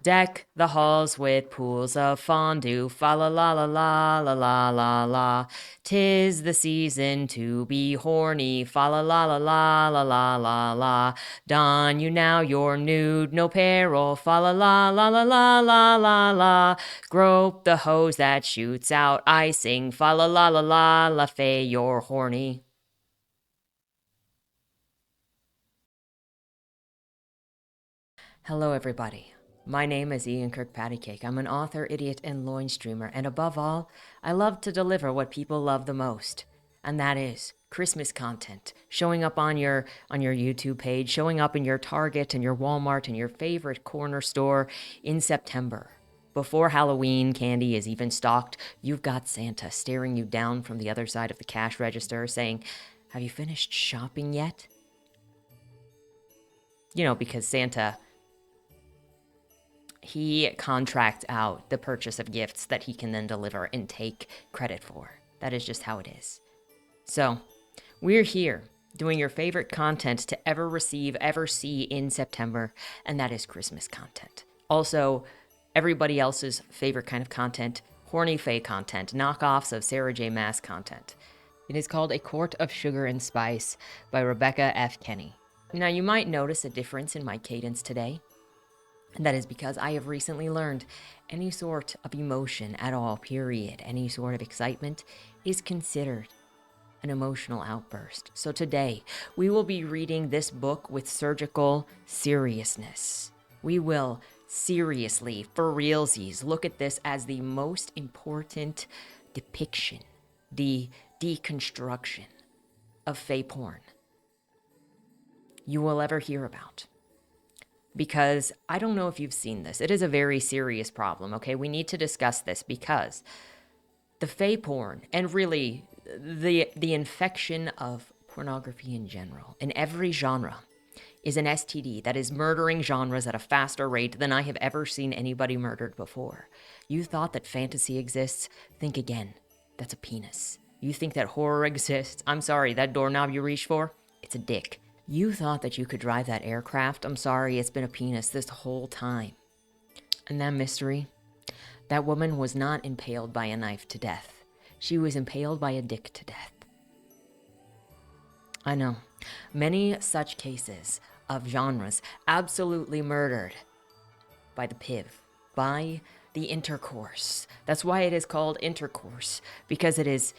Deck the halls with pools of fondue, fa la la la la la la la la. 'Tis the season to be horny, fa la la la la la la la la. Don you now your nude, no peril, fa la la la la la la la la. Grope the hose that shoots out icing, fa la la la la la, fay you're horny. Hello, everybody. My name is Ian Kirkpatrick. I'm an author, idiot, and loin streamer, and above all, I love to deliver what people love the most, and that is Christmas content, showing up on your YouTube page, showing up in your Target and your Walmart and your favorite corner store in September. Before Halloween candy is even stocked, you've got Santa staring you down from the other side of the cash register saying, "Have you finished shopping yet?" Because Santa, he contracts out the purchase of gifts that he can then deliver and take credit for. That is just how it is. So, we're here doing your favorite content to ever receive, ever see in September, and that is Christmas content. Also, everybody else's favorite kind of content, horny fae content, knockoffs of Sarah J. Maas content. It is called A Court of Sugar and Spice by Rebecca F. Kenney. Now, you might notice a difference in my cadence today. And that is because I have recently learned any sort of emotion at all, period, any sort of excitement is considered an emotional outburst. So today, we will be reading this book with surgical seriousness. We will seriously, for realsies, look at this as the most important depiction, the deconstruction of fae porn you will ever hear about. Because I don't know if you've seen this. It is a very serious problem, okay? We need to discuss this because the fae porn and really the infection of pornography in general, in every genre, is an STD that is murdering genres at a faster rate than I have ever seen anybody murdered before. You thought that fantasy exists? Think again. That's a penis. You think that horror exists? I'm sorry, that doorknob you reach for? It's a dick. You thought that you could drive that aircraft? I'm sorry, it's been a penis this whole time. And that mystery? That woman was not impaled by a knife to death. She was impaled by a dick to death. I know. Many such cases of genres absolutely murdered by the PIV, by the intercourse. That's why it is called intercourse, because it is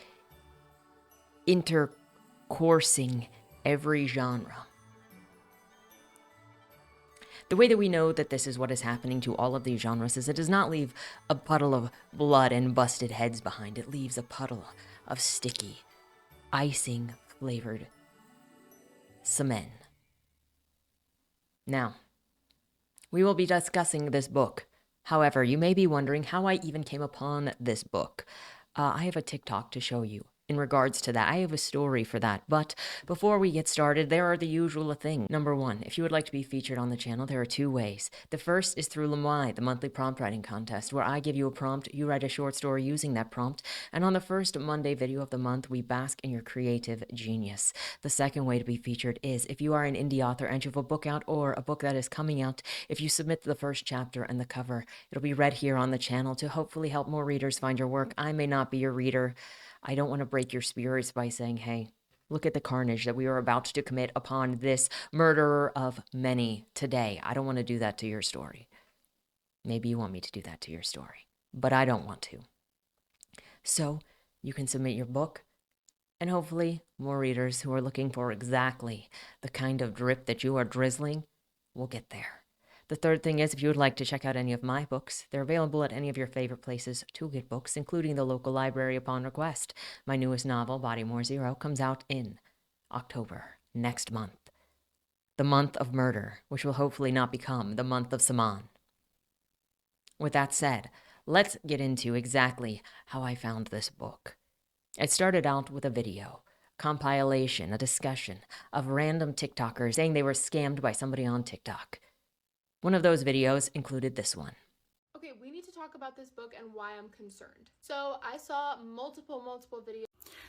intercoursing every genre. The way that we know that this is what is happening to all of these genres is it does not leave a puddle of blood and busted heads behind. It leaves a puddle of sticky, icing-flavored semen. Now, we will be discussing this book. However, you may be wondering how I even came upon this book. I have a TikTok to show you. In regards to that, I have a story for that. But before we get started, there are the usual things. Number one, if you would like to be featured on the channel, there are two ways. The first is through Lemoi, the monthly prompt writing contest, where I give you a prompt, you write a short story using that prompt, and on the first Monday video of the month, we bask in your creative genius. The second way to be featured is if you are an indie author and you have a book out or a book that is coming out, if you submit the first chapter and the cover, it'll be read here on the channel to hopefully help more readers find your work. I may not be your reader. I don't want to break your spirits by saying, hey, look at the carnage that we are about to commit upon this murderer of many today. I don't want to do that to your story. Maybe you want me to do that to your story, but I don't want to. So you can submit your book, and hopefully more readers who are looking for exactly the kind of drip that you are drizzling will get there. The third thing is, if you would like to check out any of my books, they're available at any of your favorite places to get books, including the local library upon request. My newest novel, Body More Zero, comes out in October, next month. The month of murder, which will hopefully not become the month of Saman. With that said, let's get into exactly how I found this book. It started out with a video, compilation, a discussion of random TikTokers saying they were scammed by somebody on TikTok. One of those videos included this one. Okay, we need to talk about this book and why I'm concerned. So I saw multiple videos.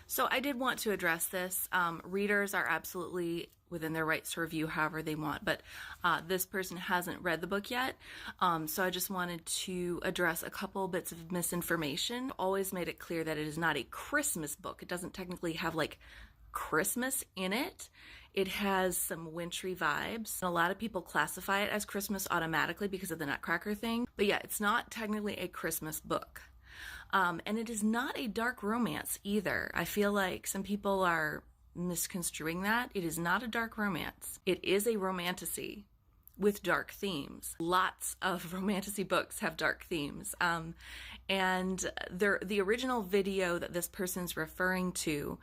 So I did want to address this. Readers are absolutely within their rights to review however they want, but this person hasn't read the book yet. So I just wanted to address a couple bits of misinformation. Always made it clear that it is not a Christmas book. It doesn't technically have like Christmas in it. It has some wintry vibes. A lot of people classify it as Christmas automatically because of the Nutcracker thing. But yeah, it's not technically a Christmas book. And it is not a dark romance either. I feel like some people are misconstruing that. It is not a dark romance. It is a romantasy with dark themes. Lots of romantasy books have dark themes. And the original video that this person's referring to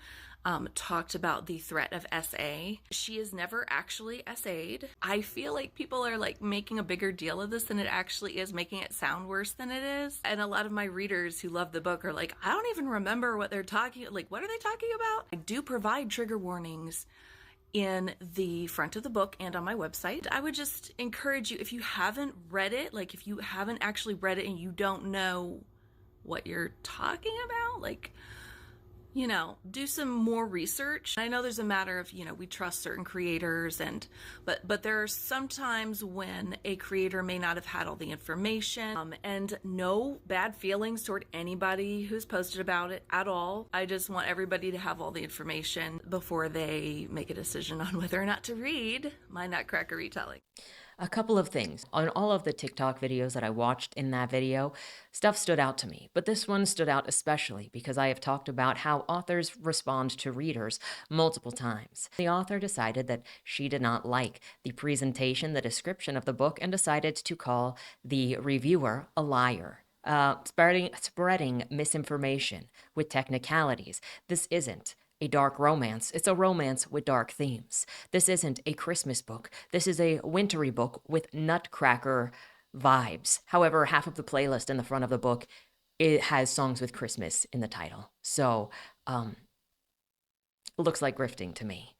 talked about the threat of SA. She is never actually SA'd. I feel like people are like making a bigger deal of this than it actually is, making it sound worse than it is. And a lot of my readers who love the book are like, I don't even remember what they're talking, like, what are they talking about? I do provide trigger warnings in the front of the book and on my website. I would just encourage you, if you haven't read it, like if you haven't actually read it and you don't know what you're talking about, like, do some more research. I know there's a matter of, we trust certain creators but there are some times when a creator may not have had all the information, and no bad feelings toward anybody who's posted about it at all. I just want everybody to have all the information before they make a decision on whether or not to read my Nutcracker retelling. A couple of things. On all of the TikTok videos that I watched in that video, stuff stood out to me. But this one stood out especially because I have talked about how authors respond to readers multiple times. The author decided that she did not like the presentation, the description of the book, and decided to call the reviewer a liar. Spreading misinformation with technicalities. This isn't a dark romance. It's a romance with dark themes. This isn't a Christmas book. This is a wintry book with Nutcracker vibes. However, half of the playlist in the front of the book, it has songs with Christmas in the title. So, it looks like grifting to me.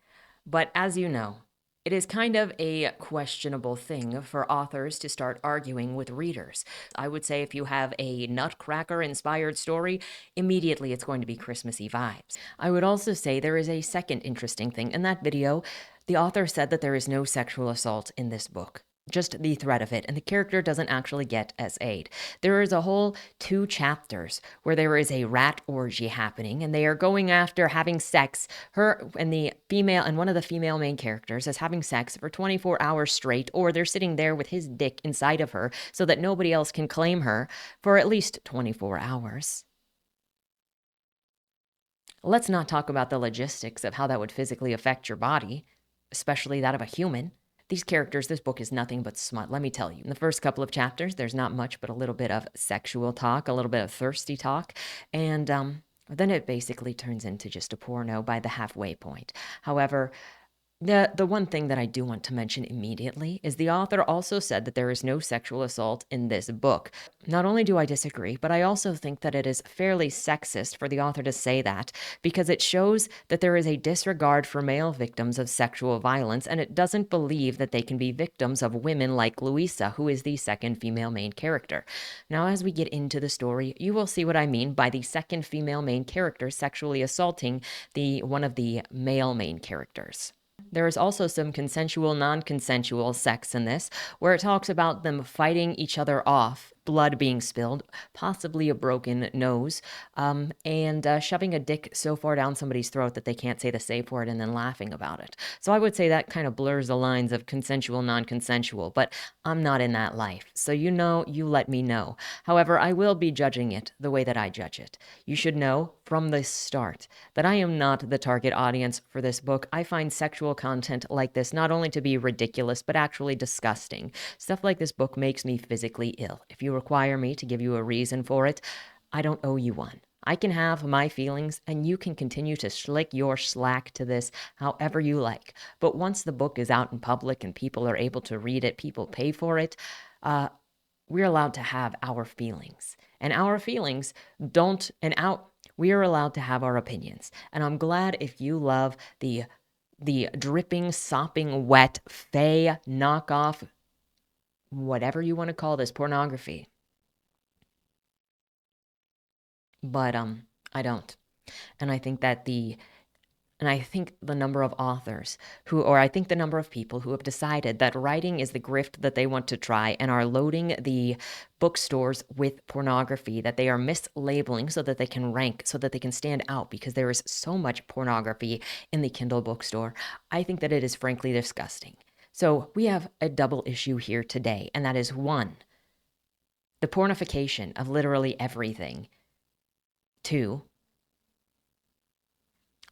But as you know, it is kind of a questionable thing for authors to start arguing with readers. I would say if you have a Nutcracker-inspired story, immediately it's going to be Christmassy vibes. I would also say there is a second interesting thing. In that video, the author said that there is no sexual assault in this book. Just the threat of it, and the character doesn't actually get SA'd. There is a whole 2 chapters where there is a rat orgy happening, and they are going after having sex. Her and the female, and one of the female main characters is having sex for 24 hours straight, or they're sitting there with his dick inside of her so that nobody else can claim her for at least 24 hours. Let's not talk about the logistics of how that would physically affect your body, especially that of a human. These characters, this book is nothing but smut, let me tell you. In the first couple of chapters, there's not much but a little bit of sexual talk, a little bit of thirsty talk, and then it basically turns into just a porno by the halfway point. However, the one thing that I do want to mention immediately is the author also said that there is no sexual assault in this book. Not only do I disagree, but I also think that it is fairly sexist for the author to say that, because it shows that there is a disregard for male victims of sexual violence, and it doesn't believe that they can be victims of women like Louisa, who is the second female main character. Now, as we get into the story, you will see what I mean by the second female main character sexually assaulting one of the male main characters. There is also some consensual, non-consensual sex in this, where it talks about them fighting each other off, blood being spilled, possibly a broken nose, and shoving a dick so far down somebody's throat that they can't say the safe word, and then laughing about it. So I would say that kind of blurs the lines of consensual, non-consensual, but I'm not in that life. So you let me know. However, I will be judging it the way that I judge it. You should know from the start that I am not the target audience for this book. I find sexual content like this not only to be ridiculous, but actually disgusting. Stuff like this book makes me physically ill. If you require me to give you a reason for it, I don't owe you one. I can have my feelings, and you can continue to slick your slack to this however you like. But once the book is out in public and people are able to read it, people pay for it, we're allowed to have our feelings. And our feelings we are allowed to have our opinions. And I'm glad if you love the dripping, sopping wet, fey, knockoff, whatever you want to call this, pornography. But I don't. And I think that the number of authors I think the number of people who have decided that writing is the grift that they want to try and are loading the bookstores with pornography that they are mislabeling so that they can rank, so that they can stand out because there is so much pornography in the Kindle bookstore. I think that it is frankly disgusting. So we have a double issue here today, and that is one, the pornification of literally everything. Two,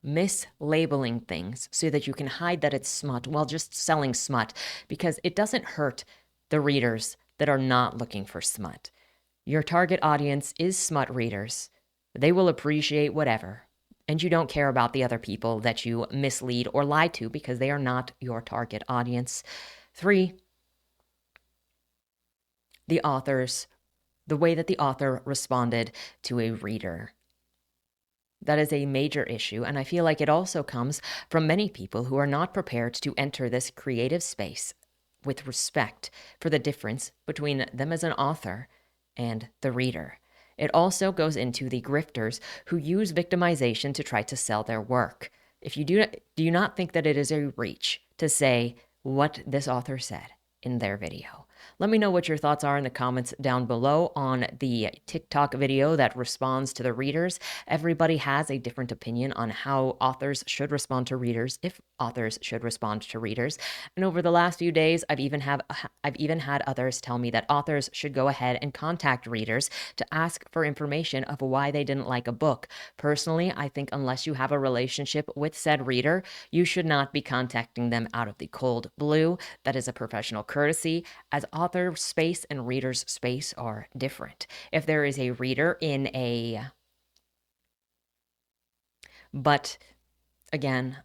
mislabeling things so that you can hide that it's smut while just selling smut, because it doesn't hurt the readers that are not looking for smut. Your target audience is smut readers. They will appreciate whatever, and you don't care about the other people that you mislead or lie to because they are not your target audience. 3, the way that the author responded to a reader. That is a major issue, and I feel like it also comes from many people who are not prepared to enter this creative space with respect for the difference between them as an author and the reader. It also goes into the grifters who use victimization to try to sell their work. If you do you not think that it is a reach to say what this author said in their video? Let me know what your thoughts are in the comments down below on the TikTok video that responds to the readers. Everybody has a different opinion on how authors should respond to readers, if authors should respond to readers. And over the last few days, I've even had others tell me that authors should go ahead and contact readers to ask for information of why they didn't like a book. Personally, I think unless you have a relationship with said reader, you should not be contacting them out of the cold blue. That is a professional courtesy, as author space and reader's space are different. If there is a reader in a... But again,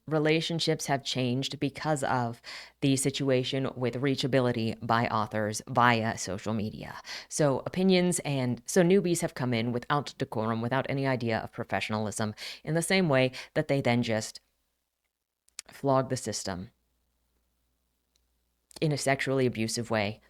relationships have changed because of the situation with reachability by authors via social media. So newbies have come in without decorum, without any idea of professionalism, in the same way that they then just flog the system in a sexually abusive way.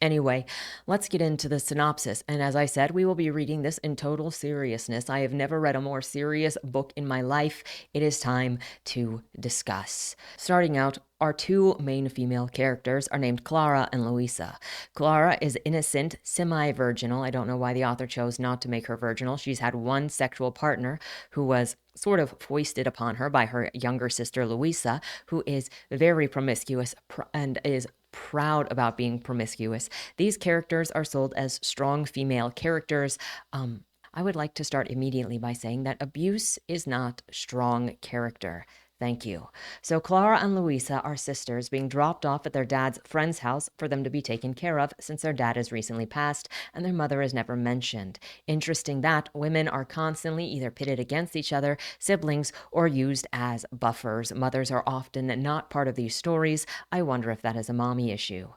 Anyway, let's get into the synopsis. And as I said, we will be reading this in total seriousness. I have never read a more serious book in my life. It is time to discuss. Starting out, our two main female characters are named Clara and Louisa. Clara is innocent, semi-virginal. I don't know why the author chose not to make her virginal. She's had one sexual partner who was sort of foisted upon her by her younger sister, Louisa, who is very promiscuous and is proud about being promiscuous. These characters are sold as strong female characters. I would like to start immediately by saying that abuse is not strong character. Thank you. So Clara and Louisa are sisters being dropped off at their dad's friend's house for them to be taken care of since their dad has recently passed and their mother is never mentioned. Interesting that women are constantly either pitted against each other, siblings, or used as buffers. Mothers are often not part of these stories. I wonder if that is a mommy issue.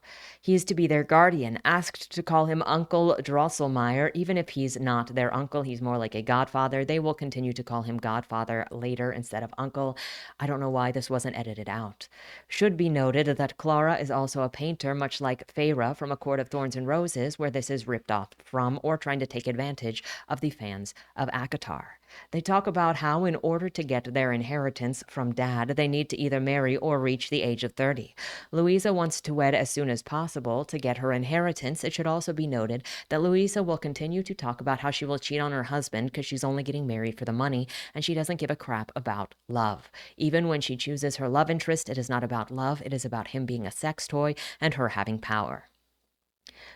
He is to be their guardian, asked to call him Uncle Drosselmeyer. Even if he's not their uncle, he's more like a godfather. They will continue to call him Godfather later instead of uncle. I don't know why this wasn't edited out. Should be noted that Clara is also a painter, much like Feyre from A Court of Thorns and Roses, where this is ripped off from or trying to take advantage of the fans of ACOTAR. They talk about how in order to get their inheritance from dad, they need to either marry or reach the age of 30. Louisa wants to wed as soon as possible to get her inheritance. It should also be noted that Louisa will continue to talk about how she will cheat on her husband because she's only getting married for the money, and she doesn't give a crap about love. Even when she chooses her love interest, it is not about love, it is about him being a sex toy and her having power.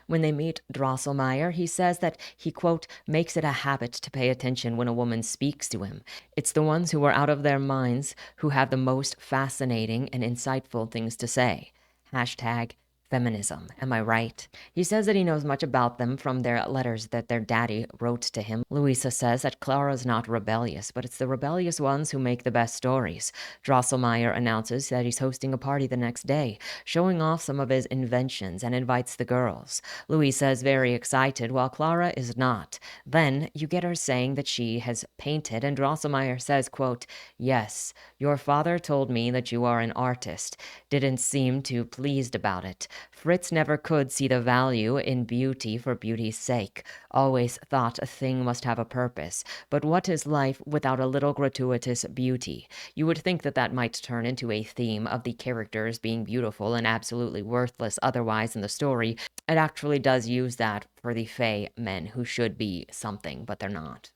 When they meet Drosselmeyer, he says that he, quote, makes it a habit to pay attention when a woman speaks to him. It's the ones who are out of their minds who have the most fascinating and insightful things to say. Hashtag Feminism, am I right? He says that he knows much about them from their letters that their daddy wrote to him. Louisa says that Clara's not rebellious, but it's the rebellious ones who make the best stories. Drosselmeyer announces that he's hosting a party the next day, showing off some of his inventions, and invites the girls. Louisa is very excited, while Clara is not. Then you get her saying that she has painted, and Drosselmeyer says, quote, "Yes, your father told me that you are an artist. Didn't seem too pleased about it. Fritz never could see the value in beauty for beauty's sake. Always thought a thing must have a purpose. But what is life without a little gratuitous beauty? You would think that that might turn into a theme of the characters being beautiful and absolutely worthless otherwise in the story. It actually does use that for the Fae men who should be something, but they're not."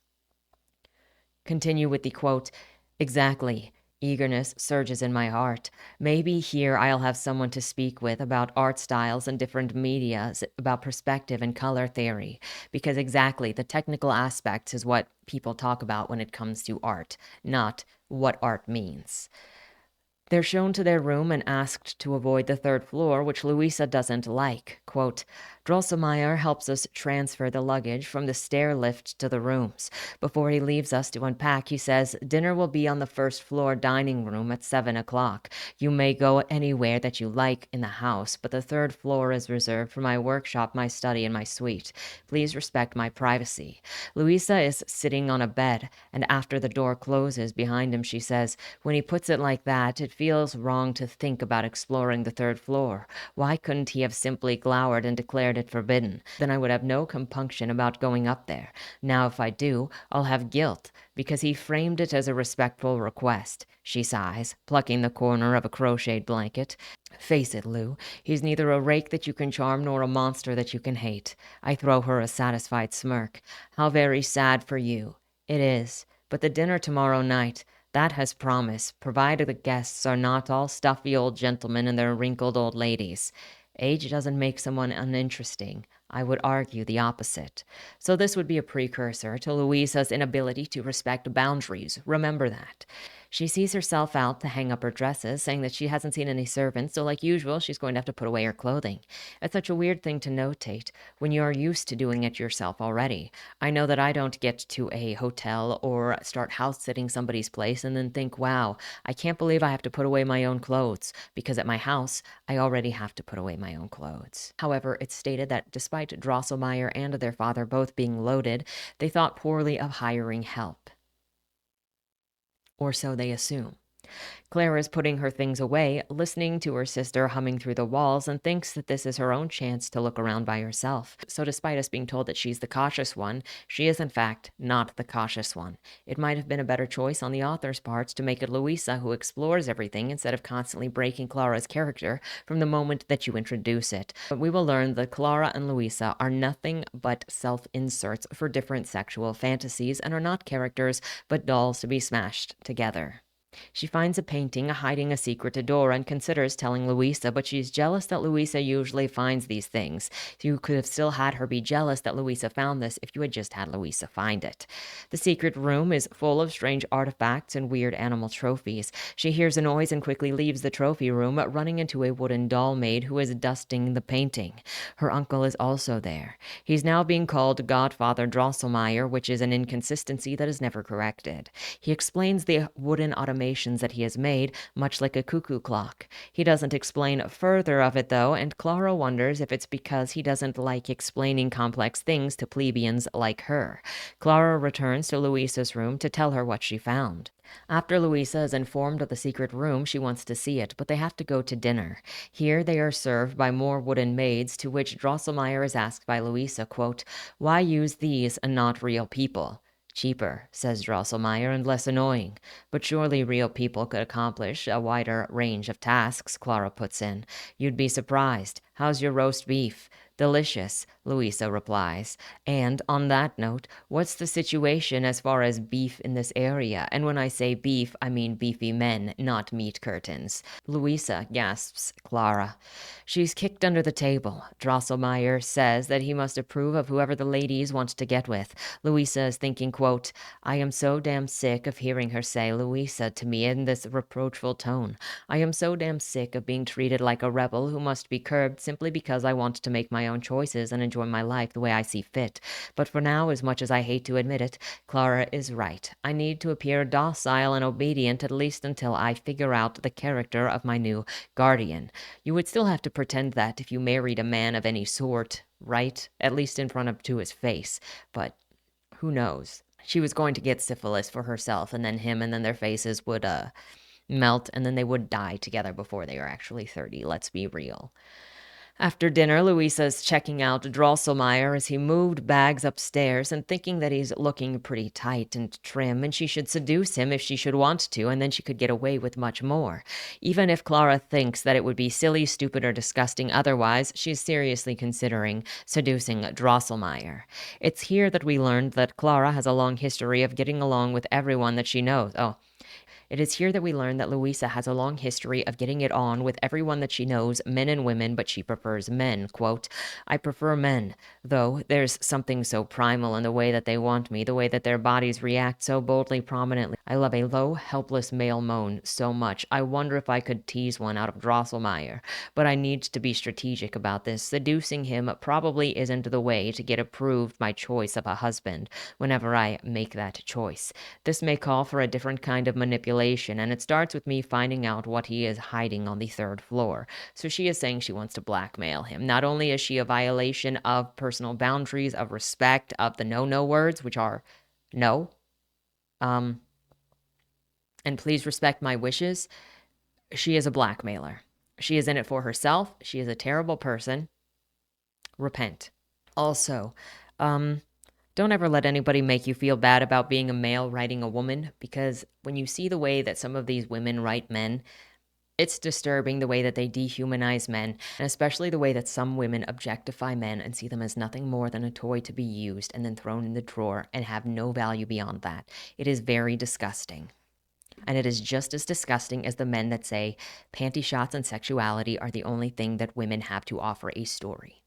Continue with the quote, "Exactly. Eagerness surges in my heart. Maybe here I'll have someone to speak with about art styles and different medias, about perspective and color theory. Because exactly, the technical aspects is what people talk about when it comes to art, not what art means." They're shown to their room and asked to avoid the third floor, which Louisa doesn't like. Quote, "Drosselmeyer helps us transfer the luggage from the stair lift to the rooms. Before he leaves us to unpack, he says, 'Dinner will be on the first floor dining room at 7 o'clock. You may go anywhere that you like in the house, but the third floor is reserved for my workshop, my study, and my suite. Please respect my privacy.'" Louisa is sitting on a bed, and after the door closes behind him, she says, "When he puts it like that, it feels wrong to think about exploring the third floor. Why couldn't he have simply glowered and declared it forbidden? Then I would have no compunction about going up there. Now if I do, I'll have guilt, because he framed it as a respectful request." She sighs, plucking the corner of a crocheted blanket. "Face it, Lou, he's neither a rake that you can charm nor a monster that you can hate." I throw her a satisfied smirk. "How very sad for you." "It is. But the dinner tomorrow night, that has promise, provided the guests are not all stuffy old gentlemen and their wrinkled old ladies. Age doesn't make someone uninteresting. I would argue the opposite. So this would be a precursor to Louisa's inability to respect boundaries. Remember that. She sees herself out to hang up her dresses, saying that she hasn't seen any servants, so like usual, she's going to have to put away her clothing. It's such a weird thing to notate when you are used to doing it yourself already. I know that I don't get to a hotel or start house-sitting somebody's place and then think, wow, I can't believe I have to put away my own clothes, because at my house, I already have to put away my own clothes. However, it's stated that despite Drosselmeyer and their father both being loaded, they thought poorly of hiring help. Or so they assume. Clara is putting her things away, listening to her sister humming through the walls, and thinks that this is her own chance to look around by herself. So despite us being told that she's the cautious one, she is in fact not the cautious one. It might have been a better choice on the author's part to make it Louisa who explores everything instead of constantly breaking Clara's character from the moment that you introduce it. But we will learn that Clara and Louisa are nothing but self-inserts for different sexual fantasies and are not characters, but dolls to be smashed together. She finds a painting hiding a secret door and considers telling Louisa, but she's jealous that Louisa usually finds these things. You could have still had her be jealous that Louisa found this if you had just had Louisa find it. The secret room is full of strange artifacts and weird animal trophies. She hears a noise and quickly leaves the trophy room, running into a wooden doll maid who is dusting the painting. Her uncle is also there. He's now being called Godfather Drosselmeyer, which is an inconsistency that is never corrected. He explains the wooden automations that he has made, much like a cuckoo clock. He doesn't explain further of it, though, and Clara wonders if it's because he doesn't like explaining complex things to plebeians like her. Clara returns to Louisa's room to tell her what she found. After Louisa is informed of the secret room, she wants to see it, but they have to go to dinner. Here they are served by more wooden maids, to which Drosselmeyer is asked by Louisa, quote, "Why use these and not real people?" "Cheaper," says Drosselmeyer, "and less annoying." "But surely real people could accomplish a wider range of tasks," Clara puts in. "You'd be surprised. How's your roast beef?" Delicious, Louisa replies. And on that note, what's the situation as far as beef in this area? And when I say beef, I mean beefy men, not meat curtains. Louisa, gasps Clara. She's kicked under the table. Drosselmeyer says that he must approve of whoever the ladies want to get with. Louisa is thinking, quote, I am so damn sick of hearing her say Louisa to me in this reproachful tone. I am so damn sick of being treated like a rebel who must be curbed simply because I want to make my own choices and enjoy my life the way I see fit. But for now, as much as I hate to admit it, Clara is right. I need to appear docile and obedient at least until I figure out the character of my new guardian. You would still have to pretend that if you married a man of any sort, right? At least in front of to his face. But who knows? She was going to get syphilis for herself and then him, and then their faces would melt, and then they would die together before they were actually 30. Let's be real. After dinner, Louisa's checking out Drosselmeyer as he moved bags upstairs and thinking that he's looking pretty tight and trim, and she should seduce him if she should want to, and then she could get away with much more. Even if Clara thinks that it would be silly, stupid, or disgusting otherwise, she's seriously considering seducing Drosselmeyer. It's here that we learned that Clara has a long history of getting along with everyone that she knows. It is here that we learn that Louisa has a long history of getting it on with everyone that she knows, men and women, but she prefers men. Quote, I prefer men, though there's something so primal in the way that they want me, the way that their bodies react so boldly prominently. I love a low, helpless male moan so much. I wonder if I could tease one out of Drosselmeyer. But I need to be strategic about this. Seducing him probably isn't the way to get approved my choice of a husband whenever I make that choice. This may call for a different kind of manipulation, and it starts with me finding out what he is hiding on the third floor. So she is saying she wants to blackmail him. Not only is she a violation of personal boundaries, of respect, of the no words, which are no, and please respect my wishes, she is a blackmailer. She is in it for herself. She is a terrible person. Repent. Also, don't ever let anybody make you feel bad about being a male writing a woman, because when you see the way that some of these women write men, it's disturbing the way that they dehumanize men, and especially the way that some women objectify men and see them as nothing more than a toy to be used and then thrown in the drawer and have no value beyond that. It is very disgusting. And it is just as disgusting as the men that say panty shots and sexuality are the only thing that women have to offer a story.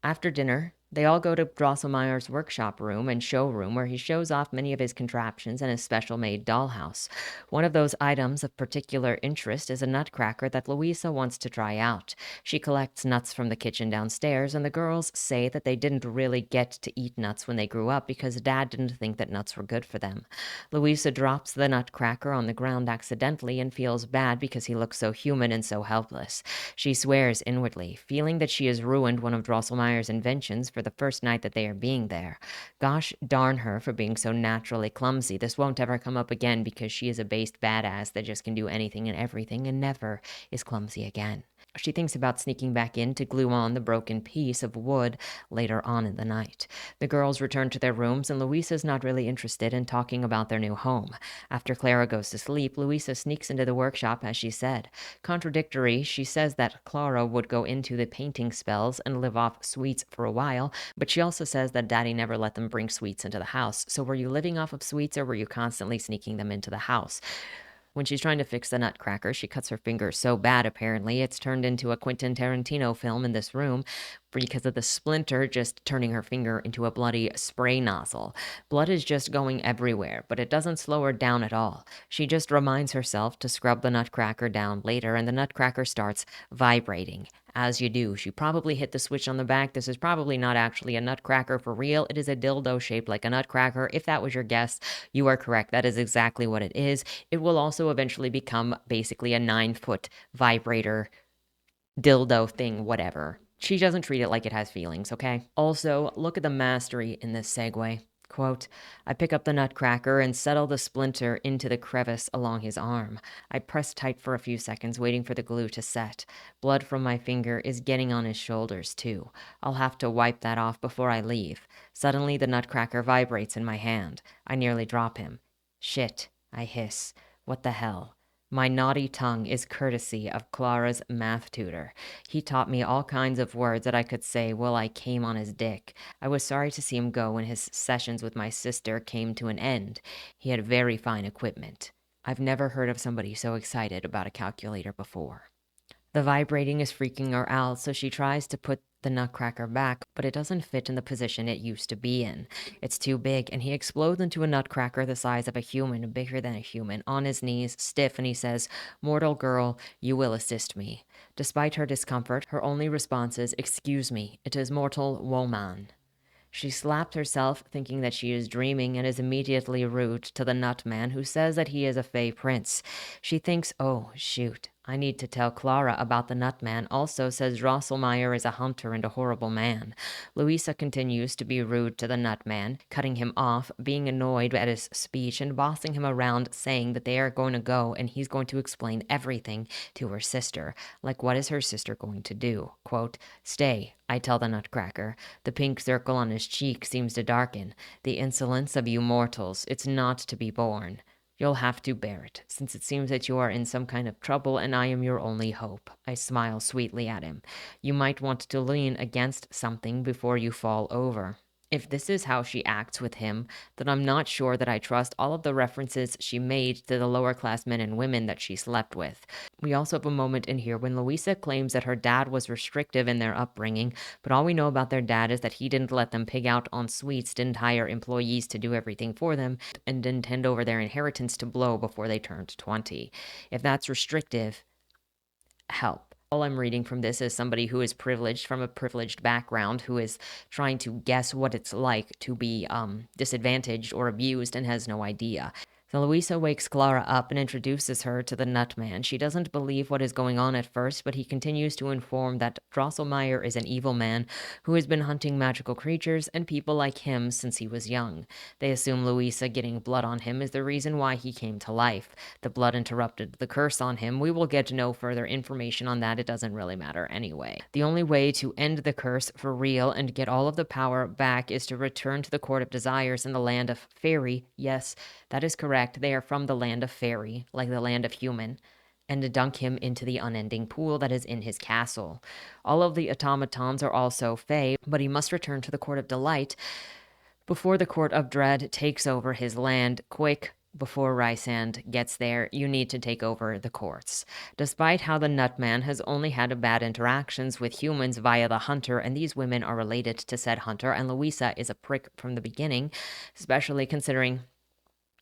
After dinner, they all go to Drosselmeyer's workshop room and showroom, where he shows off many of his contraptions and his special-made dollhouse. One of those items of particular interest is a nutcracker that Louisa wants to try out. She collects nuts from the kitchen downstairs, and the girls say that they didn't really get to eat nuts when they grew up because Dad didn't think that nuts were good for them. Louisa drops the nutcracker on the ground accidentally and feels bad because he looks so human and so helpless. She swears inwardly, feeling that she has ruined one of Drosselmeyer's inventions for the first night that they are being there. Gosh darn her for being so naturally clumsy. This won't ever come up again because she is a based badass that just can do anything and everything and never is clumsy again. She thinks about sneaking back in to glue on the broken piece of wood later on in the night. The girls return to their rooms, and Louisa's not really interested in talking about their new home. After Clara goes to sleep, Louisa sneaks into the workshop as she said. Contradictory, she says that Clara would go into the painting spells and live off sweets for a while, but she also says that Daddy never let them bring sweets into the house. So were you living off of sweets, or were you constantly sneaking them into the house? When she's trying to fix the nutcracker, she cuts her finger so bad, apparently, it's turned into a Quentin Tarantino film in this room because of the splinter just turning her finger into a bloody spray nozzle. Blood is just going everywhere, but it doesn't slow her down at all. She just reminds herself to scrub the nutcracker down later, and the nutcracker starts vibrating. As you do, she probably hit the switch on the back. This is probably not actually a nutcracker for real. It is a dildo shaped like a nutcracker. If that was your guess, you are correct. That is exactly what it is. It will also eventually become basically a 9-foot vibrator dildo thing, whatever. She doesn't treat it like it has feelings, okay? Also, look at the mastery in this segue. Quote, I pick up the nutcracker and settle the splinter into the crevice along his arm. I press tight for a few seconds, waiting for the glue to set. Blood from my finger is getting on his shoulders, too. I'll have to wipe that off before I leave. Suddenly, the nutcracker vibrates in my hand. I nearly drop him. Shit, I hiss. What the hell? My naughty tongue is courtesy of Clara's math tutor. He taught me all kinds of words that I could say while I came on his dick. I was sorry to see him go when his sessions with my sister came to an end. He had very fine equipment. I've never heard of somebody so excited about a calculator before. The vibrating is freaking her out, so she tries to put the Nutcracker back, but it doesn't fit in the position it used to be in. It's too big, and he explodes into a Nutcracker the size of a human, bigger than a human, on his knees, stiff, and he says, "Mortal girl, you will assist me." Despite her discomfort, her only response is, "Excuse me, it is mortal woman." She slapped herself, thinking that she is dreaming, and is immediately rude to the Nutman, who says that he is a fey prince. She thinks, oh, shoot, I need to tell Clara about the Nutman, also says Drosselmeyer is a hunter and a horrible man. Louisa continues to be rude to the Nutman, cutting him off, being annoyed at his speech, and bossing him around, saying that they are going to go and he's going to explain everything to her sister. Like, what is her sister going to do? Quote, "Stay, I tell the Nutcracker. The pink circle on his cheek seems to darken. The insolence of you mortals, it's not to be borne. You'll have to bear it, since it seems that you are in some kind of trouble and I am your only hope." I smile sweetly at him. "You might want to lean against something before you fall over." If this is how she acts with him, then I'm not sure that I trust all of the references she made to the lower class men and women that she slept with. We also have a moment in here when Louisa claims that her dad was restrictive in their upbringing, but all we know about their dad is that he didn't let them pig out on sweets, didn't hire employees to do everything for them, and didn't hand over their inheritance to blow before they turned 20. If that's restrictive, help. All I'm reading from this is somebody who is privileged from a privileged background who is trying to guess what it's like to be disadvantaged or abused and has no idea. So Louisa wakes Clara up and introduces her to the Nutman. She doesn't believe what is going on at first, but he continues to inform that Drosselmeyer is an evil man who has been hunting magical creatures and people like him since he was young. They assume Louisa getting blood on him is the reason why he came to life. The blood interrupted the curse on him. We will get no further information on that. It doesn't really matter anyway. The only way to end the curse for real and get all of the power back is to return to the Court of Desires in the land of Fairy. Yes, that is correct. They are from the land of Fairy, like the land of human, and to dunk him into the unending pool that is in his castle. All of the automatons are also Fey, but he must return to the Court of Delight before the Court of Dread takes over his land. Quick, before Rysand gets there, you need to take over the courts. Despite how the Nutman has only had bad interactions with humans via the Hunter, and these women are related to said Hunter, and Louisa is a prick from the beginning, especially considering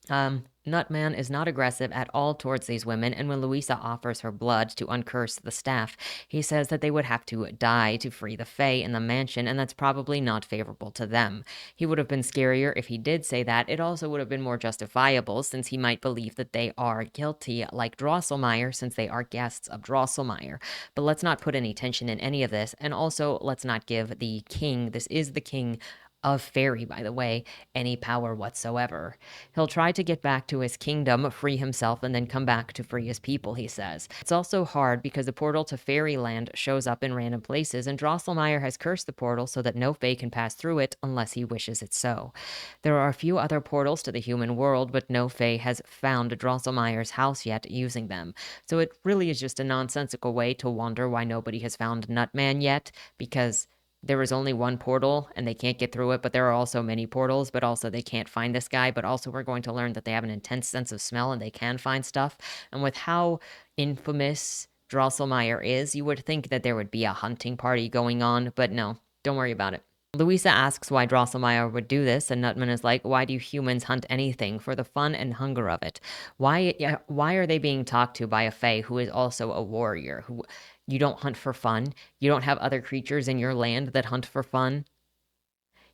Nutman is not aggressive at all towards these women, and when Louisa offers her blood to uncurse the staff, he says that they would have to die to free the Fae in the mansion, and that's probably not favorable to them. He would have been scarier if he did say that. It also would have been more justifiable, since he might believe that they are guilty, like Drosselmeyer, since they are guests of Drosselmeyer. But let's not put any tension in any of this, and also let's not give the king, this is the king of Fairy, by the way, any power whatsoever. He'll try to get back to his kingdom, free himself, and then come back to free his people, he says. It's also hard because the portal to Fairyland shows up in random places, and Drosselmeyer has cursed the portal so that no Fae can pass through it unless he wishes it so. There are a few other portals to the human world, but no Fae has found Drosselmeyer's house yet using them. So it really is just a nonsensical way to wonder why nobody has found Nutman yet, because there is only one portal and they can't get through it, but there are also many portals, but also they can't find this guy. But also we're going to learn that they have an intense sense of smell and they can find stuff. And with how infamous Drosselmeyer is, you would think that there would be a hunting party going on, but no, don't worry about it. Louisa asks why Drosselmeyer would do this, and Nutman is like, why do humans hunt anything? For the fun and hunger of it. Why are they being talked to by a Fae who is also a warrior? Who You don't hunt for fun? You don't have other creatures in your land that hunt for fun?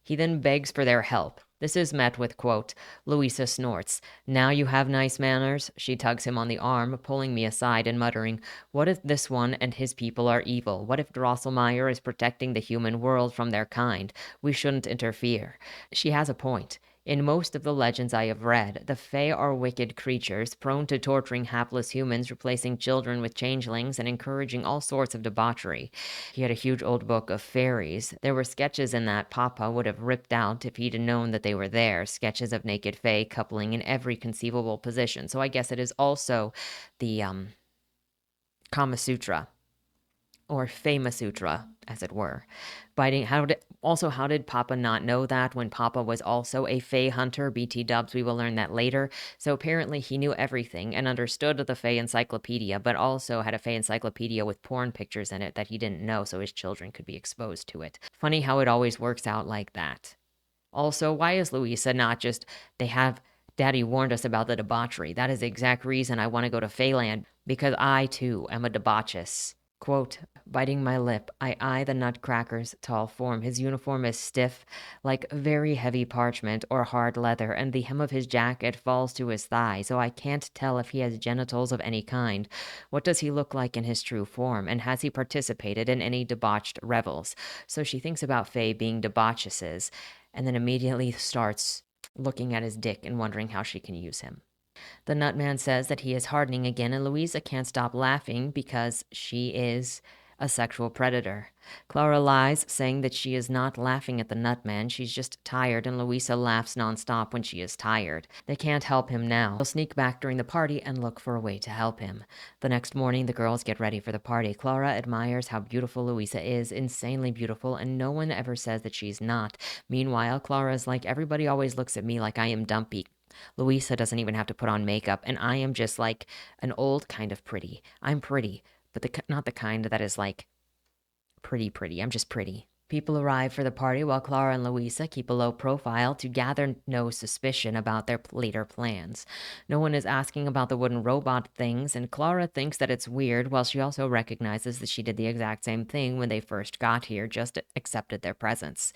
He then begs for their help. This is met with, quote, Louisa snorts. Now you have nice manners? She tugs him on the arm, pulling me aside and muttering, what if this one and his people are evil? What if Drosselmeyer is protecting the human world from their kind? We shouldn't interfere. She has a point. In most of the legends I have read, the Fae are wicked creatures, prone to torturing hapless humans, replacing children with changelings, and encouraging all sorts of debauchery. He had a huge old book of fairies. There were sketches in that Papa would have ripped out if he'd known that they were there, sketches of naked Fae coupling in every conceivable position. So I guess it is also the Kama Sutra, or Fama Sutra, as it were. How did Papa not know that when Papa was also a Fae hunter? BT dubs, we will learn that later. So apparently he knew everything and understood the Fae encyclopedia, but also had a Fae encyclopedia with porn pictures in it that he didn't know, so his children could be exposed to it. Funny how it always works out like that. Also, why is Louisa not just, Daddy warned us about the debauchery. That is the exact reason I want to go to Feyland, because I, too, am a debauchess. Quote, biting my lip, I eye the Nutcracker's tall form. His uniform is stiff, like very heavy parchment or hard leather, and the hem of his jacket falls to his thigh, so I can't tell if he has genitals of any kind. What does he look like in his true form, and has he participated in any debauched revels? So she thinks about Faye being debauchesses, and then immediately starts looking at his dick and wondering how she can use him. The Nutman says that he is hardening again, and Louisa can't stop laughing because she is a sexual predator. Clara lies, saying that she is not laughing at the Nutman, she's just tired, and Louisa laughs nonstop when she is tired. They can't help him now. They'll sneak back during the party and look for a way to help him. The next morning, the girls get ready for the party. Clara admires how beautiful Louisa is, insanely beautiful, and no one ever says that she's not. Meanwhile, Clara's like, everybody always looks at me like I am dumpy. Louisa doesn't even have to put on makeup, and I am just like an old kind of pretty. I'm pretty, but not the kind that is like pretty. I'm just pretty. People arrive for the party while Clara and Louisa keep a low profile to gather no suspicion about their later plans. No one is asking about the wooden robot things, and Clara thinks that it's weird, while she also recognizes that she did the exact same thing when they first got here, just accepted their presence.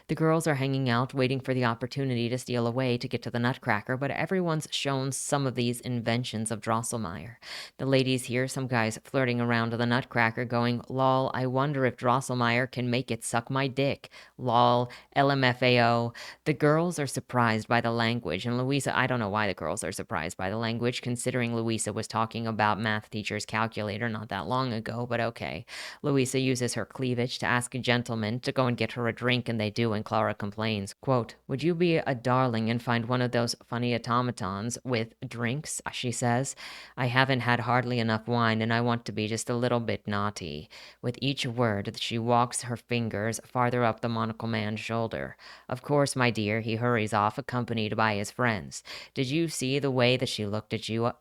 The girls are hanging out, waiting for the opportunity to steal away to get to the Nutcracker, but everyone's shown some of these inventions of Drosselmeyer. The ladies hear some guys flirting around the Nutcracker going, lol, I wonder if Drosselmeyer can make it suck my dick. Lol, LMFAO. The girls are surprised by the language, and Louisa, I don't know why the girls are surprised by the language, considering Louisa was talking about math teacher's calculator not that long ago, but okay. Louisa uses her cleavage to ask a gentleman to go and get her a drink, and they do, and Clara complains. Quote, would you be a darling and find one of those funny automatons with drinks, she says. I haven't had hardly enough wine, and I want to be just a little bit naughty. With each word, she walks her fingers farther up the monocle man's shoulder. Of course, my dear, he hurries off, accompanied by his friends. Did you see the way that she looked at you?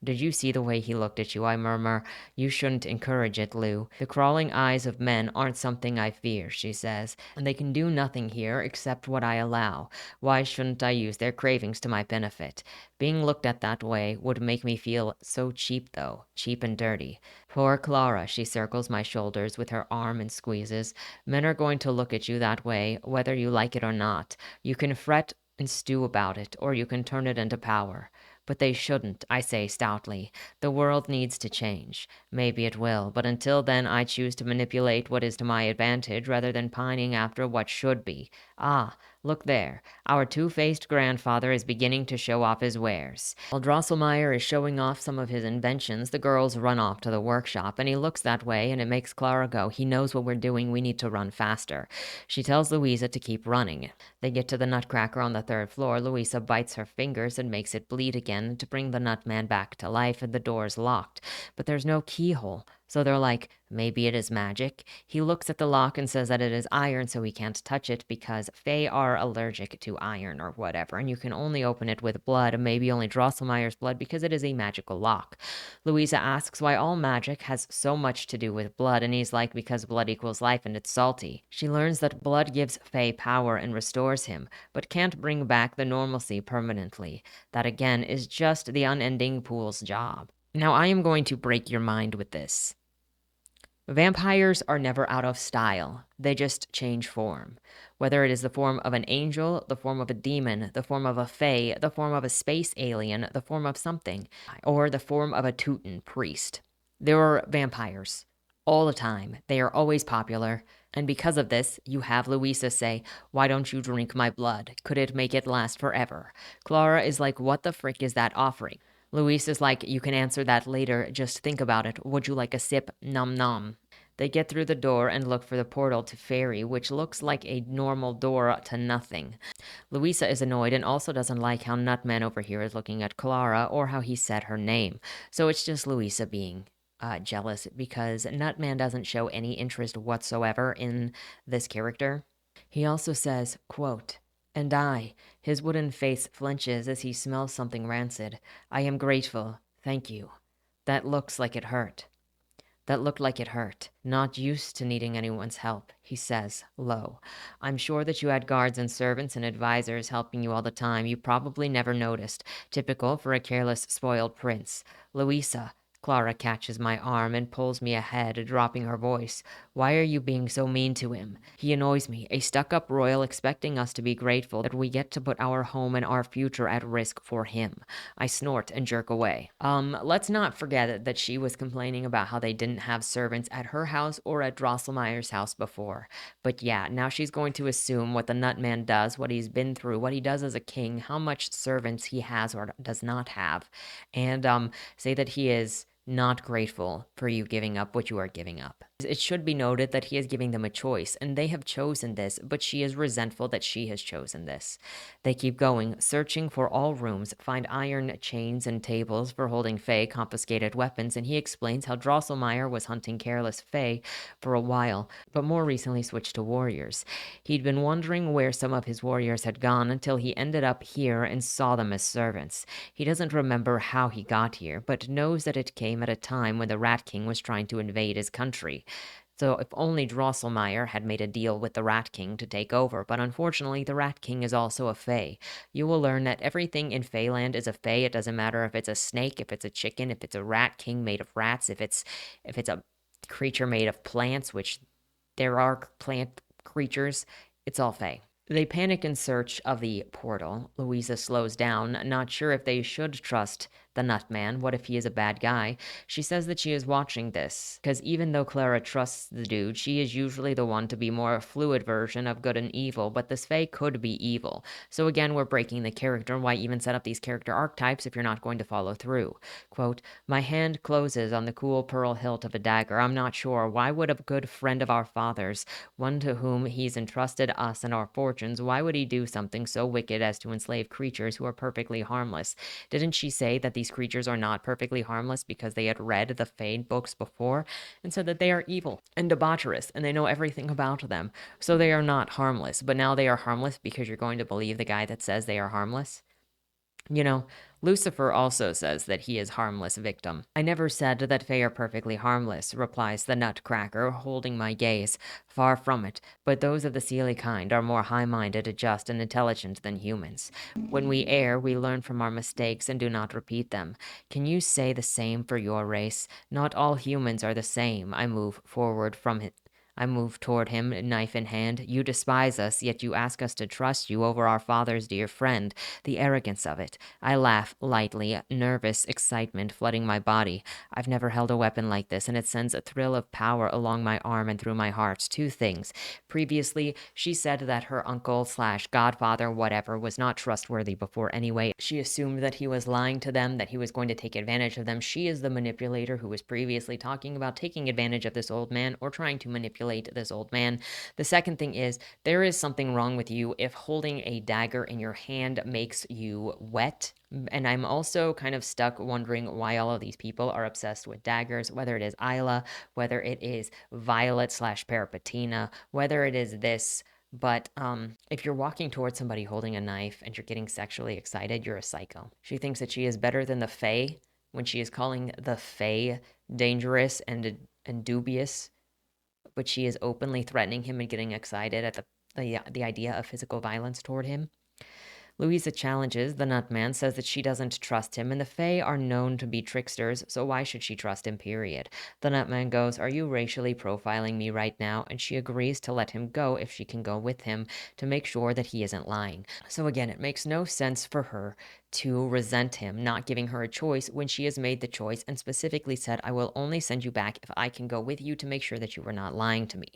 Did you see the way he looked at you? I murmur. You shouldn't encourage it, Lou. The crawling eyes of men aren't something I fear, she says, and they can do nothing here except what I allow. Why shouldn't I use their cravings to my benefit? Being looked at that way would make me feel so cheap, though. Cheap and dirty. Poor Clara, she circles my shoulders with her arm and squeezes. Men are going to look at you that way, whether you like it or not. You can fret and stew about it, or you can turn it into power. But they shouldn't, I say stoutly. The world needs to change. Maybe it will, but until then I choose to manipulate what is to my advantage rather than pining after what should be. Ah, look there. Our two-faced grandfather is beginning to show off his wares. While Drosselmeyer is showing off some of his inventions, the girls run off to the workshop, and he looks that way, and it makes Clara go, he knows what we're doing, we need to run faster. She tells Louisa to keep running. They get to the Nutcracker on the third floor. Louisa bites her fingers and makes it bleed again to bring the Nutman back to life, and the door's locked. But there's no keyhole. So they're like, maybe it is magic. He looks at the lock and says that it is iron, so he can't touch it because Fae are allergic to iron or whatever, and you can only open it with blood, and maybe only Drosselmeyer's blood because it is a magical lock. Louisa asks why all magic has so much to do with blood, and he's like, because blood equals life and it's salty. She learns that blood gives Fae power and restores him, but can't bring back the normalcy permanently. That again is just the unending pool's job. Now I am going to break your mind with this. Vampires are never out of style. They just change form. Whether it is the form of an angel, the form of a demon, the form of a fae, the form of a space alien, the form of something, or the form of a Teuton priest. There are vampires all the time. They are always popular. And because of this, you have Louisa say, "Why don't you drink my blood? Could it make it last forever?" Clara is like, "What the frick is that offering?" Louisa's like, "You can answer that later. Just think about it. Would you like a sip? Nom nom." They get through the door and look for the portal to Fairy, which looks like a normal door to nothing. Louisa is annoyed and also doesn't like how Nutman over here is looking at Clara or how he said her name. So it's just Louisa being jealous because Nutman doesn't show any interest whatsoever in this character. He also says, quote, "And I," his wooden face flinches as he smells something rancid. "I am grateful. Thank you. That looks like it hurt." That looked like it hurt. "Not used to needing anyone's help," he says, low. "I'm sure that you had guards and servants and advisors helping you all the time. You probably never noticed. Typical for a careless, spoiled prince. Louisa." Clara catches my arm and pulls me ahead, dropping her voice. "Why are you being so mean to him? He annoys me. A stuck-up royal expecting us to be grateful that we get to put our home and our future at risk for him." I snort and jerk away. Let's not forget that she was complaining about how they didn't have servants at her house or at Drosselmeyer's house before. But yeah, now she's going to assume what the Nutman does, what he's been through, what he does as a king, how much servants he has or does not have, and say that he is not grateful for you giving up what you are giving up. It should be noted that he is giving them a choice, and they have chosen this, but she is resentful that she has chosen this. They keep going, searching for all rooms, find iron chains and tables for holding Fae, confiscated weapons, and he explains how Drosselmeyer was hunting careless Fae for a while, but more recently switched to warriors. He'd been wondering where some of his warriors had gone until he ended up here and saw them as servants. He doesn't remember how he got here, but knows that it came at a time when the Rat King was trying to invade his country. So if only Drosselmeyer had made a deal with the Rat King to take over, but unfortunately the Rat King is also a Fae. You will learn that everything in Faeland is a Fae. It doesn't matter if it's a snake, if it's a chicken, if it's a Rat King made of rats, if it's a creature made of plants, which there are plant creatures, it's all Fae. They panic in search of the portal. Louisa slows down, not sure if they should trust the Nutman. What if he is a bad guy? She says that she is watching this, because even though Clara trusts the dude, she is usually the one to be more a fluid version of good and evil, but this Fae could be evil. So again, we're breaking the character. Why even set up these character archetypes if you're not going to follow through? Quote, "My hand closes on the cool pearl hilt of a dagger. I'm not sure. Why would a good friend of our father's, one to whom he's entrusted us and our fortunes, why would he do something so wicked as to enslave creatures who are perfectly harmless? Didn't she say that these creatures are not perfectly harmless because they had read the Fade books before and said that they are evil and debaucherous and they know everything about them? So they are not harmless, but now they are harmless because you're going to believe the guy that says they are harmless? You know, Lucifer also says that he is harmless victim. I never said that Fae are perfectly harmless, replies the Nutcracker, holding my gaze. Far from it, but those of the Seelie kind are more high-minded, just, and intelligent than humans. When we err, we learn from our mistakes and do not repeat them. Can you say the same for your race? Not all humans are the same. I move forward from it. I move toward him, knife in hand. You despise us, yet you ask us to trust you over our father's dear friend. The arrogance of it. I laugh lightly, nervous excitement flooding my body. I've never held a weapon like this, and it sends a thrill of power along my arm and through my heart. Two things. Previously, she said that her uncle slash godfather, whatever, was not trustworthy before anyway. She assumed that he was lying to them, that he was going to take advantage of them. She is the manipulator who was previously talking about taking advantage of this old man or trying to manipulate this old man. The second thing is, there is something wrong with you if holding a dagger in your hand makes you wet. And I'm also kind of stuck wondering why all of these people are obsessed with daggers, whether it is Isla, whether it is Violet slash Peripatina, whether it is this. But if you're walking towards somebody holding a knife and you're getting sexually excited, you're a psycho. She thinks that she is better than the Fae when she is calling the Fae dangerous and dubious, but she is openly threatening him and getting excited at the idea of physical violence toward him. Louisa challenges the Nutman, says that she doesn't trust him, and the Fae are known to be tricksters, so why should she trust him, period? The Nutman goes, "Are you racially profiling me right now?" And she agrees to let him go if she can go with him to make sure that he isn't lying. So again, it makes no sense for her to resent him not giving her a choice when she has made the choice and specifically said, I will only send you back if I can go with you to make sure that you were not lying to me.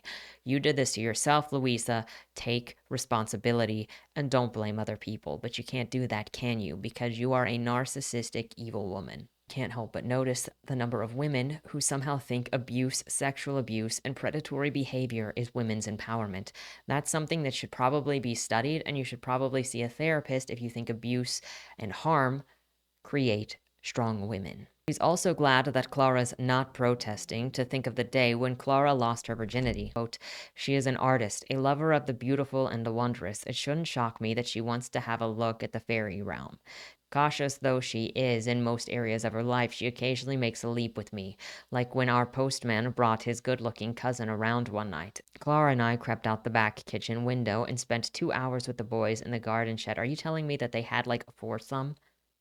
You did this to yourself, Louisa. Take responsibility and don't blame other people. But you can't do that, can you? Because you are a narcissistic, evil woman. Can't help but notice the number of women who somehow think abuse, sexual abuse, and predatory behavior is women's empowerment. That's something that should probably be studied, and you should probably see a therapist if you think abuse and harm create strong women. He's also glad that Clara's not protesting to think of the day when Clara lost her virginity. Quote, she is an artist, a lover of the beautiful and the wondrous. It shouldn't shock me that she wants to have a look at the fairy realm. Cautious though she is in most areas of her life, she occasionally makes a leap with me, like when our postman brought his good-looking cousin around one night. Clara and I crept out the back kitchen window and spent 2 hours with the boys in the garden shed. Are you telling me that they had like a foursome?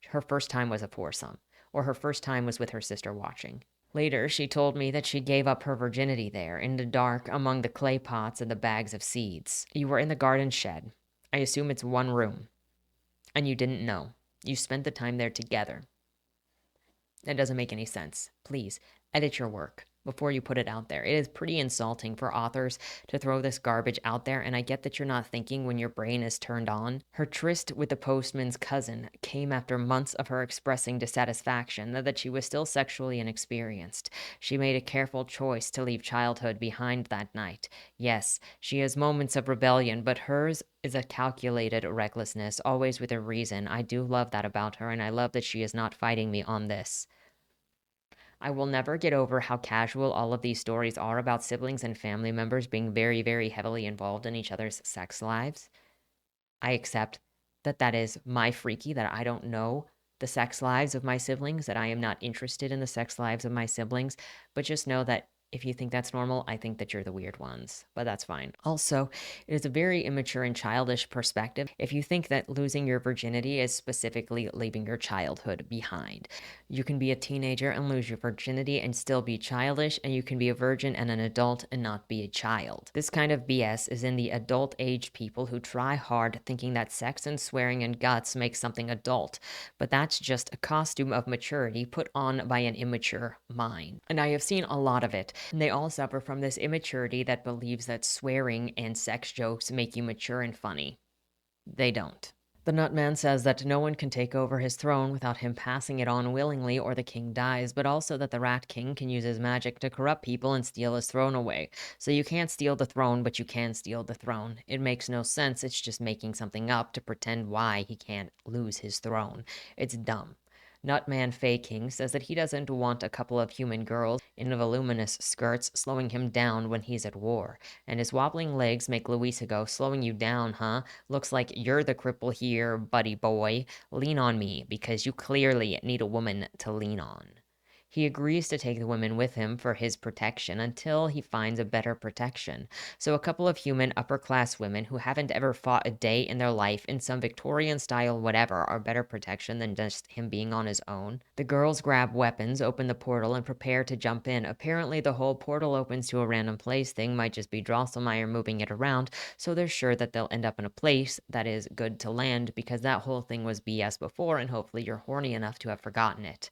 Her first time was a foursome, or her first time was with her sister watching. Later, she told me that she gave up her virginity there, in the dark, among the clay pots and the bags of seeds. You were in the garden shed. I assume it's one room. And you didn't know. You spent the time there together. That doesn't make any sense. Please, edit your work before you put it out there. It is pretty insulting for authors to throw this garbage out there, and I get that you're not thinking when your brain is turned on. Her tryst with the postman's cousin came after months of her expressing dissatisfaction that she was still sexually inexperienced. She made a careful choice to leave childhood behind that night. Yes, she has moments of rebellion, but hers is a calculated recklessness, always with a reason. I do love that about her, and I love that she is not fighting me on this. I will never get over how casual all of these stories are about siblings and family members being very, very heavily involved in each other's sex lives. I accept that that is my freaky, that I don't know the sex lives of my siblings, that I am not interested in the sex lives of my siblings, but just know that if you think that's normal, I think that you're the weird ones, but that's fine. Also, it is a very immature and childish perspective if you think that losing your virginity is specifically leaving your childhood behind. You can be a teenager and lose your virginity and still be childish, and you can be a virgin and an adult and not be a child. This kind of BS is in the adult age people who try hard thinking that sex and swearing and guts make something adult, but that's just a costume of maturity put on by an immature mind. And I have seen a lot of it. And they all suffer from this immaturity that believes that swearing and sex jokes make you mature and funny. They don't. The Nutman says that no one can take over his throne without him passing it on willingly or the king dies, but also that the Rat King can use his magic to corrupt people and steal his throne away. So you can't steal the throne, but you can steal the throne. It makes no sense, it's just making something up to pretend why he can't lose his throne. It's dumb. Nutman Fey King says that he doesn't want a couple of human girls in voluminous skirts slowing him down when he's at war. And his wobbling legs make Louisa go, slowing you down, huh? Looks like you're the cripple here, buddy boy. Lean on me, because you clearly need a woman to lean on. He agrees to take the women with him for his protection until he finds a better protection. So a couple of human upper-class women who haven't ever fought a day in their life in some Victorian-style whatever are better protection than just him being on his own. The girls grab weapons, open the portal, and prepare to jump in. Apparently the whole portal opens to a random place thing might just be Drosselmeyer moving it around, so they're sure that they'll end up in a place that is good to land because that whole thing was BS before and hopefully you're horny enough to have forgotten it.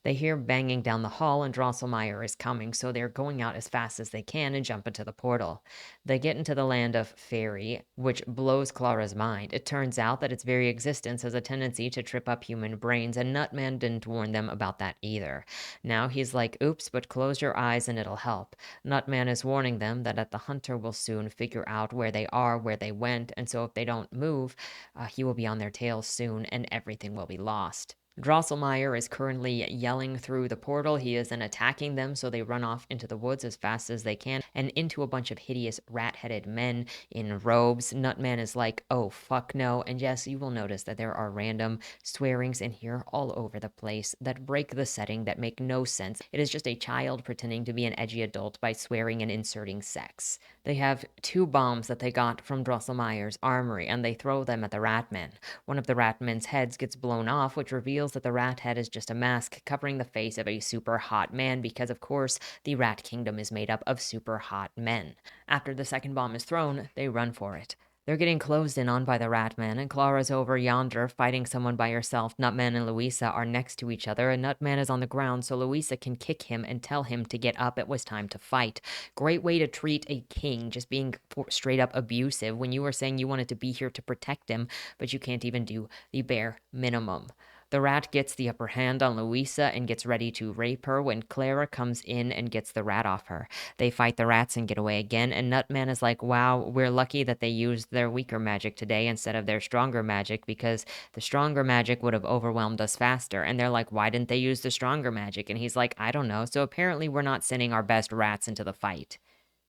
They hear banging down the hall and Drosselmeyer is coming, so they're going out as fast as they can and jump into the portal. They get into the land of fairy, which blows Clara's mind. It turns out that its very existence has a tendency to trip up human brains, and Nutman didn't warn them about that either. Now he's like, oops, but close your eyes and it'll help. Nutman is warning them that the hunter will soon figure out where they are, where they went, and so if they don't move, he will be on their tails soon and everything will be lost. Drosselmeyer is currently yelling through the portal. He isn't attacking them, so they run off into the woods as fast as they can and into a bunch of hideous rat-headed men in robes. Nutman is like, oh, fuck no. And yes, you will notice that there are random swearings in here all over the place that break the setting, that make no sense. It is just a child pretending to be an edgy adult by swearing and inserting sex. They have 2 bombs that they got from Drosselmeyer's armory, and they throw them at the Ratmen. One of the Ratmen's heads gets blown off, which reveals that the rat head is just a mask covering the face of a super hot man because, of course, the Rat Kingdom is made up of super hot men. After the second bomb is thrown, they run for it. They're getting closed in on by the Ratman, and Clara's over yonder fighting someone by herself. Nutman and Louisa are next to each other, and Nutman is on the ground so Louisa can kick him and tell him to get up. It was time to fight. Great way to treat a king, just being straight up abusive when you were saying you wanted to be here to protect him, but you can't even do the bare minimum. The rat gets the upper hand on Louisa and gets ready to rape her when Clara comes in and gets the rat off her. They fight the rats and get away again, and Nutman is like, wow, we're lucky that they used their weaker magic today instead of their stronger magic, because the stronger magic would have overwhelmed us faster. And they're like, why didn't they use the stronger magic? And he's like, I don't know. So apparently we're not sending our best rats into the fight.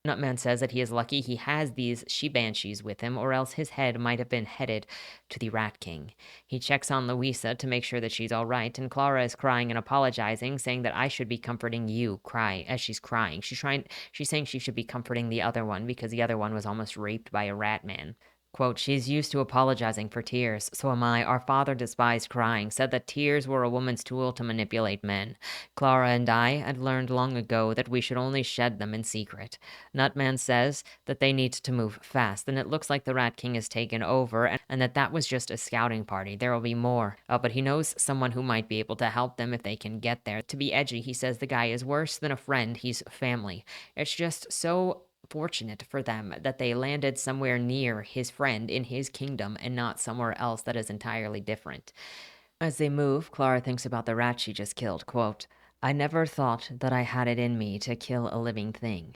Nutman says that he is lucky he has these she-banshees with him, or else his head might have been headed to the Rat King. He checks on Louisa to make sure that she's all right, and Clara is crying and apologizing, saying that I should be comforting you, as she's crying. She's saying she should be comforting the other one because the other one was almost raped by a rat man. Quote, she's used to apologizing for tears. So am I. Our father despised crying, said that tears were a woman's tool to manipulate men. Clara and I had learned long ago that we should only shed them in secret. Nutman says that they need to move fast, and it looks like the Rat King has taken over, and that was just a scouting party. There will be more. But he knows someone who might be able to help them if they can get there. To be edgy, he says the guy is worse than a friend. He's family. It's just so fortunate for them that they landed somewhere near his friend in his kingdom and not somewhere else that is entirely different. As they move, Clara thinks about the rat she just killed. Quote, I never thought that I had it in me to kill a living thing.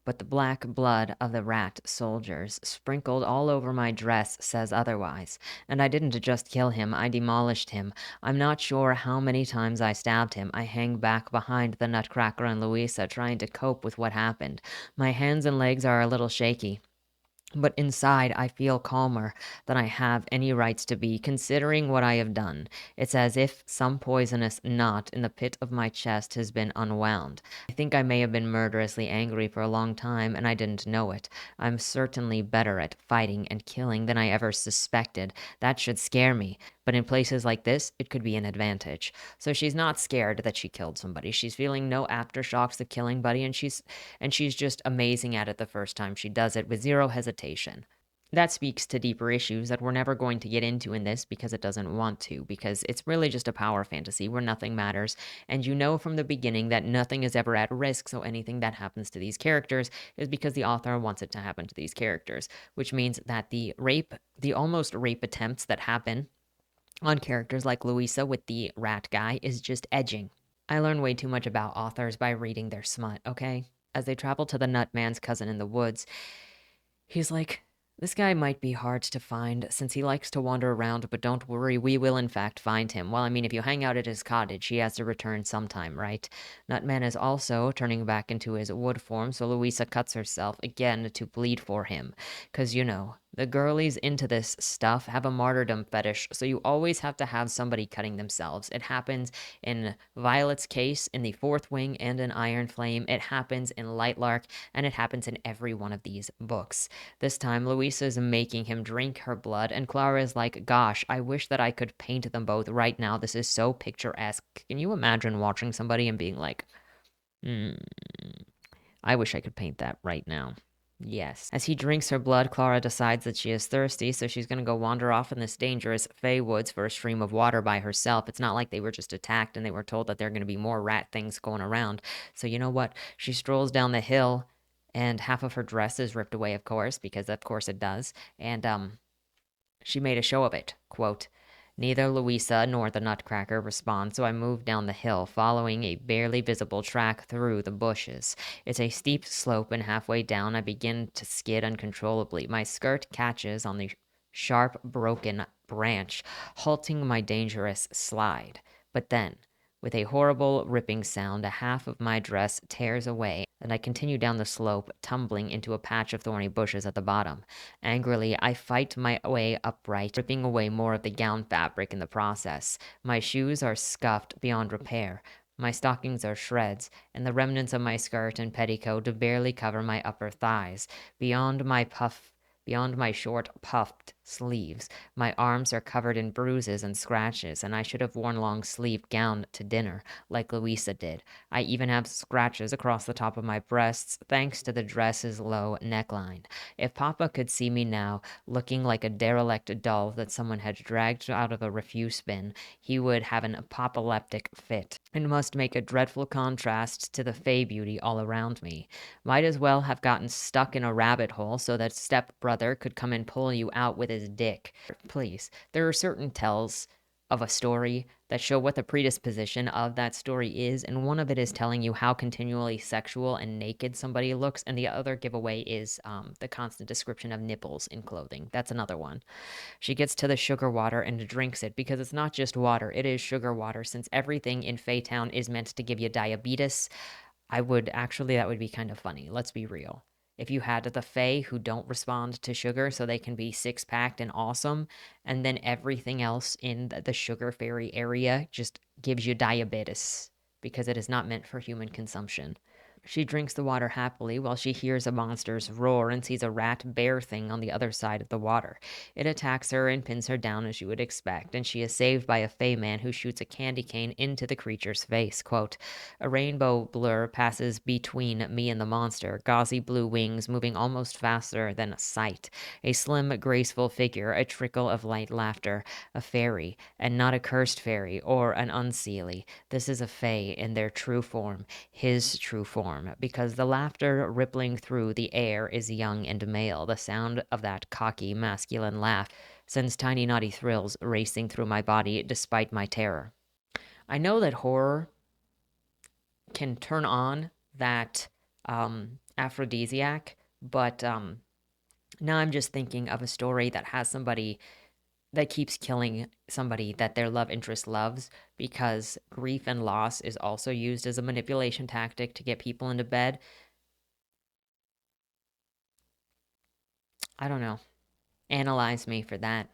But the black blood of the rat soldiers sprinkled all over my dress says otherwise. And I didn't just kill him, I demolished him. I'm not sure how many times I stabbed him. I hang back behind the Nutcracker and Louisa, trying to cope with what happened. My hands and legs are a little shaky. But inside, I feel calmer than I have any rights to be, considering what I have done. It's as if some poisonous knot in the pit of my chest has been unwound. I think I may have been murderously angry for a long time, and I didn't know it. I'm certainly better at fighting and killing than I ever suspected. That should scare me. But in places like this, it could be an advantage. So she's not scared that she killed somebody. She's feeling no aftershocks of killing Buddy, and she's just amazing at it the first time she does it with zero hesitation. That speaks to deeper issues that we're never going to get into in this because it doesn't want to, because it's really just a power fantasy where nothing matters, and you know from the beginning that nothing is ever at risk, so anything that happens to these characters is because the author wants it to happen to these characters, which means that the almost rape attempts that happen on characters like Louisa with the rat guy is just edging. I learn way too much about authors by reading their smut, okay? As they travel to the Nutman's cousin in the woods, he's like, this guy might be hard to find since he likes to wander around, but don't worry, we will in fact find him. Well, I mean, if you hang out at his cottage, he has to return sometime, right? Nutman is also turning back into his wood form, so Louisa cuts herself again to bleed for him. 'Cause, you know, the girlies into this stuff have a martyrdom fetish, so you always have to have somebody cutting themselves. It happens in Violet's case, in the Fourth Wing, and in Iron Flame. It happens in Lightlark, and it happens in every one of these books. This time, Louisa is making him drink her blood, and Clara is like, gosh, I wish that I could paint them both right now. This is so picturesque. Can you imagine watching somebody and being like, I wish I could paint that right now. Yes. As he drinks her blood, Clara decides that she is thirsty, so she's going to go wander off in this dangerous Fey woods for a stream of water by herself. It's not like they were just attacked and they were told that there are going to be more rat things going around. So you know what? She strolls down the hill, and half of her dress is ripped away, of course, because of course it does. And, she made a show of it. Quote, neither Louisa nor the Nutcracker respond, so I move down the hill, following a barely visible track through the bushes. It's a steep slope, and halfway down I begin to skid uncontrollably. My skirt catches on the sharp, broken branch, halting my dangerous slide. But then, with a horrible ripping sound, a half of my dress tears away, and I continue down the slope, tumbling into a patch of thorny bushes at the bottom. Angrily, I fight my way upright, ripping away more of the gown fabric in the process. My shoes are scuffed beyond repair. My stockings are shreds, and the remnants of my skirt and petticoat barely cover my upper thighs. Beyond my short, puffed sleeves. My arms are covered in bruises and scratches, and I should have worn long-sleeved gown to dinner, like Louisa did. I even have scratches across the top of my breasts, thanks to the dress's low neckline. If Papa could see me now, looking like a derelict doll that someone had dragged out of a refuse bin, he would have an apoplectic fit. It must make a dreadful contrast to the fey beauty all around me. Might as well have gotten stuck in a rabbit hole so that step-brother could come and pull you out with his dick. Please, there are certain tells of a story that show what the predisposition of that story is, and one of it is telling you how continually sexual and naked somebody looks, and the other giveaway is the constant description of nipples in clothing. That's another one. She gets to the sugar water and drinks it because it's not just water, it is sugar water. Since everything in Faytown is meant to give you diabetes, that would be kind of funny. Let's be real. If you had the Fae who don't respond to sugar so they can be six-packed and awesome, and then everything else in the sugar fairy area just gives you diabetes because it is not meant for human consumption. She drinks the water happily while she hears a monster's roar and sees a rat bear thing on the other side of the water. It attacks her and pins her down as you would expect, and she is saved by a Fey man who shoots a candy cane into the creature's face. Quote, a rainbow blur passes between me and the monster, gauzy blue wings moving almost faster than a sight. A slim, graceful figure, a trickle of light laughter, a fairy, and not a cursed fairy or an unseelie. This is a Fey in their true form, his true form, because the laughter rippling through the air is young and male. The sound of that cocky, masculine laugh sends tiny naughty thrills racing through my body despite my terror. I know that horror can turn on that aphrodisiac, but now I'm just thinking of a story that has somebody that keeps killing somebody that their love interest loves, because grief and loss is also used as a manipulation tactic to get people into bed. I don't know. Analyze me for that.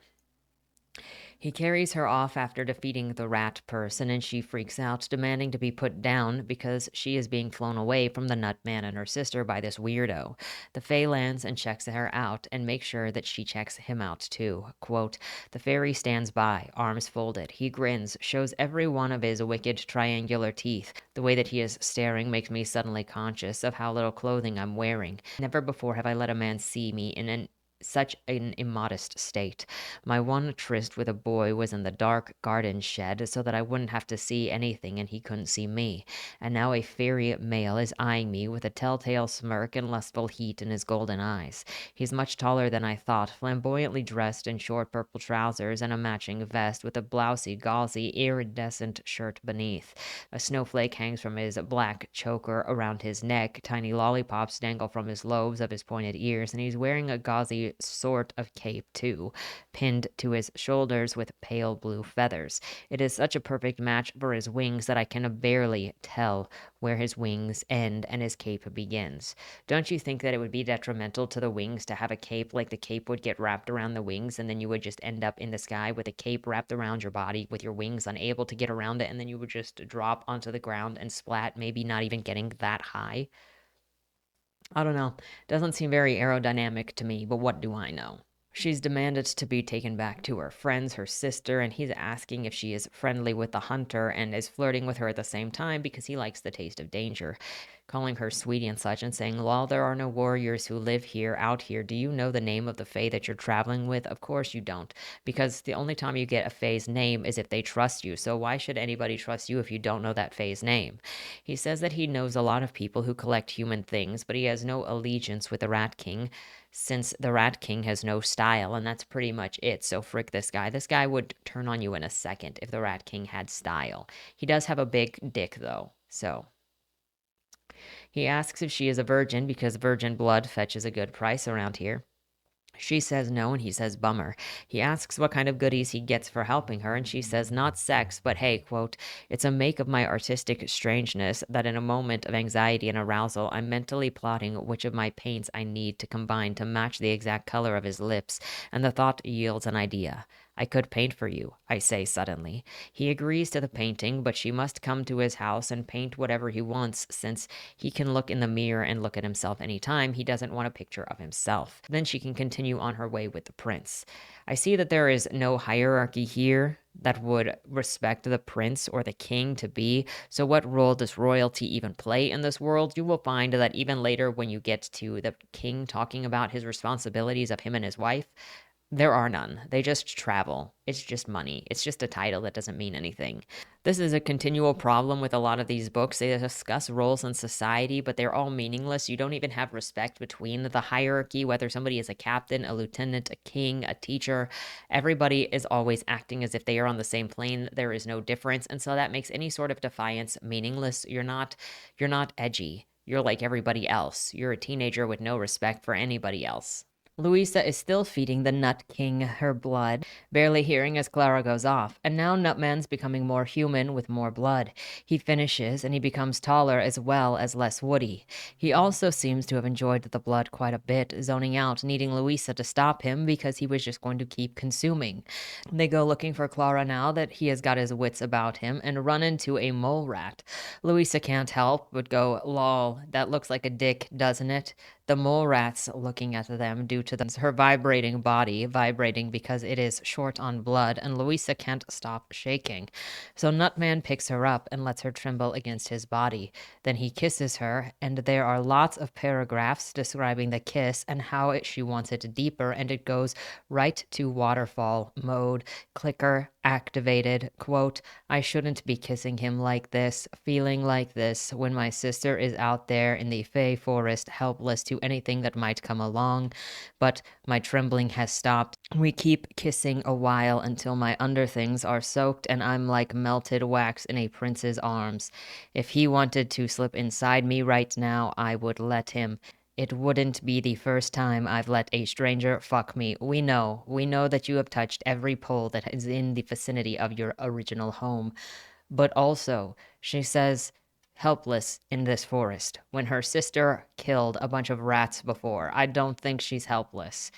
He carries her off after defeating the rat person, and she freaks out, demanding to be put down because she is being flown away from the Nutman and her sister by this weirdo. The Fae lands and checks her out, and makes sure that she checks him out too. Quote, the fairy stands by, arms folded. He grins, shows every one of his wicked triangular teeth. The way that he is staring makes me suddenly conscious of how little clothing I'm wearing. Never before have I let a man see me in such an immodest state. My one tryst with a boy was in the dark garden shed so that I wouldn't have to see anything and he couldn't see me. And now a fairy male is eyeing me with a telltale smirk and lustful heat in his golden eyes. He's much taller than I thought, flamboyantly dressed in short purple trousers and a matching vest with a blousy, gauzy, iridescent shirt beneath. A snowflake hangs from his black choker around his neck, tiny lollipops dangle from his lobes of his pointed ears, and he's wearing a gauzy sort of cape too, pinned to his shoulders with pale blue feathers. It is such a perfect match for his wings that I can barely tell where his wings end and his cape begins. Don't you think that it would be detrimental to the wings to have a cape, like the cape would get wrapped around the wings and then you would just end up in the sky with a cape wrapped around your body with your wings unable to get around it, and then you would just drop onto the ground and splat, maybe not even getting that high? I don't know. Doesn't seem very aerodynamic to me, but what do I know? She's demanded to be taken back to her friends, her sister, and he's asking if she is friendly with the hunter and is flirting with her at the same time because he likes the taste of danger, calling her sweetie and such, and saying, while there are no warriors who live here, out here, do you know the name of the fae that you're traveling with? Of course you don't, because the only time you get a fae's name is if they trust you, so why should anybody trust you if you don't know that fae's name? He says that he knows a lot of people who collect human things, but he has no allegiance with the Rat King, since the Rat King has no style, and that's pretty much it. So frick this guy. This guy would turn on you in a second if the Rat King had style. He does have a big dick, though, so. He asks if she is a virgin because virgin blood fetches a good price around here. She says no, and he says bummer. He asks what kind of goodies he gets for helping her, and she says not sex, but hey, quote, it's a make of my artistic strangeness that in a moment of anxiety and arousal, I'm mentally plotting which of my paints I need to combine to match the exact color of his lips, and the thought yields an idea. I could paint for you, I say suddenly. He agrees to the painting, but she must come to his house and paint whatever he wants, since he can look in the mirror and look at himself anytime he doesn't want a picture of himself. Then she can continue on her way with the prince. I see that there is no hierarchy here that would respect the prince or the king to be. So what role does royalty even play in this world? You will find that even later when you get to the king talking about his responsibilities of him and his wife, there are none. They just travel. It's just money. It's just a title that doesn't mean anything. This is a continual problem with a lot of these books. They discuss roles in society, but they're all meaningless. You don't even have respect between the hierarchy, whether somebody is a captain, a lieutenant, a king, a teacher. Everybody is always acting as if they are on the same plane. There is no difference, and so that makes any sort of defiance meaningless. You're not edgy. You're like everybody else. You're a teenager with no respect for anybody else. Louisa is still feeding the Nut King her blood, barely hearing as Clara goes off, and now Nutman's becoming more human with more blood. He finishes, and he becomes taller as well as less woody. He also seems to have enjoyed the blood quite a bit, zoning out, needing Louisa to stop him because he was just going to keep consuming. They go looking for Clara now that he has got his wits about him, and run into a mole rat. Louisa can't help but go, lol, that looks like a dick, doesn't it? The mole rat's looking at them due to her vibrating body, vibrating because it is short on blood, and Louisa can't stop shaking. So Nutman picks her up and lets her tremble against his body. Then he kisses her, and there are lots of paragraphs describing the kiss and how she wants it deeper, and it goes right to waterfall mode. Clicker activated. Quote, I shouldn't be kissing him like this, feeling like this, when my sister is out there in the Fey forest, helpless to anything that might come along. But my trembling has stopped. We keep kissing a while until my underthings are soaked and I'm like melted wax in a prince's arms. If he wanted to slip inside me right now, I would let him. It wouldn't be the first time I've let a stranger fuck me. We know that you have touched every pole that is in the vicinity of your original home. But also, she says, helpless in this forest, when her sister killed a bunch of rats before. I don't think she's helpless.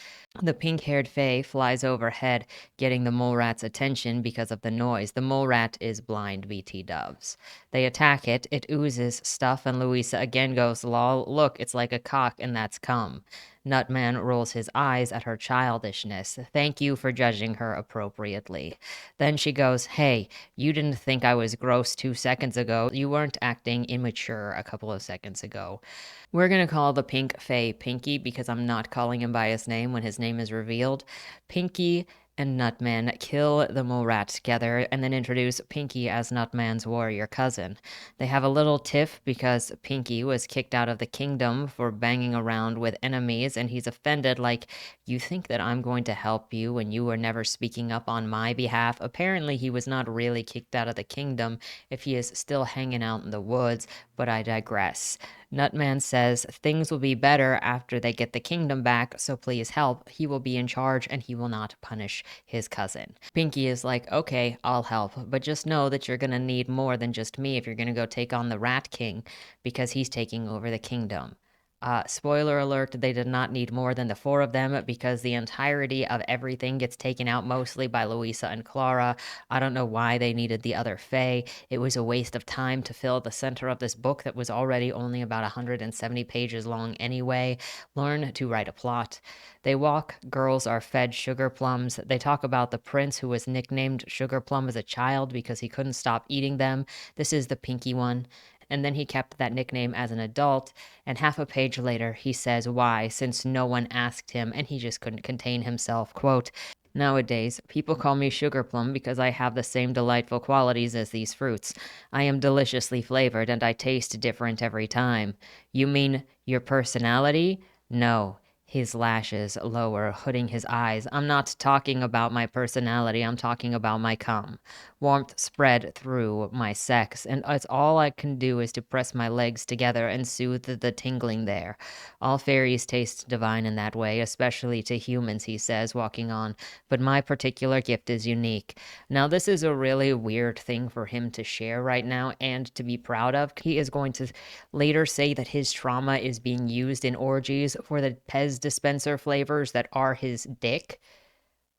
The pink-haired fae flies overhead, getting the mole rat's attention because of the noise. The mole rat is blind BT doves. They attack it, it oozes stuff, and Louisa again goes, lol, look, it's like a cock, and that's cum. Nutman rolls his eyes at her childishness. Thank you for judging her appropriately. Then she goes, hey, you didn't think I was gross 2 seconds ago. You weren't acting immature a couple of seconds ago. We're going to call the pink fae Pinky because I'm not calling him by his name when his name is revealed. Pinky and Nutman kill the mole rat together and then introduce Pinky as Nutman's warrior cousin. They have a little tiff because Pinky was kicked out of the kingdom for banging around with enemies, and he's offended, like, you think that I'm going to help you when you were never speaking up on my behalf? Apparently he was not really kicked out of the kingdom if he is still hanging out in the woods, but I digress. Nutman says things will be better after they get the kingdom back, so please help. He will be in charge and he will not punish his cousin. Pinky is like, okay, I'll help, but just know that you're gonna need more than just me if you're gonna go take on the Rat King, because he's taking over the kingdom. Spoiler alert, they did not need more than the 4 of them because the entirety of everything gets taken out mostly by Louisa and Clara. I don't know why they needed the other Fae. It was a waste of time to fill the center of this book that was already only about 170 pages long anyway. Learn to write a plot. They walk, girls are fed sugar plums. They talk about the prince who was nicknamed Sugar Plum as a child because he couldn't stop eating them. This is the pinky one. And then he kept that nickname as an adult, and half a page later he says why, since no one asked him and he just couldn't contain himself. Quote, nowadays, people call me Sugar Plum because I have the same delightful qualities as these fruits. I am deliciously flavored and I taste different every time. You mean your personality? No. His lashes lower, hooding his eyes. I'm not talking about my personality, I'm talking about my cum. Warmth spread through my sex, and it's all I can do is to press my legs together and soothe the tingling there. All fairies taste divine in that way, especially to humans, he says, walking on, but my particular gift is unique. Now, this is a really weird thing for him to share right now and to be proud of. He is going to later say that his trauma is being used in orgies for the Pez dispenser flavors that are his dick.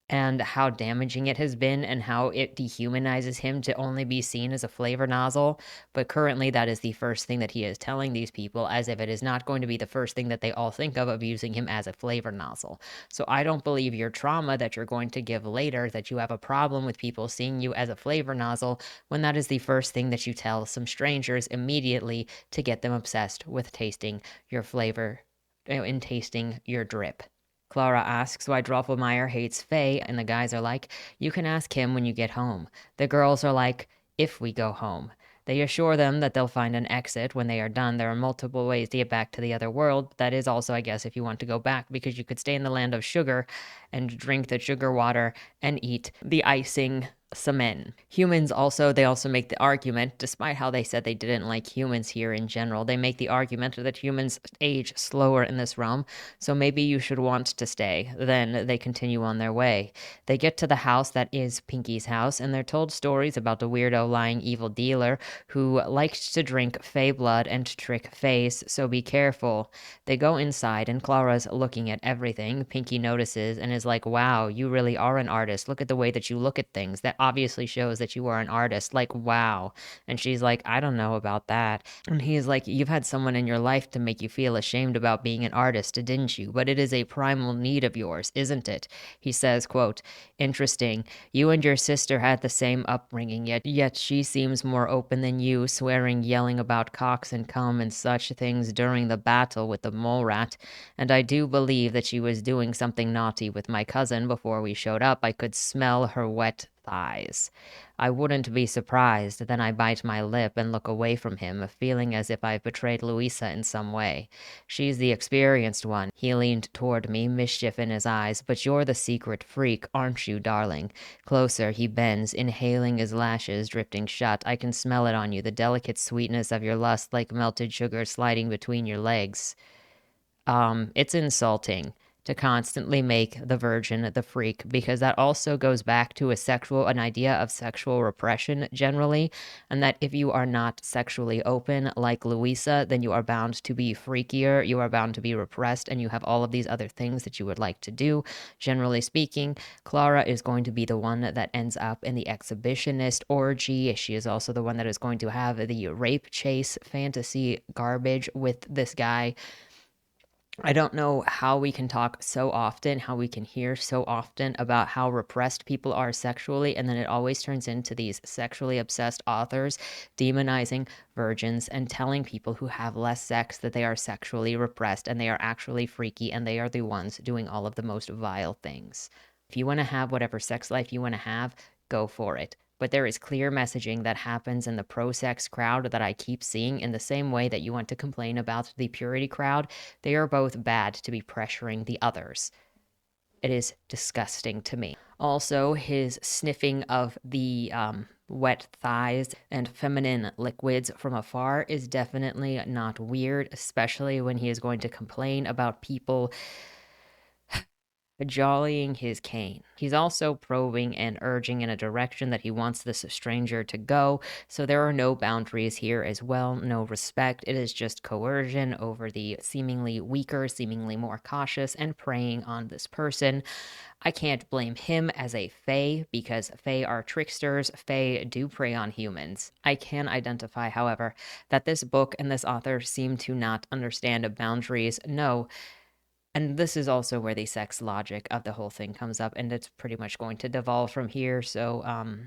and how damaging it has been and how it dehumanizes him to only be seen as a flavor nozzle. But currently, that is the first thing that he is telling these people, as if it is not going to be the first thing that they all think of using him as a flavor nozzle. So I don't believe your trauma that you're going to give later, that you have a problem with people seeing you as a flavor nozzle, when that is the first thing that you tell some strangers immediately to get them obsessed with tasting your flavor, in tasting your drip. Clara asks why Droffelmeyer hates Faye, and the guys are like, you can ask him when you get home. The girls are like, if we go home. They assure them that they'll find an exit when they are done. There are multiple ways to get back to the other world. That is also, I guess, if you want to go back, because you could stay in the land of sugar and drink the sugar water and eat the icing cement. Humans also, they also make the argument, despite how they said they didn't like humans here in general, they make the argument that humans age slower in this realm, so maybe you should want to stay. Then they continue on their way. They get to the house that is Pinky's house, and they're told stories about the weirdo lying evil dealer who liked to drink Fey blood and trick Fays, so be careful. They go inside, and Clara's looking at everything. Pinky notices and is like, wow, you really are an artist. Look at the way that you look at things. That obviously shows that you are an artist. Like, wow. And she's like, I don't know about that. And he's like, you've had someone in your life to make you feel ashamed about being an artist, didn't you? But it is a primal need of yours, isn't it? He says, quote, interesting. You and your sister had the same upbringing, yet she seems more open than you, swearing, yelling about cocks and cum and such things during the battle with the mole rat. And I do believe that she was doing something naughty with my cousin before we showed up. I could smell her wet thighs. I wouldn't be surprised. Then I bite my lip and look away from him, feeling as if I've betrayed Louisa in some way. She's the experienced one. He leaned toward me, mischief in his eyes. But you're the secret freak, aren't you, darling? Closer, he bends, inhaling his lashes drifting shut. I can smell it on you, the delicate sweetness of your lust like melted sugar sliding between your legs. It's insulting to constantly make the virgin the freak, because that also goes back to an idea of sexual repression generally, and that if you are not sexually open like Louisa, then you are bound to be freakier, you are bound to be repressed, and you have all of these other things that you would like to do. Generally speaking, Clara is going to be the one that ends up in the exhibitionist orgy. She is also the one that is going to have the rape chase fantasy garbage with this guy. I don't know how we can talk so often, how we can hear so often about how repressed people are sexually, and then it always turns into these sexually obsessed authors demonizing virgins and telling people who have less sex that they are sexually repressed and they are actually freaky and they are the ones doing all of the most vile things. If you want to have whatever sex life you want to have, go for it. But there is clear messaging that happens in the pro-sex crowd that I keep seeing, in the same way that you want to complain about the purity crowd. They are both bad to be pressuring the others. It is disgusting to me. Also, his sniffing of the wet thighs and feminine liquids from afar is definitely not weird, especially when he is going to complain about people jollying his cane. He's also probing and urging in a direction that he wants this stranger to go, so there are no boundaries here as well, no respect. It is just coercion over the seemingly weaker, seemingly more cautious, and preying on this person. I can't blame him as a Fae, because Fae are tricksters. Fae do prey on humans. I can identify, however, that this book and this author seem to not understand boundaries. No. And this is also where the sex logic of the whole thing comes up, and it's pretty much going to devolve from here, so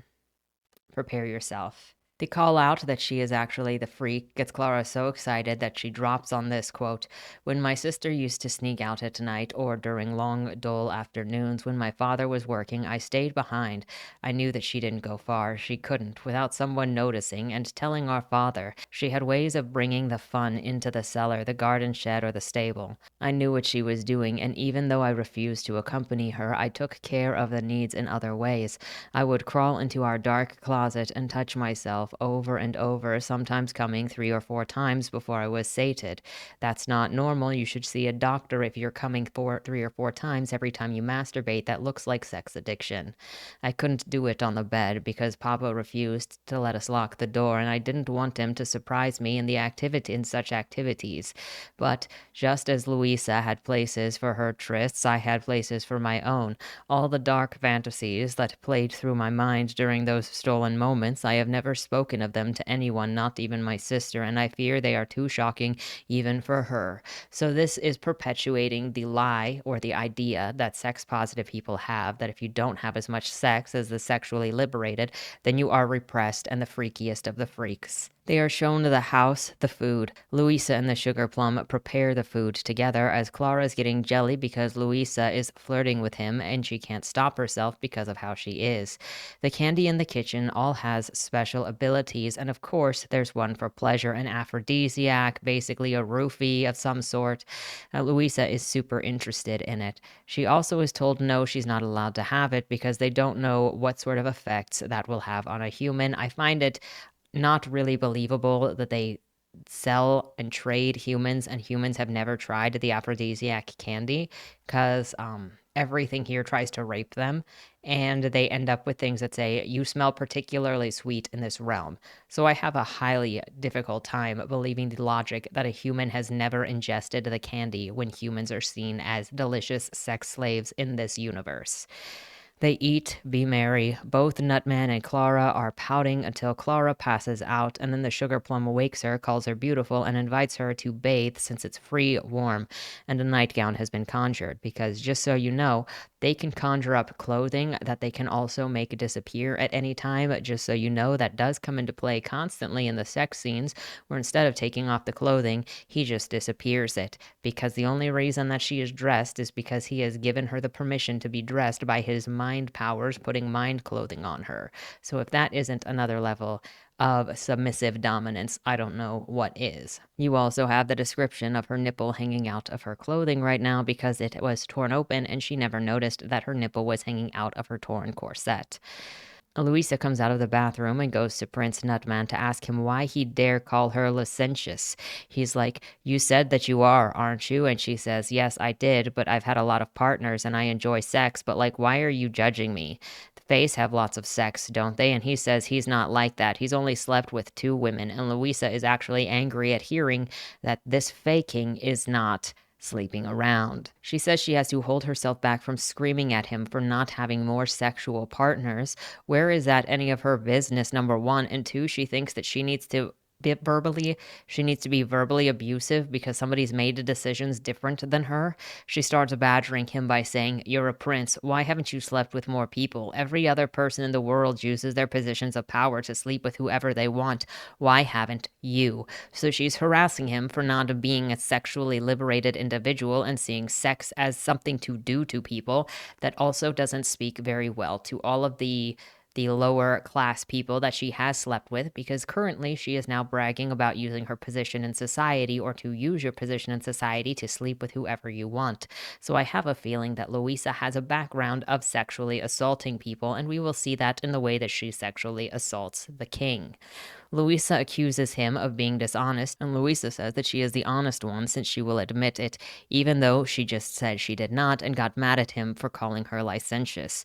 prepare yourself. The call out that she is actually the freak gets Clara so excited that she drops on this quote, when my sister used to sneak out at night or during long, dull afternoons when my father was working, I stayed behind. I knew that she didn't go far. She couldn't without someone noticing and telling our father. She had ways of bringing the fun into the cellar, the garden shed, or the stable. I knew what she was doing, and even though I refused to accompany her, I took care of the needs in other ways. I would crawl into our dark closet and touch myself myself over and over, sometimes coming 3 or 4 times before I was sated. That's not normal. You should see a doctor if you're coming 3 or 4 times every time you masturbate. That looks like sex addiction. I couldn't do it on the bed because Papa refused to let us lock the door, and I didn't want him to surprise me in such activities. But just as Louisa had places for her trysts, I had places for my own. All the dark fantasies that played through my mind during those stolen moments, I have never spoken of them to anyone, not even my sister, and I fear they are too shocking even for her. So this is perpetuating the lie or the idea that sex-positive people have, that if you don't have as much sex as the sexually liberated, then you are repressed and the freakiest of the freaks. They are shown the house, the food. Louisa and the sugar plum prepare the food together as Clara's getting jelly because Louisa is flirting with him and she can't stop herself because of how she is. The candy in the kitchen all has special abilities, and of course there's one for pleasure, an aphrodisiac, basically a roofie of some sort. Louisa is super interested in it. She also is told no, she's not allowed to have it because they don't know what sort of effects that will have on a human. I find it not really believable that they sell and trade humans and humans have never tried the aphrodisiac candy because everything here tries to rape them, and they end up with things that say you smell particularly sweet in this realm. So I have a highly difficult time believing the logic that a human has never ingested the candy when humans are seen as delicious sex slaves in this universe. They eat, be merry. Both Nutman and Clara are pouting until Clara passes out, and then the sugar plum wakes her, calls her beautiful, and invites her to bathe since it's free, warm, and a nightgown has been conjured. Because just so you know, they can conjure up clothing that they can also make disappear at any time. Just so you know, that does come into play constantly in the sex scenes, where instead of taking off the clothing, he just disappears it. Because the only reason that she is dressed is because he has given her the permission to be dressed by his mind powers, putting mind clothing on her. So if that isn't another level of submissive dominance, I don't know what is. You also have the description of her nipple hanging out of her clothing right now because it was torn open and she never noticed that her nipple was hanging out of her torn corset. Louisa comes out of the bathroom and goes to Prince Nutman to ask him why he dare call her licentious. He's like, "You said that you are, aren't you?" And she says, "Yes, I did, but I've had a lot of partners and I enjoy sex, but like, why are you judging me? The Fays have lots of sex, don't they?" And he says he's not like that. He's only slept with 2 women, and Louisa is actually angry at hearing that this faking is not sleeping around. She says she has to hold herself back from screaming at him for not having more sexual partners. Where is that any of her business, number one? And two, she thinks that she needs to be verbally abusive because somebody's made decisions different than her. She starts badgering him by saying, "You're a prince. Why haven't you slept with more people? Every other person in the world uses their positions of power to sleep with whoever they want. Why haven't you?" So she's harassing him for not being a sexually liberated individual and seeing sex as something to do to people. That also doesn't speak very well to all of the lower class people that she has slept with, because currently she is now bragging about using her position in society, or to use your position in society to sleep with whoever you want. So I have a feeling that Louisa has a background of sexually assaulting people, and we will see that in the way that she sexually assaults the king. Louisa accuses him of being dishonest, and Louisa says that she is the honest one since she will admit it, even though she just said she did not and got mad at him for calling her licentious.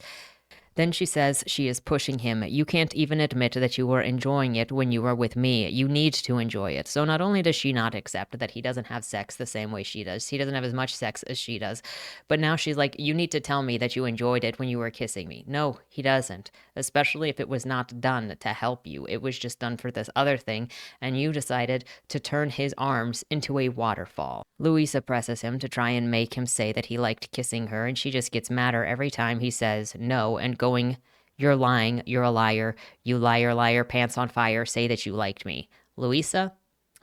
Then she says she is pushing him. "You can't even admit that you were enjoying it when you were with me. You need to enjoy it." So not only does she not accept that he doesn't have sex the same way she does, he doesn't have as much sex as she does, but now she's like, "You need to tell me that you enjoyed it when you were kissing me." No, he doesn't, especially if it was not done to help you. It was just done for this other thing, and you decided to turn his arms into a waterfall. Louisa presses him to try and make him say that he liked kissing her, and she just gets madder every time he says no, and going, "You're lying, you're a liar, you liar, liar, pants on fire, say that you liked me." Louisa,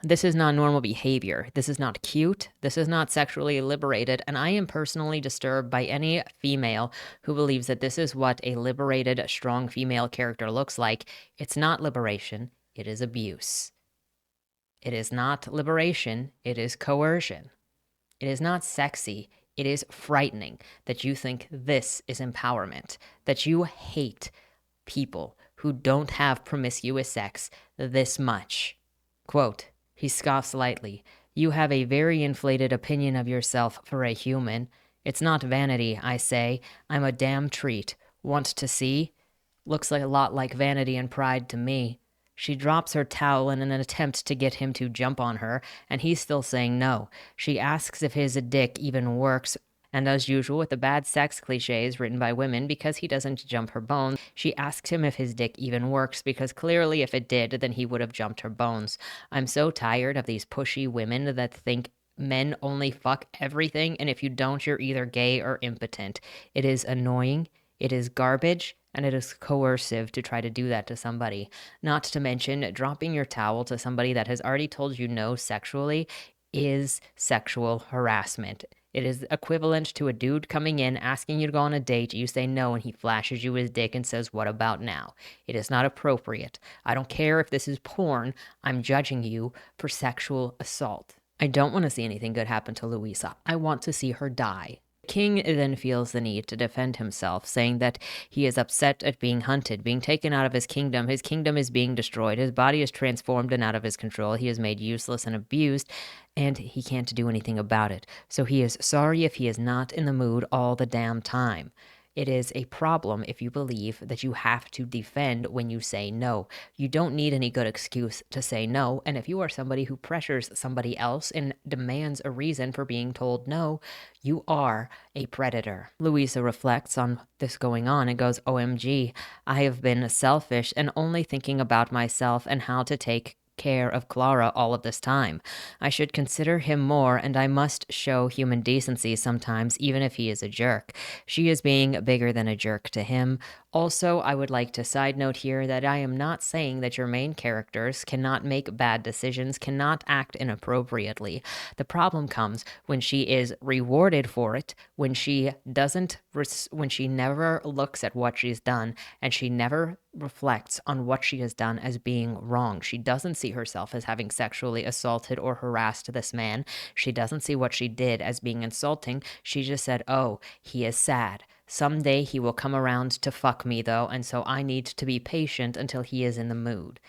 this is not normal behavior. This is not cute. This is not sexually liberated, and I am personally disturbed by any female who believes that this is what a liberated, strong female character looks like. It's not liberation, it is abuse. It is not liberation, it is coercion. It is not sexy, it is frightening that you think this is empowerment, that you hate people who don't have promiscuous sex this much. Quote, he scoffs lightly. You have a very inflated opinion of yourself for a human. It's not vanity, I say. I'm a damn treat. Want to see? Looks like a lot like vanity and pride to me. She drops her towel in an attempt to get him to jump on her, and he's still saying no. She asks if his dick even works, and as usual with the bad sex cliches written by women, because he doesn't jump her bones, she asks him if his dick even works, because clearly if it did, then he would have jumped her bones. I'm so tired of these pushy women that think men only fuck everything, and if you don't, you're either gay or impotent. It is annoying, it is garbage, and it is coercive to try to do that to somebody. Not to mention, dropping your towel to somebody that has already told you no sexually is sexual harassment. It is equivalent to a dude coming in, asking you to go on a date, you say no, and he flashes you his dick and says, what about now? It is not appropriate. I don't care if this is porn, I'm judging you for sexual assault. I don't want to see anything good happen to Louisa. I want to see her die. King then feels the need to defend himself, saying that he is upset at being hunted, being taken out of his kingdom is being destroyed, his body is transformed and out of his control, he is made useless and abused, and he can't do anything about it. So he is sorry if he is not in the mood all the damn time. It is a problem if you believe that you have to defend when you say no. You don't need any good excuse to say no, and if you are somebody who pressures somebody else and demands a reason for being told no, you are a predator. Louisa reflects on this going on and goes, OMG, I have been selfish and only thinking about myself and how to take care of Clara all of this time. I should consider him more, and I must show human decency sometimes, even if he is a jerk. She is being bigger than a jerk to him. Also, I would like to side note here that I am not saying that your main characters cannot make bad decisions, cannot act inappropriately. The problem comes when she is rewarded for it, when she never looks at what she's done, and she never reflects on what she has done as being wrong. She doesn't see herself as having sexually assaulted or harassed this man. She doesn't see what she did as being insulting. She just said, oh, he is sad. Someday he will come around to fuck me, though, and so I need to be patient until he is in the mood.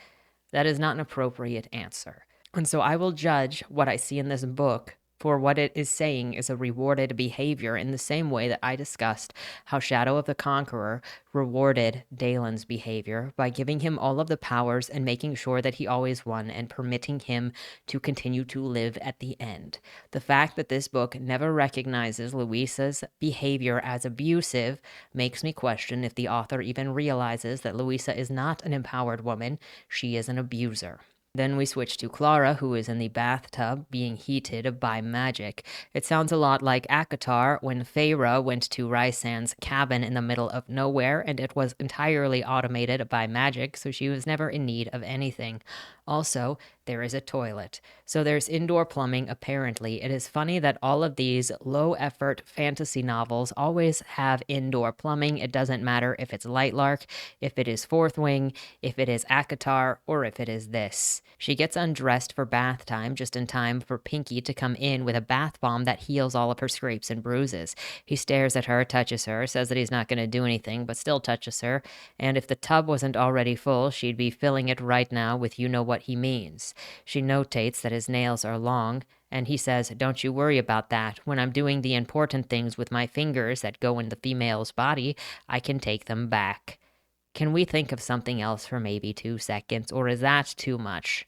That is not an appropriate answer. And so I will judge what I see in this book for what it is saying is a rewarded behavior in the same way that I discussed how Shadow of the Conqueror rewarded Dalen's behavior by giving him all of the powers and making sure that he always won and permitting him to continue to live at the end. The fact that this book never recognizes Louisa's behavior as abusive makes me question if the author even realizes that Louisa is not an empowered woman, she is an abuser. Then we switch to Clara, who is in the bathtub being heated by magic. It sounds a lot like Akatar when Feyre went to Rysand's cabin in the middle of nowhere, and it was entirely automated by magic, so she was never in need of anything. Also, there is a toilet. So there's indoor plumbing, apparently. It is funny that all of these low-effort fantasy novels always have indoor plumbing. It doesn't matter if it's Lightlark, if it is Fourth Wing, if it is Akatar, or if it is this. She gets undressed for bath time just in time for Pinky to come in with a bath bomb that heals all of her scrapes and bruises. He stares at her, touches her, says that he's not going to do anything, but still touches her, and if the tub wasn't already full, she'd be filling it right now with you-know-what he means. She notates that his nails are long, and he says, don't you worry about that. When I'm doing the important things with my fingers that go in the female's body, I can take them back. Can we think of something else for maybe 2 seconds, or is that too much?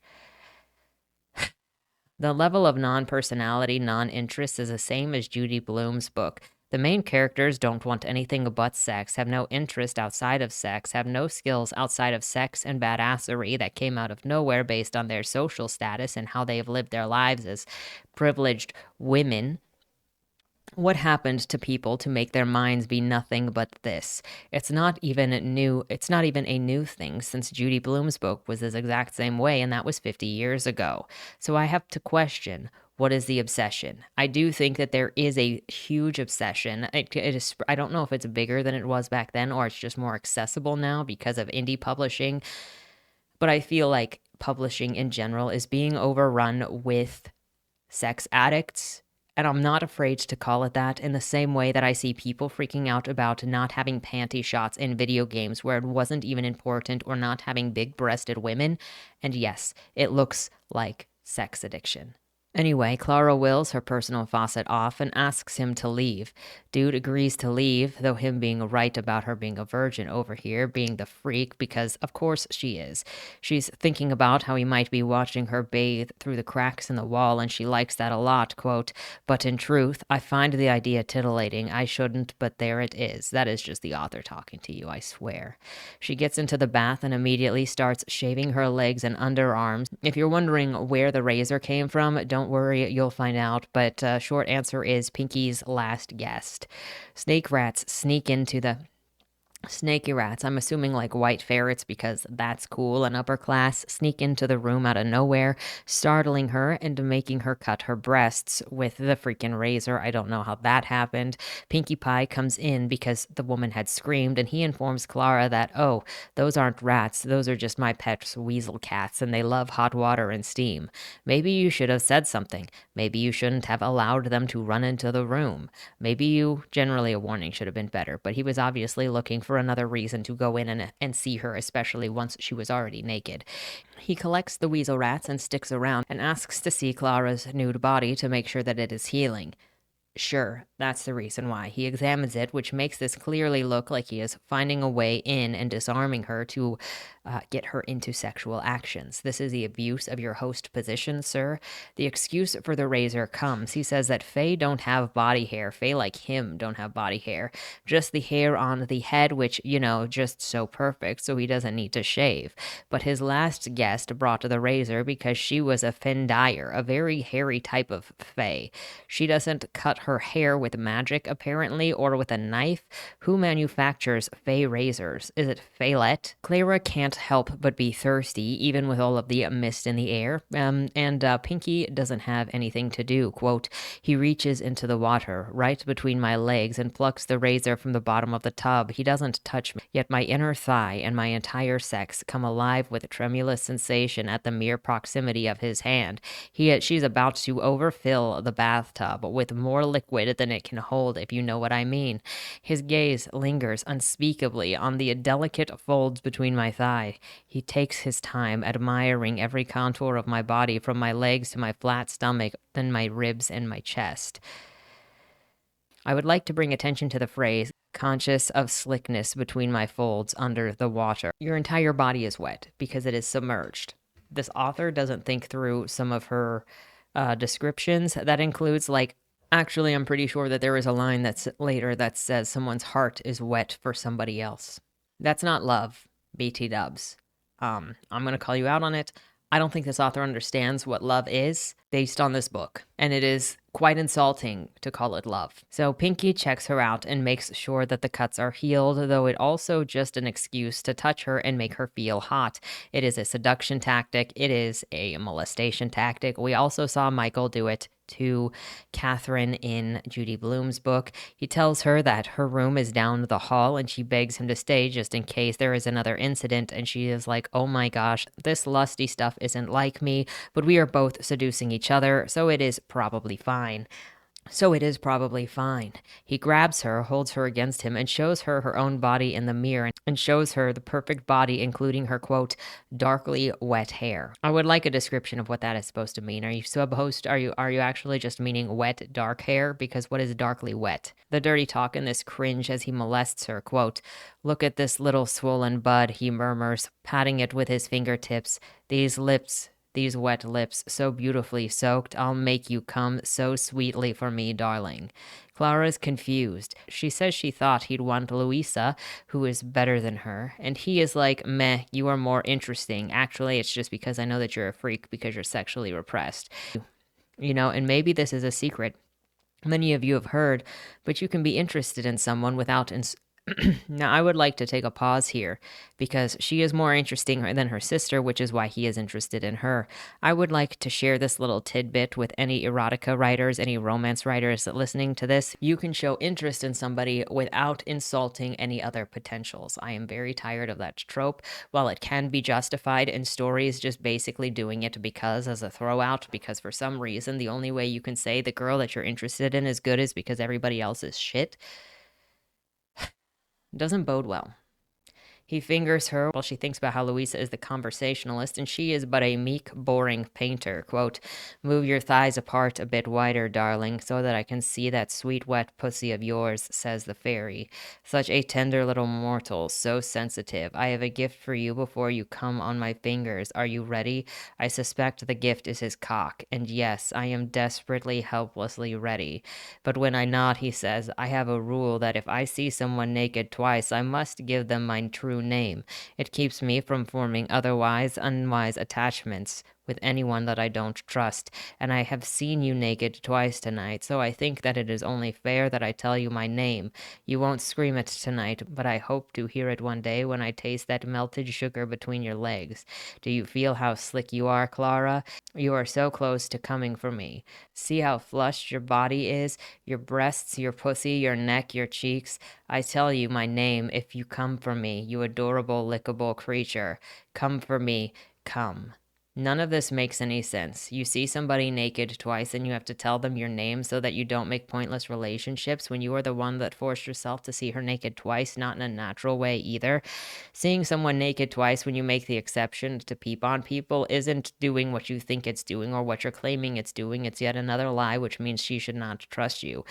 The level of non-personality, non-interest is the same as Judy Blume's book. The main characters don't want anything but sex, have no interest outside of sex, have no skills outside of sex and badassery that came out of nowhere based on their social status and how they have lived their lives as privileged women. What happened to people to make their minds be nothing but this? It's not even a new thing, since Judy Blume's book was this exact same way, and that was 50 years ago. So I have to question, what is the obsession? I do think that there is a huge obsession. It is, I don't know if it's bigger than it was back then, or it's just more accessible now because of indie publishing. But I feel like publishing in general is being overrun with sex addicts And I'm not afraid to call it that, in the same way that I see people freaking out about not having panty shots in video games where it wasn't even important, or not having big breasted women. And yes, it looks like sex addiction. Anyway, Clara wills her personal faucet off and asks him to leave. Dude agrees to leave, though him being right about her being a virgin over here, being the freak, because of course she is. She's thinking about how he might be watching her bathe through the cracks in the wall, and she likes that a lot, quote, "But in truth, I find the idea titillating. I shouldn't, but there it is." That is just the author talking to you, I swear. She gets into the bath and immediately starts shaving her legs and underarms. If you're wondering where the razor came from, don't worry, you'll find out, but short answer is Pinky's last guest. Snake rats sneak into the Snaky rats, I'm assuming like white ferrets because that's cool and upper class, sneak into the room out of nowhere, startling her and making her cut her breasts with the freaking razor. I don't know how that happened. Pinkie Pie comes in because the woman had screamed, and he informs Clara that, oh, those aren't rats, those are just my pets, weasel cats, and they love hot water and steam. Maybe you should have said something. Maybe you shouldn't have allowed them to run into the room. Maybe generally a warning should have been better, but he was obviously looking for another reason to go in and see her, especially once she was already naked. He collects the weasel rats and sticks around and asks to see Clara's nude body to make sure that it is healing. Sure, that's the reason why. He examines it, which makes this clearly look like he is finding a way in and disarming her to get her into sexual actions. This is the abuse of your host position, sir. The excuse for the razor comes. He says that Fae don't have body hair. Fae like him don't have body hair. Just the hair on the head, which, just so perfect, so he doesn't need to shave. But his last guest brought the razor because she was a Fendire, a very hairy type of Fae. She doesn't cut her hair with magic, apparently, or with a knife. Who manufactures Fae razors? Is it Faylette? Clara can't help but be thirsty, even with all of the mist in the air, and Pinky doesn't have anything to do. Quote, he reaches into the water, right between my legs, and plucks the razor from the bottom of the tub. He doesn't touch me, yet my inner thigh and my entire sex come alive with a tremulous sensation at the mere proximity of his hand. She's about to overfill the bathtub with more liquid than it can hold, if you know what I mean. His gaze lingers unspeakably on the delicate folds between my thighs. He takes his time, admiring every contour of my body, from my legs to my flat stomach, then my ribs and my chest. I would like to bring attention to the phrase, conscious of slickness between my folds under the water. Your entire body is wet because it is submerged. This author doesn't think through some of her descriptions. That includes, actually, I'm pretty sure that there is a line that's later that says someone's heart is wet for somebody else. That's not love, BT dubs. I'm going to call you out on it. I don't think this author understands what love is based on this book, and it is quite insulting to call it love. So Pinky checks her out and makes sure that the cuts are healed, though it also just an excuse to touch her and make her feel hot. It is a seduction tactic. It is a molestation tactic. We also saw Michael do it to Catherine in Judy Blume's book. He tells her that her room is down the hall, and she begs him to stay just in case there is another incident, and she is like, oh my gosh, this lusty stuff isn't like me, but we are both seducing each other, so it is probably fine. He grabs her, holds her against him, and shows her her own body in the mirror, and shows her the perfect body, including her, quote, darkly wet hair. I would like a description of what that is supposed to mean. Are you actually just meaning wet, dark hair? Because what is darkly wet? The dirty talk in this cringe as he molests her, quote, look at this little swollen bud, he murmurs, patting it with his fingertips. These wet lips, so beautifully soaked, I'll make you come so sweetly for me, darling. Clara's confused. She says she thought he'd want Louisa, who is better than her, and he is like, meh, you are more interesting. Actually, it's just because I know that you're a freak because you're sexually repressed. And maybe this is a secret many of you have heard, but you can be interested in someone without Now, I would like to take a pause here because she is more interesting than her sister, which is why he is interested in her. I would like to share this little tidbit with any erotica writers, any romance writers listening to this. You can show interest in somebody without insulting any other potentials. I am very tired of that trope. While it can be justified in stories just basically doing it because as a throwout, because for some reason the only way you can say the girl that you're interested in is good is because everybody else is shit, doesn't bode well. He fingers her while she thinks about how Louisa is the conversationalist and she is but a meek, boring painter. Quote, "Move your thighs apart a bit wider, darling, so that I can see that sweet, wet pussy of yours," says the fairy. "Such a tender little mortal, so sensitive. I have a gift for you before you come on my fingers. Are you ready? I suspect the gift is his cock, and yes, I am desperately, helplessly ready. But when I nod, he says, I have a rule that if I see someone naked twice, I must give them my true name. It keeps me from forming otherwise unwise attachments with anyone that I don't trust, and I have seen you naked twice tonight, so I think that it is only fair that I tell you my name. You won't scream it tonight, but I hope to hear it one day when I taste that melted sugar between your legs. Do you feel how slick you are, Clara? You are so close to coming for me. See how flushed your body is, your breasts, your pussy, your neck, your cheeks. I tell you my name if you come for me, you adorable, lickable creature. Come for me, come." None of this makes any sense. You see somebody naked twice and you have to tell them your name so that you don't make pointless relationships when you are the one that forced yourself to see her naked twice, not in a natural way either. Seeing someone naked twice when you make the exception to peep on people isn't doing what you think it's doing or what you're claiming it's doing. It's yet another lie, which means she should not trust you.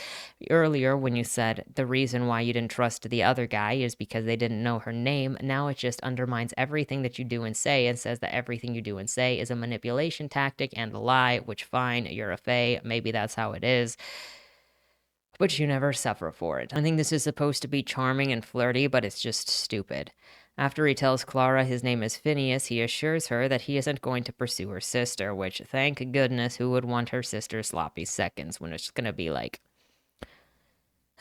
Earlier, when you said the reason why you didn't trust the other guy is because they didn't know her name, now it just undermines everything that you do and say and says that everything you do and say is a manipulation tactic and a lie, which fine, you're a fae, maybe that's how it is, but you never suffer for it. I think this is supposed to be charming and flirty, but it's just stupid. After he tells Clara his name is Phineas, he assures her that he isn't going to pursue her sister, which, thank goodness, who would want her sister's sloppy seconds when it's gonna be like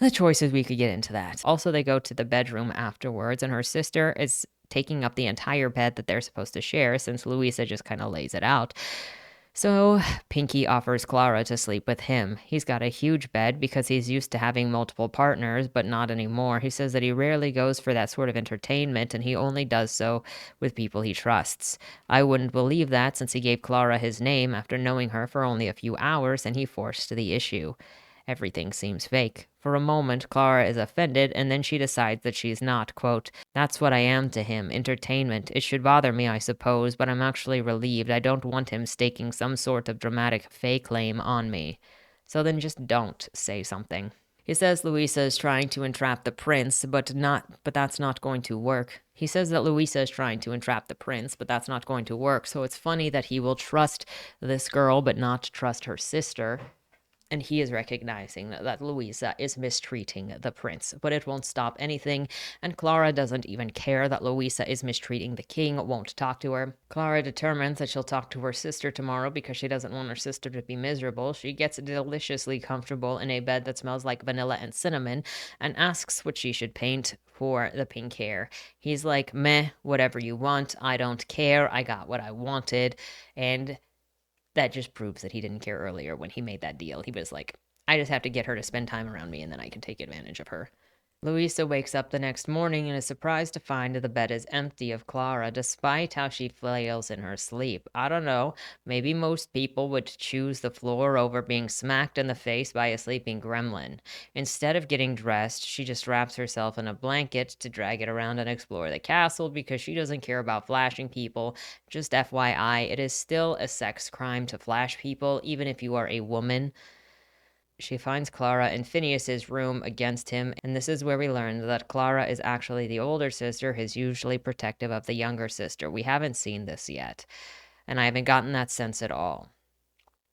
the choices. We could get into that. Also, they go to the bedroom afterwards, and her sister is taking up the entire bed that they're supposed to share since Louisa just kind of lays it out. So, Pinky offers Clara to sleep with him. He's got a huge bed because he's used to having multiple partners, but not anymore. He says that he rarely goes for that sort of entertainment, and he only does so with people he trusts. I wouldn't believe that since he gave Clara his name after knowing her for only a few hours, and he forced the issue. Everything seems fake. For a moment, Clara is offended, and then she decides that she's not. Quote, "That's what I am to him, entertainment. It should bother me, I suppose, but I'm actually relieved. I don't want him staking some sort of dramatic fake claim on me." So then just don't say something. He says Louisa is trying to entrap the prince, but that's not going to work. He says that Louisa is trying to entrap the prince, but that's not going to work. So it's funny that he will trust this girl, but not trust her sister. And he is recognizing that Louisa is mistreating the prince, but it won't stop anything, and Clara doesn't even care that Louisa is mistreating the king, won't talk to her. Clara determines that she'll talk to her sister tomorrow because she doesn't want her sister to be miserable. She gets deliciously comfortable in a bed that smells like vanilla and cinnamon, and asks what she should paint for the pink hair. He's like, meh, whatever you want, I don't care, I got what I wanted, and that just proves that he didn't care earlier when he made that deal. He was like, I just have to get her to spend time around me and then I can take advantage of her. Louisa wakes up the next morning and is surprised to find the bed is empty of Clara, despite how she flails in her sleep. I don't know, maybe most people would choose the floor over being smacked in the face by a sleeping gremlin. Instead of getting dressed, she just wraps herself in a blanket to drag it around and explore the castle because she doesn't care about flashing people. Just FYI, it is still a sex crime to flash people, even if you are a woman. She finds Clara in Phineas's room against him, and this is where we learn that Clara is actually the older sister, who's usually protective of the younger sister. We haven't seen this yet, and I haven't gotten that sense at all.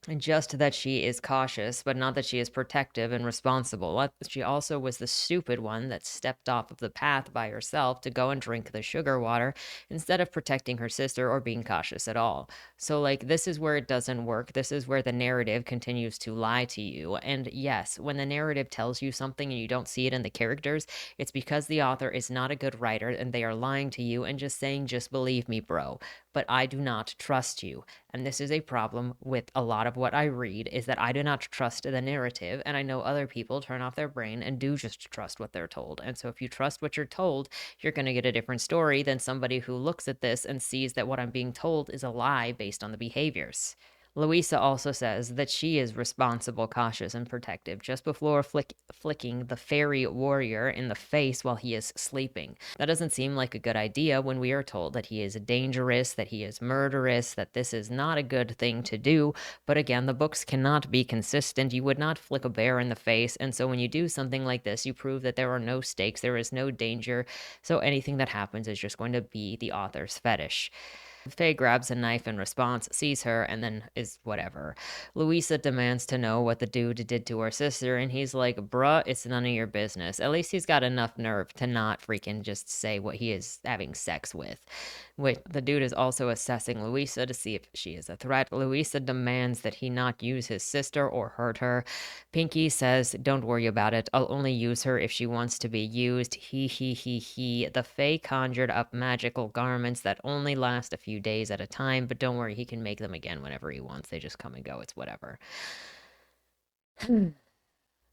And just that she is cautious, but not that she is protective and responsible. She also was the stupid one that stepped off of the path by herself to go and drink the sugar water instead of protecting her sister or being cautious at all. So, like, this is where it doesn't work. This is where the narrative continues to lie to you. And yes, when the narrative tells you something and you don't see it in the characters, it's because the author is not a good writer and they are lying to you and just saying, just believe me, bro. But I do not trust you. And this is a problem with a lot of what I read, is that I do not trust the narrative, and I know other people turn off their brain and do just trust what they're told. And so if you trust what you're told, you're going to get a different story than somebody who looks at this and sees that what I'm being told is a lie based on the behaviors. Louisa also says that she is responsible, cautious, and protective just before flicking the fairy warrior in the face while he is sleeping. That doesn't seem like a good idea when we are told that he is dangerous, that he is murderous, that this is not a good thing to do. But again, the books cannot be consistent. You would not flick a bear in the face. And so when you do something like this, you prove that there are no stakes, there is no danger. So anything that happens is just going to be the author's fetish. Faye grabs a knife in response, sees her, and then is whatever. Louisa demands to know what the dude did to her sister, and he's like, bruh, it's none of your business. At least he's got enough nerve to not freaking just say what he is having sex with. The dude is also assessing Louisa to see if she is a threat. Louisa demands that he not use his sister or hurt her. Pinky says, don't worry about it. I'll only use her if she wants to be used. He. The Fae conjured up magical garments that only last a few days at a time, but don't worry, he can make them again whenever he wants. They just come and go. It's whatever.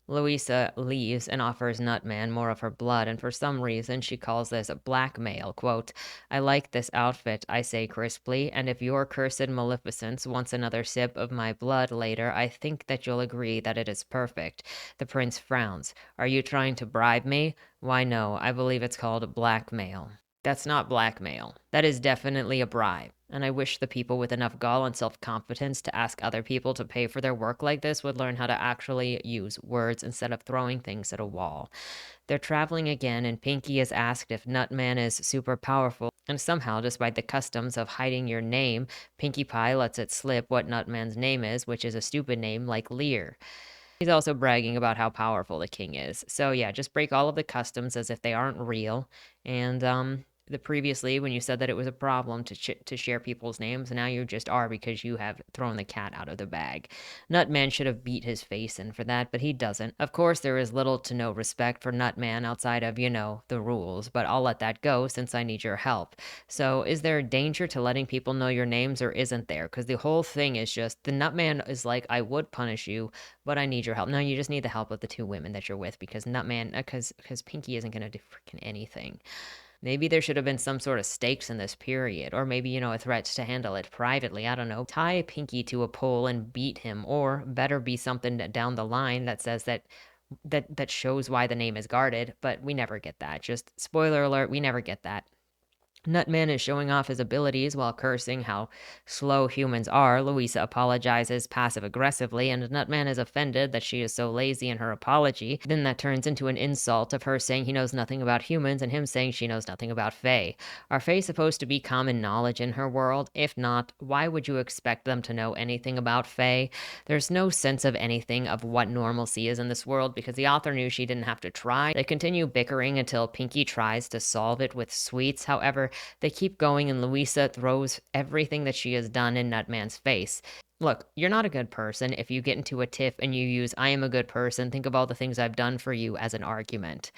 Louisa leaves and offers Nutman more of her blood, and for some reason she calls this blackmail. Quote, I like this outfit, I say crisply, and if your cursed maleficence wants another sip of my blood later, I think that you'll agree that it is perfect. The prince frowns. Are you trying to bribe me? Why no, I believe it's called blackmail. That's not blackmail. That is definitely a bribe. And I wish the people with enough gall and self-confidence to ask other people to pay for their work like this would learn how to actually use words instead of throwing things at a wall. They're traveling again, and Pinky is asked if Nutman is super powerful, and somehow, despite the customs of hiding your name, Pinkie Pie lets it slip what Nutman's name is, which is a stupid name like Lear. He's also bragging about how powerful the king is. So yeah, just break all of the customs as if they aren't real. And previously when you said that it was a problem to share people's names, now you just are because you have thrown the cat out of the bag. Nutman should have beat his face in for that, but he doesn't. Of course, there is little to no respect for Nutman outside of, the rules, but I'll let that go since I need your help. So is there a danger to letting people know your names, or isn't there? Because the whole thing is just, the Nutman is like, I would punish you, but I need your help. No, you just need the help of the two women that you're with, because Nutman, because Pinky isn't going to do freaking anything. Maybe there should have been some sort of stakes in this period, or maybe, a threat to handle it privately. I don't know. Tie Pinky to a pole and beat him, or better be something down the line that says that shows why the name is guarded, but we never get that. Just spoiler alert, we never get that. Nutman is showing off his abilities while cursing how slow humans are. Louisa apologizes passive-aggressively, and Nutman is offended that she is so lazy in her apology. Then that turns into an insult of her saying he knows nothing about humans and him saying she knows nothing about Fae. Are Fae supposed to be common knowledge in her world? If not, why would you expect them to know anything about Fae? There's no sense of anything of what normalcy is in this world because the author knew she didn't have to try. They continue bickering until Pinky tries to solve it with sweets. However, they keep going, and Louisa throws everything that she has done in Nutman's face. Look, you're not a good person if you get into a tiff and you use, I am a good person, think of all the things I've done for you as an argument.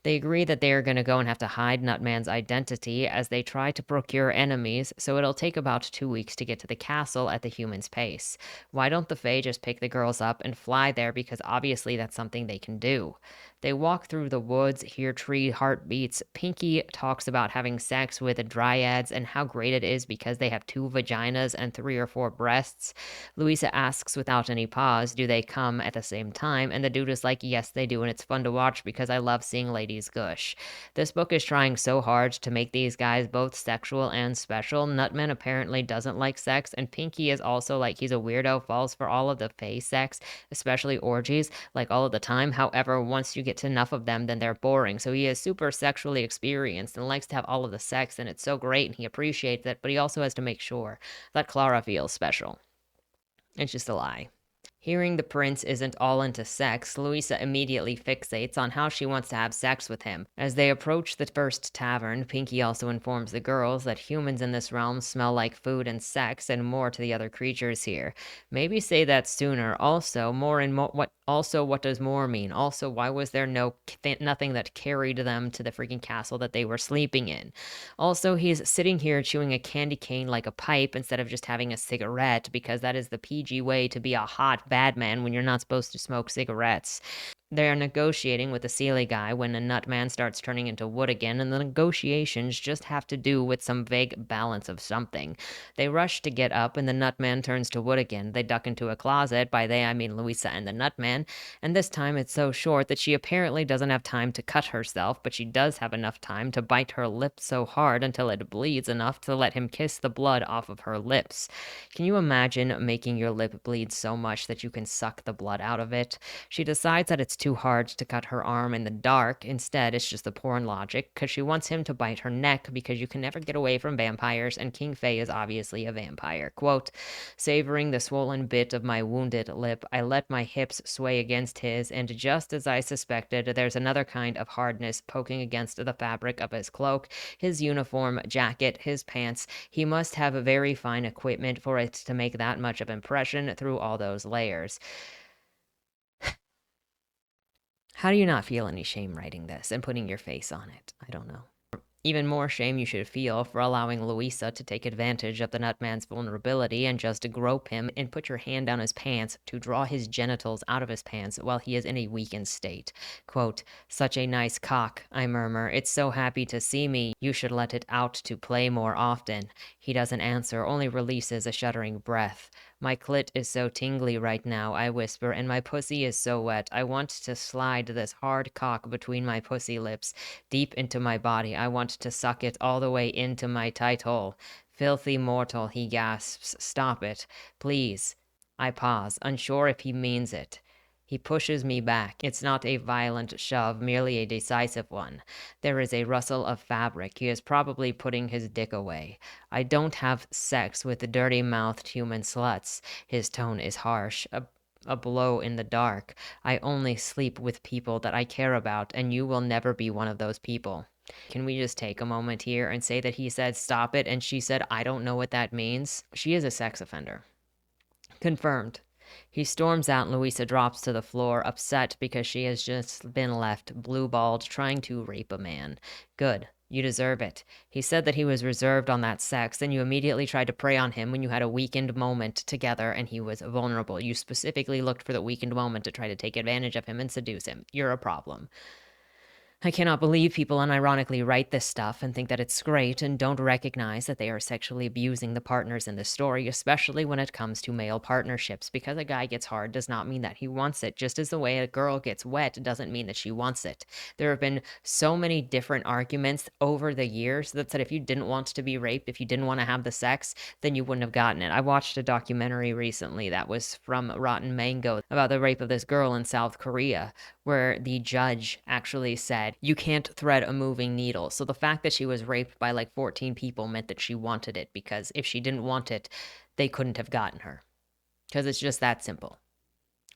They agree that they are going to go and have to hide Nutman's identity as they try to procure enemies, so it'll take about 2 weeks to get to the castle at the human's pace. Why don't the Fae just pick the girls up and fly there, because obviously that's something they can do. They walk through the woods, hear tree heartbeats. Pinky talks about having sex with the dryads and how great it is because they have 2 vaginas and 3 or 4 breasts. Louisa asks without any pause, do they come at the same time? And the dude is like, yes, they do, and it's fun to watch because I love seeing ladies gush. This book is trying so hard to make these guys both sexual and special. Nutman apparently doesn't like sex, and Pinky is also like he's a weirdo, falls for all of the Fae sex, especially orgies, like all of the time. However, once you get to enough of them, then they're boring. So he is super sexually experienced and likes to have all of the sex, and it's so great, and he appreciates it, but he also has to make sure that Clara feels special. It's just a lie. Hearing the prince isn't all into sex, Louisa immediately fixates on how she wants to have sex with him. As they approach the first tavern, Pinky also informs the girls that humans in this realm smell like food and sex, and more to the other creatures here. Maybe say that sooner. Also, what does more mean? Also, why was there nothing that carried them to the freaking castle that they were sleeping in? Also, he's sitting here chewing a candy cane like a pipe instead of just having a cigarette, because that is the PG way to be a hot bad man when you're not supposed to smoke cigarettes. They are negotiating with the Sealy guy when a nut man starts turning into wood again, and the negotiations just have to do with some vague balance of something. They rush to get up, and the nut man turns to wood again. They duck into a closet. By they, I mean Louisa and the nut man. And this time it's so short that she apparently doesn't have time to cut herself, but she does have enough time to bite her lip so hard until it bleeds enough to let him kiss the blood off of her lips. Can you imagine making your lip bleed so much that you can suck the blood out of it? She decides that it's too hard to cut her arm in the dark. Instead, it's just the porn logic, because she wants him to bite her neck, because you can never get away from vampires, and King Faye is obviously a vampire. Quote, savoring the swollen bit of my wounded lip, I let my hips sway against his, and just as I suspected, there's another kind of hardness poking against the fabric of his cloak, his uniform, jacket, his pants. He must have very fine equipment for it to make that much of impression through all those layers. How do you not feel any shame writing this and putting your face on it? I don't know. Even more shame you should feel for allowing Louisa to take advantage of the nutman's vulnerability and just to grope him and put your hand down his pants to draw his genitals out of his pants while he is in a weakened state. Quote, such a nice cock, I murmur. It's so happy to see me. You should let it out to play more often. He doesn't answer, only releases a shuddering breath. My clit is so tingly right now, I whisper, and my pussy is so wet. I want to slide this hard cock between my pussy lips, deep into my body. I want to suck it all the way into my tight hole. Filthy mortal, he gasps. Stop it, please. I pause, unsure if he means it. He pushes me back. It's not a violent shove, merely a decisive one. There is a rustle of fabric. He is probably putting his dick away. I don't have sex with the dirty-mouthed human sluts. His tone is harsh, a blow in the dark. I only sleep with people that I care about, and you will never be one of those people. Can we just take a moment here and say that he said stop it and she said I don't know what that means? She is a sex offender. Confirmed. He storms out and Louisa drops to the floor, upset because she has just been left blue-balled trying to rape a man. Good. You deserve it. He said that he was reserved on that sex, then you immediately tried to prey on him when you had a weakened moment together and he was vulnerable. You specifically looked for the weakened moment to try to take advantage of him and seduce him. You're a problem. I cannot believe people unironically write this stuff and think that it's great and don't recognize that they are sexually abusing the partners in the story, especially when it comes to male partnerships. Because a guy gets hard does not mean that he wants it, just as the way a girl gets wet doesn't mean that she wants it. There have been so many different arguments over the years that said if you didn't want to be raped, if you didn't want to have the sex, then you wouldn't have gotten it. I watched a documentary recently that was from Rotten Mango about the rape of this girl in South Korea, where the judge actually said, you can't thread a moving needle. So the fact that she was raped by like 14 people meant that she wanted it, because if she didn't want it, they couldn't have gotten her. Because it's just that simple.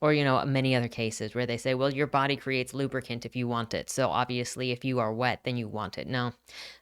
Or, many other cases where they say, well, your body creates lubricant if you want it. So obviously, if you are wet, then you want it. No,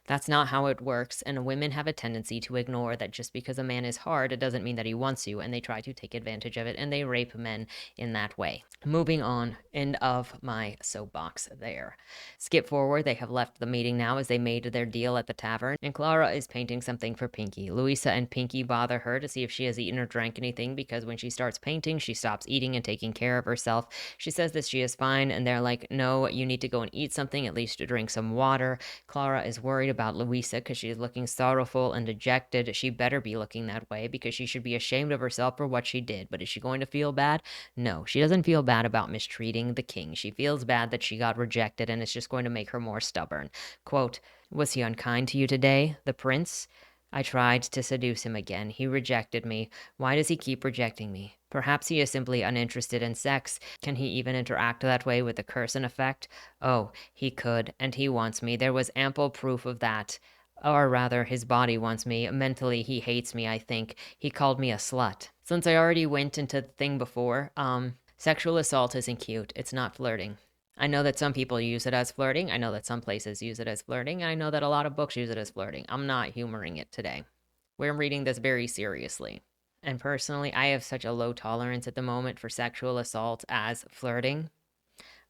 that's not how it works. And women have a tendency to ignore that just because a man is hard, it doesn't mean that he wants you. And they try to take advantage of it, and they rape men in that way. Moving on, end of my soapbox there. Skip forward, they have left the meeting now as they made their deal at the tavern, and Clara is painting something for Pinky. Louisa and Pinky bother her to see if she has eaten or drank anything, because when she starts painting, she stops eating and taking care of herself. She says that she is fine, and they're like, no, you need to go and eat something, at least to drink some water. Clara is worried about Louisa because she is looking sorrowful and dejected. She better be looking that way, because she should be ashamed of herself for what she did. But is she going to feel bad? No, she doesn't feel bad about mistreating the king. She feels bad that she got rejected, and it's just going to make her more stubborn. Quote, was he unkind to you today, the prince? I tried to seduce him again. He rejected me. Why does he keep rejecting me? Perhaps he is simply uninterested in sex. Can he even interact that way with the curse in effect? Oh, he could, and he wants me. There was ample proof of that. Or rather, his body wants me. Mentally, he hates me, I think. He called me a slut. Since I already went into the thing before, sexual assault isn't cute. It's not flirting. I know that some people use it as flirting. I know that some places use it as flirting. I know that a lot of books use it as flirting. I'm not humoring it today. We're reading this very seriously. And personally, I have such a low tolerance at the moment for sexual assault as flirting,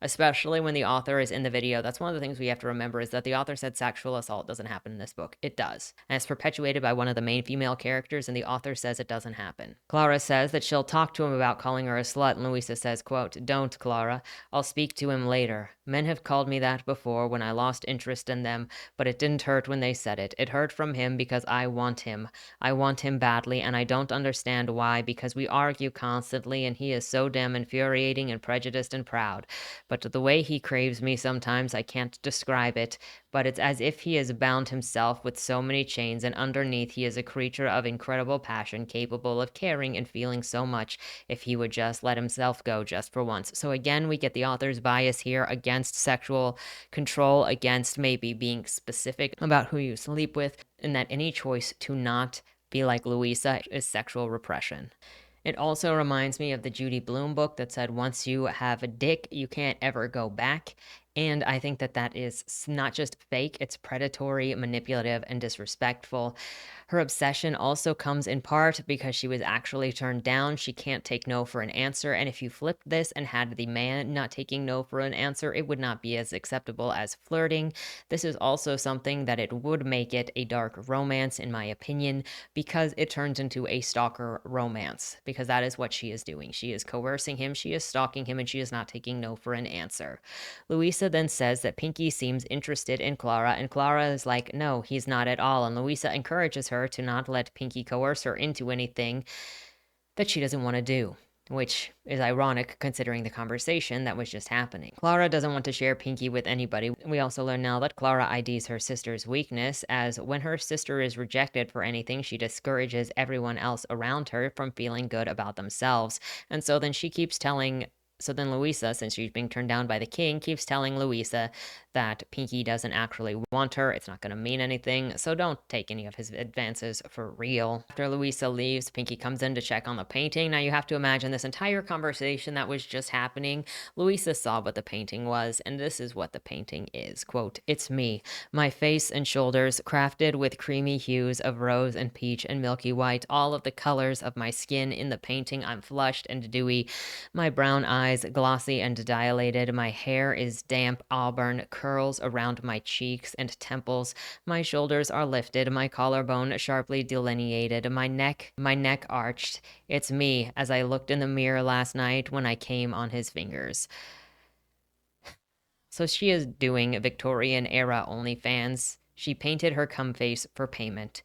especially when the author is in the video. That's one of the things we have to remember, is that the author said sexual assault doesn't happen in this book. It does. And it's perpetuated by one of the main female characters, and the author says it doesn't happen. Clara says that she'll talk to him about calling her a slut, and Louisa says, quote, "Don't, Clara. I'll speak to him later. Men have called me that before when I lost interest in them, but it didn't hurt when they said it. It hurt from him because I want him. I want him badly, and I don't understand why, because we argue constantly, and he is so damn infuriating and prejudiced and proud. But the way he craves me sometimes, I can't describe it, but it's as if he has bound himself with so many chains, and underneath he is a creature of incredible passion, capable of caring and feeling so much if he would just let himself go just for once." So again, we get the author's bias here against sexual control, against maybe being specific about who you sleep with, and that any choice to not be like Louisa is sexual repression. It also reminds me of the Judy Blume book that said, once you have a dick, you can't ever go back. And I think that that is not just fake, it's predatory, manipulative, and disrespectful. Her obsession also comes in part because she was actually turned down. She can't take no for an answer. And if you flipped this and had the man not taking no for an answer, it would not be as acceptable as flirting. This is also something that it would make it a dark romance, in my opinion, because it turns into a stalker romance, because that is what she is doing. She is coercing him, she is stalking him, and she is not taking no for an answer. Louisa then says that Pinky seems interested in Clara, and Clara is like, no, he's not at all. And Louisa encourages her to not let Pinky coerce her into anything that she doesn't want to do, which is ironic considering the conversation that was just happening. Clara doesn't want to share Pinky with anybody. We also learn now that Clara IDs her sister's weakness, as when her sister is rejected for anything, she discourages everyone else around her from feeling good about themselves. And so then she keeps telling So then Louisa, since she's being turned down by the king, keeps telling Louisa that Pinky doesn't actually want her. It's not going to mean anything, so don't take any of his advances for real. After Louisa leaves, Pinky comes in to check on the painting. Now you have to imagine this entire conversation that was just happening. Louisa saw what the painting was, and this is what the painting is. Quote, "It's me, my face and shoulders crafted with creamy hues of rose and peach and milky white, all of the colors of my skin in the painting. I'm flushed and dewy, my brown eyes glossy and dilated, my hair is damp auburn, curls around my cheeks and temples, my shoulders are lifted, my collarbone sharply delineated, my neck arched. It's me as I looked in the mirror last night when I came on his fingers." So she is doing Victorian era OnlyFans. She painted her cum face for payment.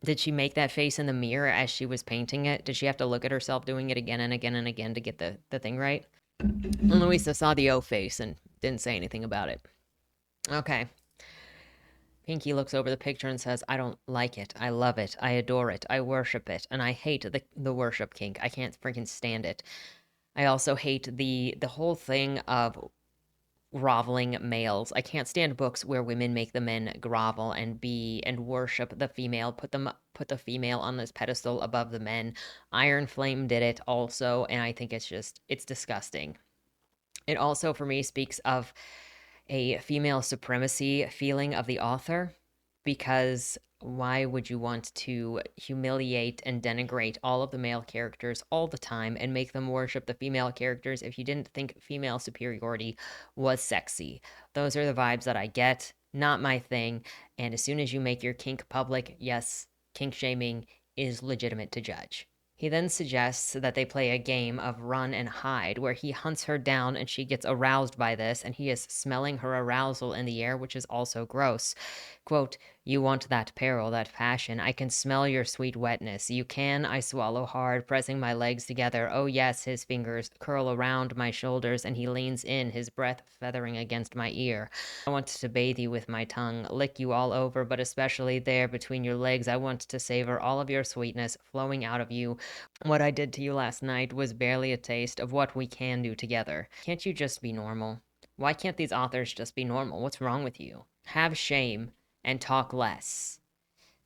Did she make that face in the mirror as she was painting it? Did she have to look at herself doing it again and again and again to get the thing right? And Louisa saw the O face and didn't say anything about it. Okay. Pinky looks over the picture and says, "I don't like it. I love it. I adore it. I worship it. And I hate the worship kink. I can't freaking stand it. I also hate the whole thing of groveling males. I can't stand books where women make the men grovel and worship the female, put the female on this pedestal above the men. Iron Flame did it also, and I think it's disgusting. It also, for me, speaks of a female supremacy feeling of the author, because why would you want to humiliate and denigrate all of the male characters all the time and make them worship the female characters if you didn't think female superiority was sexy? Those are the vibes that I get. Not my thing. And as soon as you make your kink public, yes, kink shaming is legitimate to judge. He then suggests that they play a game of run and hide, where he hunts her down and she gets aroused by this, and he is smelling her arousal in the air, which is also gross. Quote, "You want that peril, that passion. I can smell your sweet wetness. You can." I swallow hard, pressing my legs together. Oh yes, his fingers curl around my shoulders, and he leans in, his breath feathering against my ear. I want to bathe you with my tongue, lick you all over, but especially there between your legs. I want to savor all of your sweetness flowing out of you. What I did to you last night was barely a taste of what we can do together. Can't you just be normal? Why can't these authors just be normal? What's wrong with you? Have shame and talk less.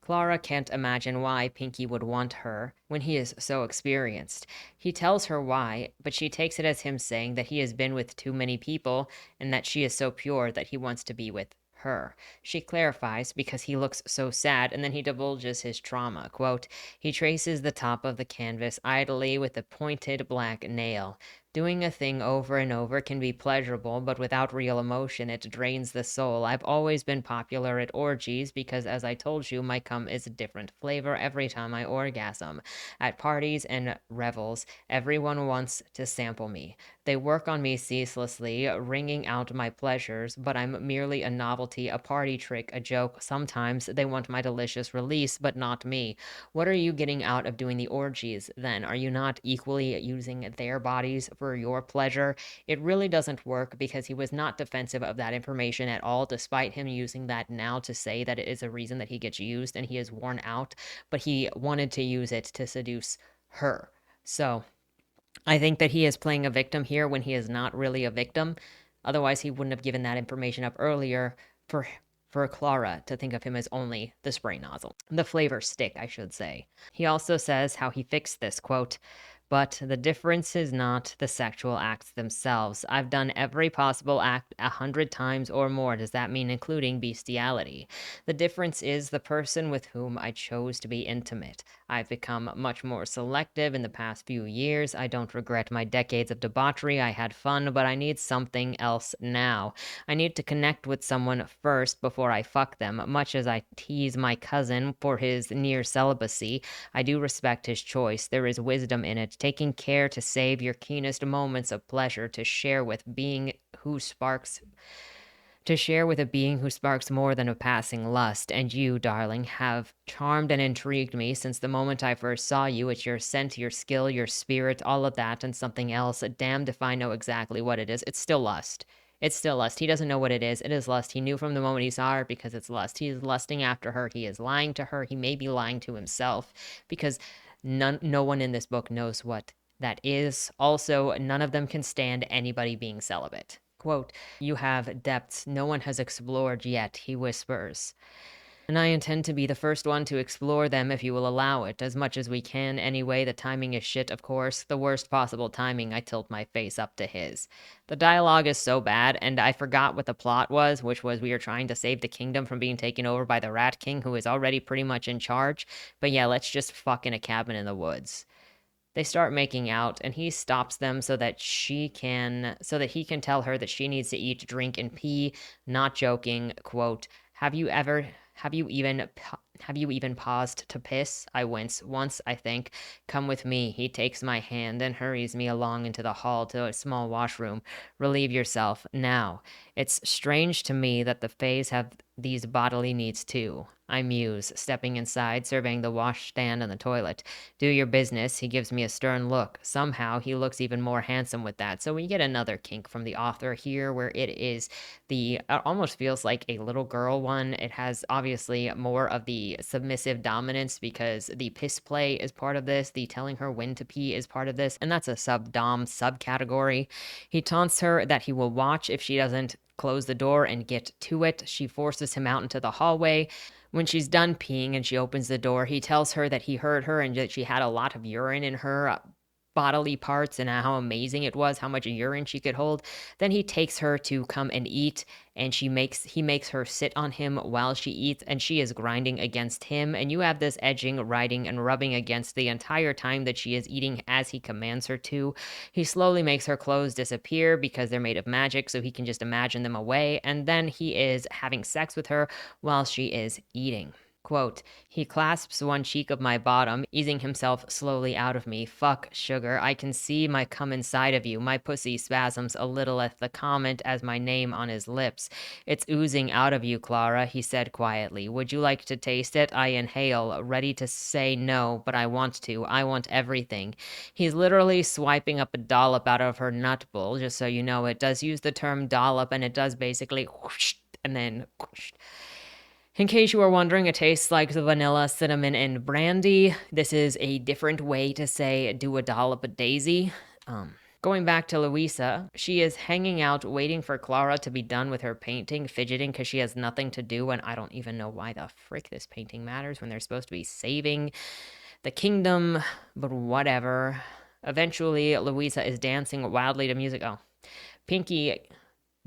Clara can't imagine why Pinky would want her when he is so experienced. He tells her why, but she takes it as him saying that he has been with too many people and that she is so pure that he wants to be with her. She clarifies because he looks so sad, and then he divulges his trauma. Quote, he traces the top of the canvas idly with a pointed black nail. Doing a thing over and over can be pleasurable, but without real emotion, it drains the soul. I've always been popular at orgies because, as I told you, my cum is a different flavor every time I orgasm. At parties and revels, everyone wants to sample me. They work on me ceaselessly, wringing out my pleasures, but I'm merely a novelty, a party trick, a joke. Sometimes they want my delicious release, but not me. What are you getting out of doing the orgies, then? Are you not equally using their bodies for your pleasure? It really doesn't work because he was not defensive of that information at all, despite him using that now to say that it is a reason that he gets used and he is worn out, but he wanted to use it to seduce her. So I think that he is playing a victim here when he is not really a victim. Otherwise, he wouldn't have given that information up earlier for Clara to think of him as only the spray nozzle. The flavor stick, I should say. He also says how he fixed this, quote, but the difference is not the sexual acts themselves. I've done every possible act 100 times or more. Does that mean including bestiality? The difference is the person with whom I chose to be intimate. I've become much more selective in the past few years. I don't regret my decades of debauchery. I had fun, but I need something else now. I need to connect with someone first before I fuck them. Much as I tease my cousin for his near celibacy, I do respect his choice. There is wisdom in it, taking care to save your keenest moments of pleasure to share with a being who sparks more than a passing lust. And you, darling, have charmed and intrigued me since the moment I first saw you. It's your scent, your skill, your spirit, all of that, and something else. Damned if I know exactly what it is. It's still lust. It's still lust. He doesn't know what it is. It is lust. He knew from the moment he saw her because it's lust. He is lusting after her. He is lying to her. He may be lying to himself because no one in this book knows what that is. Also, none of them can stand anybody being celibate. Quote, you have depths no one has explored yet, he whispers. And I intend to be the first one to explore them if you will allow it, as much as we can anyway. The timing is shit, of course. The worst possible timing. I tilt my face up to his. The dialogue is so bad, and I forgot what the plot was, which was we are trying to save the kingdom from being taken over by the Rat King, who is already pretty much in charge. But yeah, let's just fuck in a cabin in the woods. They start making out, and he stops them so that he can tell her that she needs to eat, drink, and pee. Not joking. Quote, have you even paused to piss? I wince. Once, I think. Come with me. He takes my hand and hurries me along into the hall to a small washroom. Relieve yourself. Now. It's strange to me that the Fays have these bodily needs too. I muse, stepping inside, surveying the washstand and the toilet. Do your business. He gives me a stern look. Somehow, he looks even more handsome with that. So we get another kink from the author here where it almost feels like a little girl one. It has obviously more of the submissive dominance because the piss play is part of this. The telling her when to pee is part of this. And that's a sub-dom subcategory. He taunts her that he will watch if she doesn't close the door and get to it. She forces him out into the hallway. When she's done peeing and she opens the door, he tells her that he heard her and that she had a lot of urine in her bodily parts and how amazing it was, how much urine she could hold. Then he takes her to come and eat, and he makes her sit on him while she eats, and she is grinding against him. And you have this edging, riding, and rubbing against the entire time that she is eating as he commands her to. He slowly makes her clothes disappear because they're made of magic, so he can just imagine them away. And then he is having sex with her while she is eating. Quote, he clasps one cheek of my bottom, easing himself slowly out of me. Fuck, sugar, I can see my cum inside of you. My pussy spasms a little at the comment as my name on his lips. It's oozing out of you, Clara, he said quietly. Would you like to taste it? I inhale, ready to say no, but I want to. I want everything. He's literally swiping up a dollop out of her nut bowl, just so you know. It does use the term dollop, and it does basically whoosh, and then whoosh. In case you were wondering, it tastes like the vanilla, cinnamon, and brandy. This is a different way to say do a dollop of daisy. Going back to Louisa, she is hanging out waiting for Clara to be done with her painting, fidgeting because she has nothing to do, and I don't even know why the frick this painting matters when they're supposed to be saving the kingdom, but whatever. Eventually, Louisa is dancing wildly to music. Oh, Pinky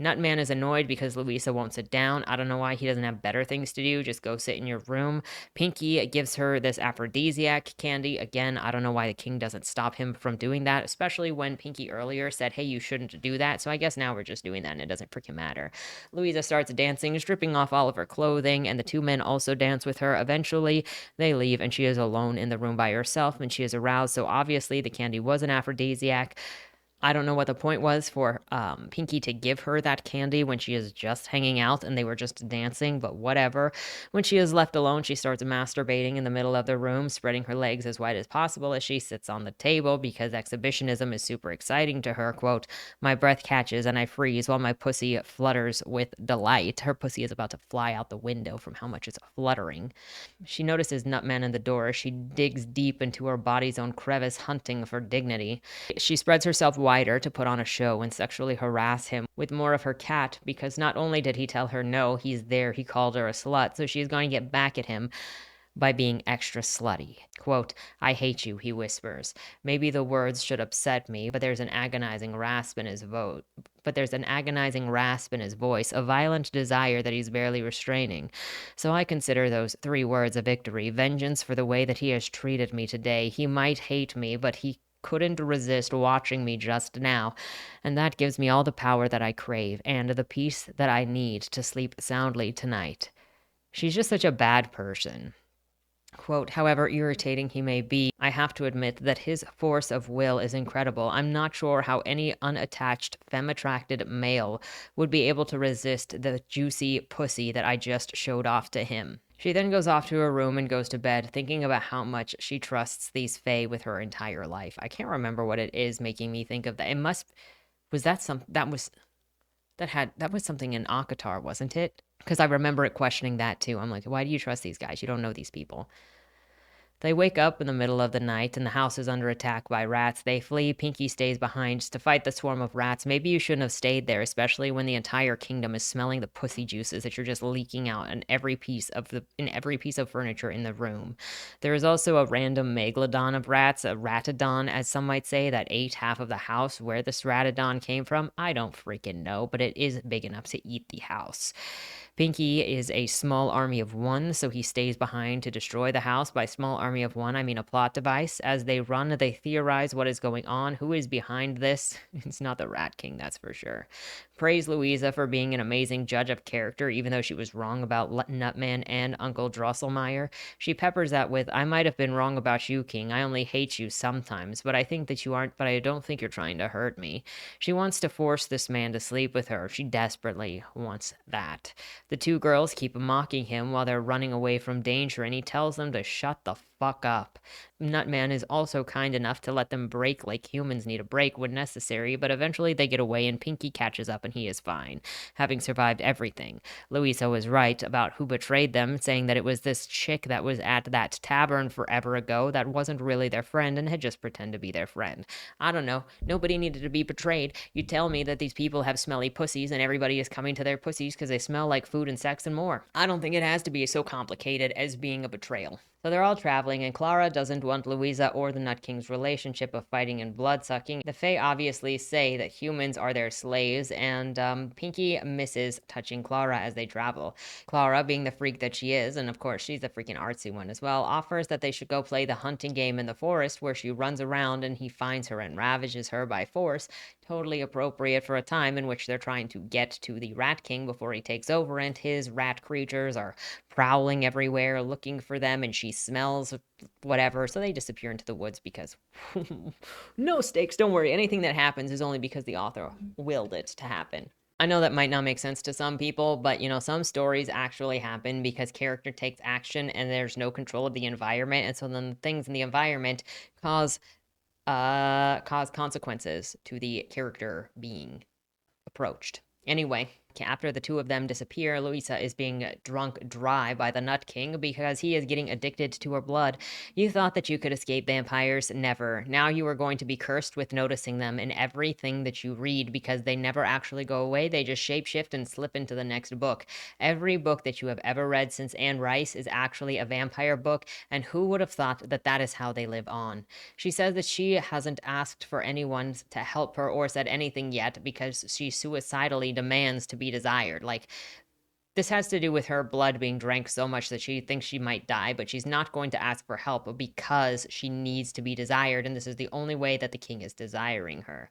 Nutman is annoyed because Louisa won't sit down. I don't know why he doesn't have better things to do. Just go sit in your room. Pinky gives her this aphrodisiac candy. Again, I don't know why the king doesn't stop him from doing that, especially when Pinky earlier said, hey, you shouldn't do that. So I guess now we're just doing that and it doesn't freaking matter. Louisa starts dancing, stripping off all of her clothing, and the two men also dance with her. Eventually, they leave and she is alone in the room by herself and she is aroused. So obviously, the candy was an aphrodisiac. I don't know what the point was for Pinky to give her that candy when she is just hanging out and they were just dancing, but whatever. When she is left alone, she starts masturbating in the middle of the room, spreading her legs as wide as possible as she sits on the table because exhibitionism is super exciting to her. Quote, my breath catches and I freeze while my pussy flutters with delight. Her pussy is about to fly out the window from how much it's fluttering. She notices Nutman in the door. She digs deep into her body's own crevice, hunting for dignity. She spreads herself wider to put on a show and sexually harass him with more of her cat because not only did he tell her no, he's there, he called her a slut, so she's going to get back at him by being extra slutty. Quote, I hate you, he whispers. Maybe the words should upset me, but there's an agonizing rasp in his voice. A violent desire that he's barely restraining. So I consider those 3 words a victory, vengeance for the way that he has treated me today. He might hate me, but he couldn't resist watching me just now, and that gives me all the power that I crave and the peace that I need to sleep soundly tonight. She's just such a bad person. Quote, however irritating he may be, I have to admit that his force of will is incredible. I'm not sure how any unattached, femme-attracted male would be able to resist the juicy pussy that I just showed off to him. She then goes off to her room and goes to bed, thinking about how much she trusts these fae with her entire life. I can't remember what it is making me think of that. It must... Was that some... That was something in Akatar, wasn't it? Because I remember it questioning that too. I'm like, why do you trust these guys? You don't know these people. They wake up in the middle of the night and the house is under attack by rats. They flee. Pinky stays behind to fight the swarm of rats. Maybe you shouldn't have stayed there, especially when the entire kingdom is smelling the pussy juices that you're just leaking out in every piece of furniture in the room. There is also a random megalodon of rats, a ratodon, as some might say, that ate half of the house. Where this ratodon came from, I don't freaking know, but it is big enough to eat the house. Pinky is a small army of 1, so he stays behind to destroy the house. By small army of 1, I mean a plot device. As they run, they theorize what is going on, who is behind this. It's not the Rat King, that's for sure. Praise Louisa for being an amazing judge of character, even though she was wrong about Nutman and Uncle Drosselmeyer. She peppers that with, I might have been wrong about you, King. I only hate you sometimes, but I think that you aren't, but I don't think you're trying to hurt me. She wants to force this man to sleep with her. She desperately wants that. The 2 girls keep mocking him while they're running away from danger, and he tells them to shut the fuck up. Nutman is also kind enough to let them break like humans need a break when necessary, but eventually they get away and Pinky catches up and he is fine, having survived everything. Louisa was right about who betrayed them, saying that it was this chick that was at that tavern forever ago that wasn't really their friend and had just pretended to be their friend. I don't know. Nobody needed to be betrayed. You tell me that these people have smelly pussies and everybody is coming to their pussies because they smell like food and sex and more. I don't think it has to be so complicated as being a betrayal. So they're all traveling, and Clara doesn't want Louisa or the Nut King's relationship of fighting and blood-sucking. The Fae obviously say that humans are their slaves, and Pinky misses touching Clara as they travel. Clara, being the freak that she is, and of course she's the freaking artsy one as well, offers that they should go play the hunting game in the forest where she runs around and he finds her and ravages her by force. Totally appropriate for a time in which they're trying to get to the Rat King before he takes over, and his rat creatures are prowling everywhere looking for them, and she smells whatever, so they disappear into the woods because no stakes, don't worry. Anything that happens is only because the author willed it to happen. I know that might not make sense to some people, but some stories actually happen because character takes action and there's no control of the environment, and so then the things in the environment cause consequences to the character being approached. Anyway, After the two of them disappear, Louisa is being drunk dry by the Nut King because he is getting addicted to her blood. You thought that you could escape vampires? Never. Now you are going to be cursed with noticing them in everything that you read because they never actually go away. They just shapeshift and slip into the next book. Every book that you have ever read since Anne Rice is actually a vampire book, and who would have thought that that is how they live on? She says that she hasn't asked for anyone to help her or said anything yet because she suicidally demands to be desired. Like, this has to do with her blood being drank so much that she thinks she might die, but she's not going to ask for help because she needs to be desired, and this is the only way that the king is desiring her.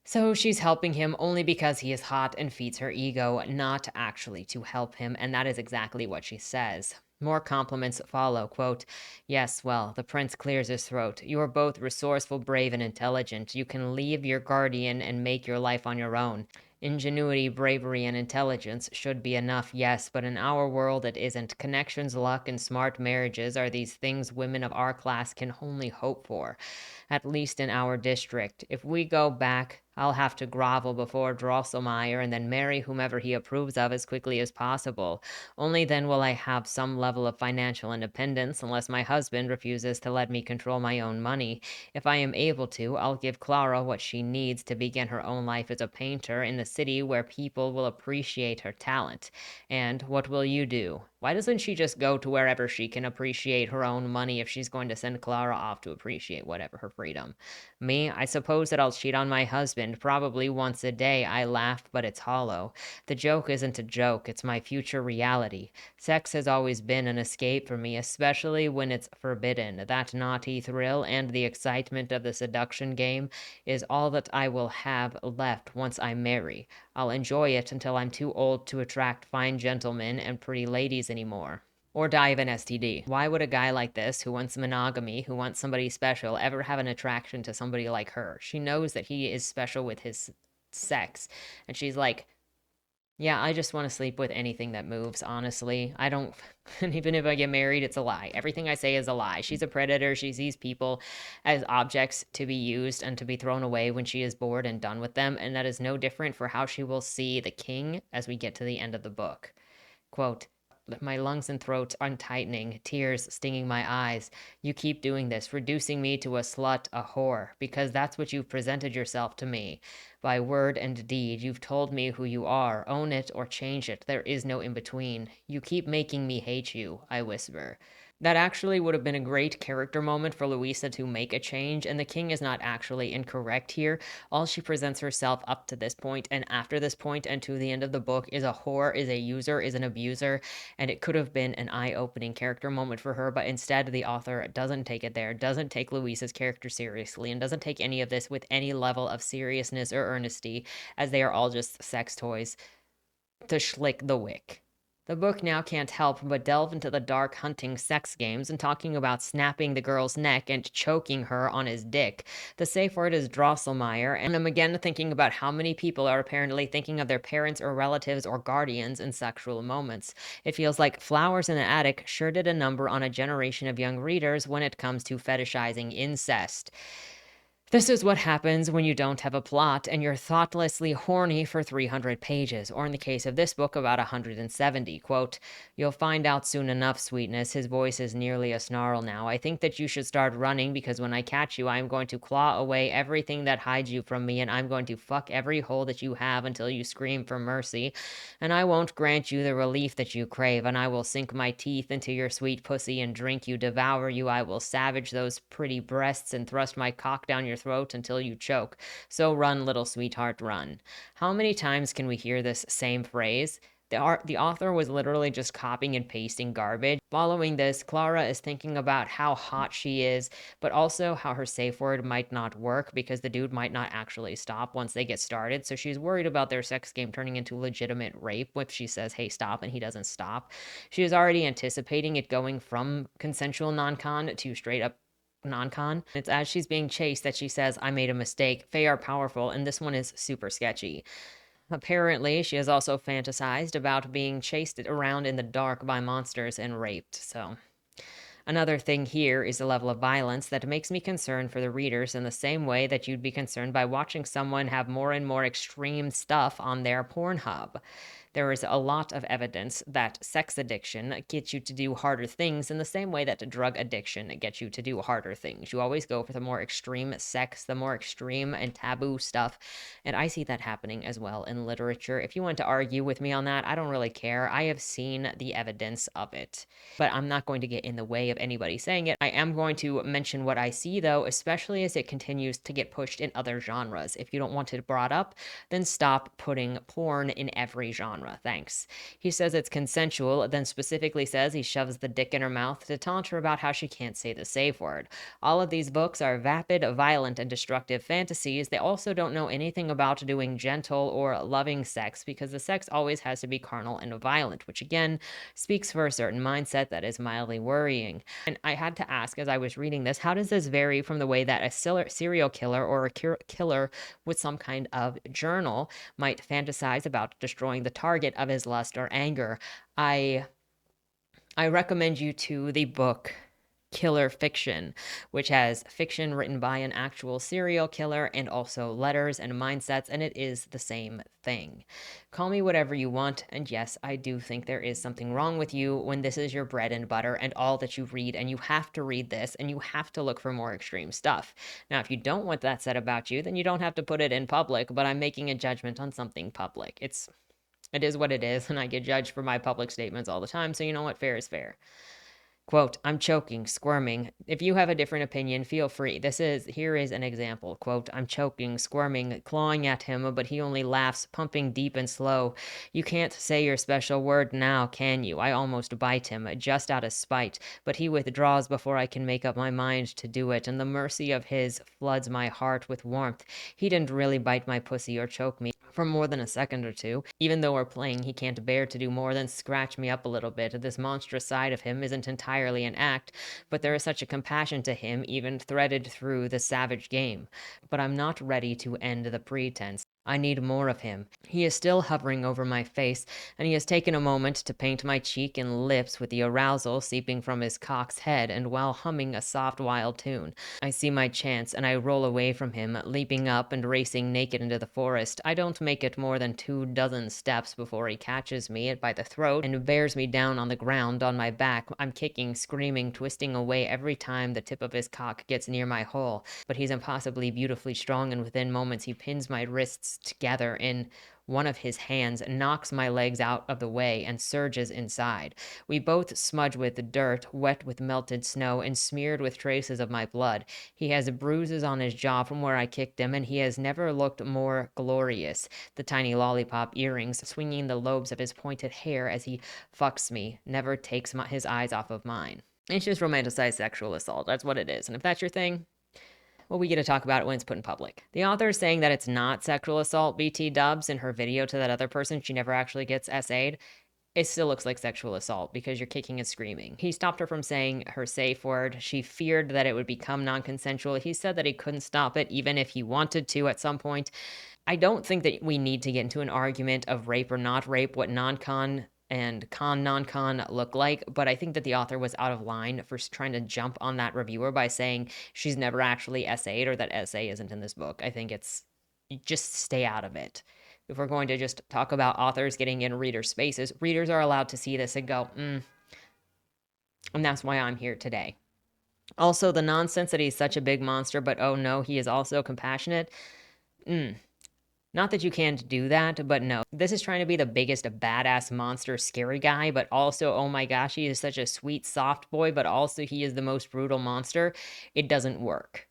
So she's helping him only because he is hot and feeds her ego, not actually to help him, and that is exactly what she says. More compliments follow. Quote, yes, well, the prince clears his throat. You are both resourceful, brave, and intelligent. You can leave your guardian and make your life on your own. Ingenuity, bravery, and intelligence should be enough, yes, but in our world it isn't. Connections, luck, and smart marriages are these things women of our class can only hope for, at least in our district. If we go back, I'll have to grovel before Drosselmeyer and then marry whomever he approves of as quickly as possible. Only then will I have some level of financial independence, unless my husband refuses to let me control my own money. If I am able to, I'll give Clara what she needs to begin her own life as a painter in the city where people will appreciate her talent. And what will you do? Why doesn't she just go to wherever she can appreciate her own money if she's going to send Clara off to appreciate whatever her freedom? Me, I suppose that I'll cheat on my husband, probably once a day. I laugh, but it's hollow. The joke isn't a joke, it's my future reality. Sex has always been an escape for me, especially when it's forbidden. That naughty thrill and the excitement of the seduction game is all that I will have left once I marry. I'll enjoy it until I'm too old to attract fine gentlemen and pretty ladies anymore. Or die of an STD. Why would a guy like this, who wants monogamy, who wants somebody special, ever have an attraction to somebody like her? She knows that he is special with his sex. And she's like, yeah, I just want to sleep with anything that moves, honestly. I don't, and even if I get married, it's a lie. Everything I say is a lie. She's a predator. She sees people as objects to be used and to be thrown away when she is bored and done with them. And that is no different for how she will see the king as we get to the end of the book. Quote, my lungs and throat untightening, tears stinging my eyes. You keep doing this, reducing me to a slut, a whore, because that's what you've presented yourself to me. By word and deed, you've told me who you are. Own it or change it. There is no in between. You keep making me hate you, I whisper. That actually would have been a great character moment for Louisa to make a change, and the king is not actually incorrect here. All she presents herself up to this point and after this point and to the end of the book is a whore, is a user, is an abuser, and it could have been an eye-opening character moment for her, but instead the author doesn't take it there, doesn't take Louisa's character seriously, and doesn't take any of this with any level of seriousness or earnesty, as they are all just sex toys to schlick the wick. The book now can't help but delve into the dark hunting sex games and talking about snapping the girl's neck and choking her on his dick. The safe word is Drosselmeyer, and I'm again thinking about how many people are apparently thinking of their parents or relatives or guardians in sexual moments. It feels like Flowers in the Attic sure did a number on a generation of young readers when it comes to fetishizing incest. This is what happens when you don't have a plot and you're thoughtlessly horny for 300 pages, or in the case of this book, about 170. Quote, you'll find out soon enough, sweetness. His voice is nearly a snarl now. I think that you should start running because when I catch you, I am going to claw away everything that hides you from me, and I'm going to fuck every hole that you have until you scream for mercy. And I won't grant you the relief that you crave, and I will sink my teeth into your sweet pussy and drink you, devour you. I will savage those pretty breasts and thrust my cock down your throat until you choke. So run, little sweetheart, run. How many times can we hear this same phrase? The author was literally just copying and pasting garbage. Following this, Clara is thinking about how hot she is, but also how her safe word might not work because the dude might not actually stop once they get started. So she's worried about their sex game turning into legitimate rape if she says, hey, stop, and he doesn't stop. She is already anticipating it going from consensual non-con to straight up non-con. It's as she's being chased that she says, I made a mistake. Fae are powerful, and this one is super sketchy. Apparently, she has also fantasized about being chased around in the dark by monsters and raped, so Another thing here is the level of violence that makes me concerned for the readers in the same way that you'd be concerned by watching someone have more and more extreme stuff on their Pornhub. There is a lot of evidence that sex addiction gets you to do harder things in the same way that drug addiction gets you to do harder things. You always go for the more extreme sex, the more extreme and taboo stuff. And I see that happening as well in literature. If you want to argue with me on that, I don't really care. I have seen the evidence of it. But I'm not going to get in the way of anybody saying it. I am going to mention what I see, though, especially as it continues to get pushed in other genres. If you don't want it brought up, then stop putting porn in every genre. Thanks. He says it's consensual, then specifically says he shoves the dick in her mouth to taunt her about how she can't say the safe word. All of these books are vapid, violent, and destructive fantasies. They also don't know anything about doing gentle or loving sex because the sex always has to be carnal and violent, which again speaks for a certain mindset that is mildly worrying. And I had to ask as I was reading this, how does this vary from the way that a serial killer or a killer with some kind of journal might fantasize about destroying the target of his lust or anger? I recommend you to the book Killer Fiction, which has fiction written by an actual serial killer and also letters and mindsets, and it is the same thing. Call me whatever you want, and yes, I do think there is something wrong with you when this is your bread and butter and all that you read, and you have to read this, and you have to look for more extreme stuff. Now, if you don't want that said about you, then you don't have to put it in public, but I'm making a judgment on something public. It is what it is, and I get judged for my public statements all the time, so you know what? Fair is fair. Quote, I'm choking, squirming. If you have a different opinion, feel free. Here is an example. Quote, I'm choking, squirming, clawing at him, but he only laughs, pumping deep and slow. You can't say your special word now, can you? I almost bite him, just out of spite, but he withdraws before I can make up my mind to do it, and the mercy of his floods my heart with warmth. He didn't really bite my pussy or choke me for more than a second or two. Even though we're playing, he can't bear to do more than scratch me up a little bit. This monstrous side of him isn't entirely an act, but there is such a compassion to him even threaded through the savage game. But I'm not ready to end the pretense. I need more of him. He is still hovering over my face, and he has taken a moment to paint my cheek and lips with the arousal seeping from his cock's head, and while humming a soft wild tune. I see my chance, and I roll away from him, leaping up and racing naked into the forest. I don't make it more than 24 steps before he catches me by the throat and bears me down on the ground on my back. I'm kicking, screaming, twisting away every time the tip of his cock gets near my hole, but he's impossibly beautifully strong, and within moments he pins my wrists together in one of his hands, knocks my legs out of the way, and surges inside. We both smudge with dirt, wet with melted snow, and smeared with traces of my blood. He has bruises on his jaw from where I kicked him, and he has never looked more glorious. The tiny lollipop earrings swinging the lobes of his pointed hair as he fucks me never takes his eyes off of mine. It's just romanticized sexual assault. That's what it is. And if that's your thing, well, we get to talk about it when it's put in public. The author is saying that it's not sexual assault, BT dubs. In her video to that other person, she never actually gets essayed. It still looks like sexual assault because you're kicking and screaming. He stopped her from saying her safe word. She feared that it would become non-consensual. He said that he couldn't stop it even if he wanted to at some point. I don't think that we need to get into an argument of rape or not rape, what non-con and con non-con look like, but I think that the author was out of line for trying to jump on that reviewer by saying she's never actually essayed or that essay isn't in this book. I think it's just stay out of it. If we're going to just talk about authors getting in reader spaces, readers are allowed to see this and go, and that's why I'm here today. Also, the nonsense that he's such a big monster, but oh no, he is also compassionate. Not that you can't do that, but no. This is trying to be the biggest badass monster scary guy, but also, oh my gosh, he is such a sweet soft boy, but also he is the most brutal monster. It doesn't work.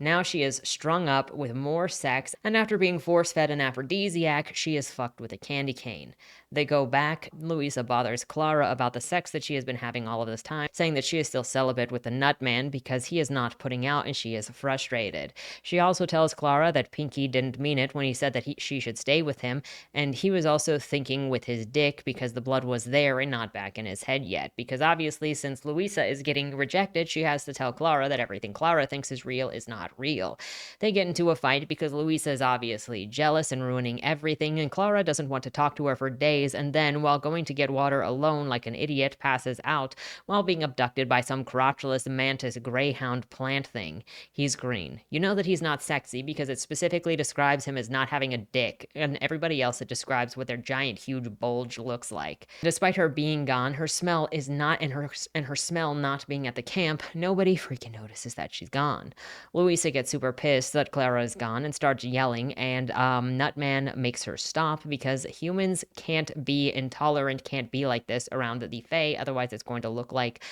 Now she is strung up with more sex, and after being force-fed an aphrodisiac, she is fucked with a candy cane. They go back. Louisa bothers Clara about the sex that she has been having all of this time, saying that she is still celibate with the Nutman because he is not putting out and she is frustrated. She also tells Clara that Pinky didn't mean it when he said that she should stay with him, and he was also thinking with his dick because the blood was there and not back in his head yet. Because obviously, since Louisa is getting rejected, she has to tell Clara that everything Clara thinks is real is not real. They get into a fight because Louisa is obviously jealous and ruining everything, and Clara doesn't want to talk to her for days days, and then, while going to get water alone like an idiot, passes out while being abducted by some crotchless mantis greyhound plant thing. He's green. You know that he's not sexy because it specifically describes him as not having a dick, and everybody else it describes what their giant huge bulge looks like. Despite her being gone, her smell is not and her smell not being at the camp, nobody freaking notices that she's gone. Louisa gets super pissed that Clara is gone and starts yelling, and Nutman makes her stop because humans can't be intolerant, can't be like this around the Fae, otherwise it's going to look like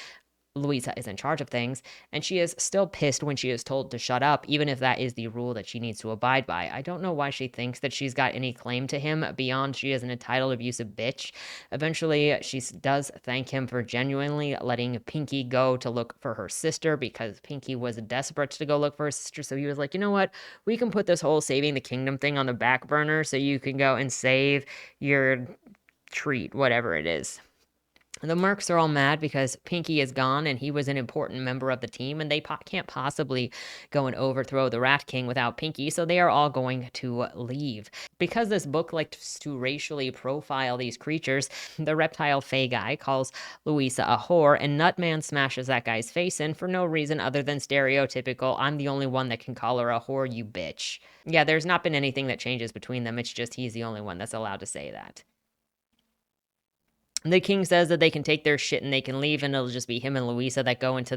Louisa is in charge of things, and she is still pissed when she is told to shut up, even if that is the rule that she needs to abide by. I don't know why she thinks that she's got any claim to him beyond she is an entitled, abusive bitch. Eventually, she does thank him for genuinely letting Pinky go to look for her sister, because Pinky was desperate to go look for her sister, so he was like, you know what, we can put this whole saving the kingdom thing on the back burner so you can go and save your treat, whatever it is. The Mercs are all mad because Pinky is gone and he was an important member of the team, and they can't possibly go and overthrow the Rat King without Pinky, so they are all going to leave. Because this book likes to racially profile these creatures, the reptile Fae guy calls Louisa a whore, and Nutman smashes that guy's face in for no reason other than stereotypical, I'm the only one that can call her a whore, you bitch. Yeah, there's not been anything that changes between them, it's just he's the only one that's allowed to say that. The king says that they can take their shit and they can leave, and it'll just be him and Louisa that go into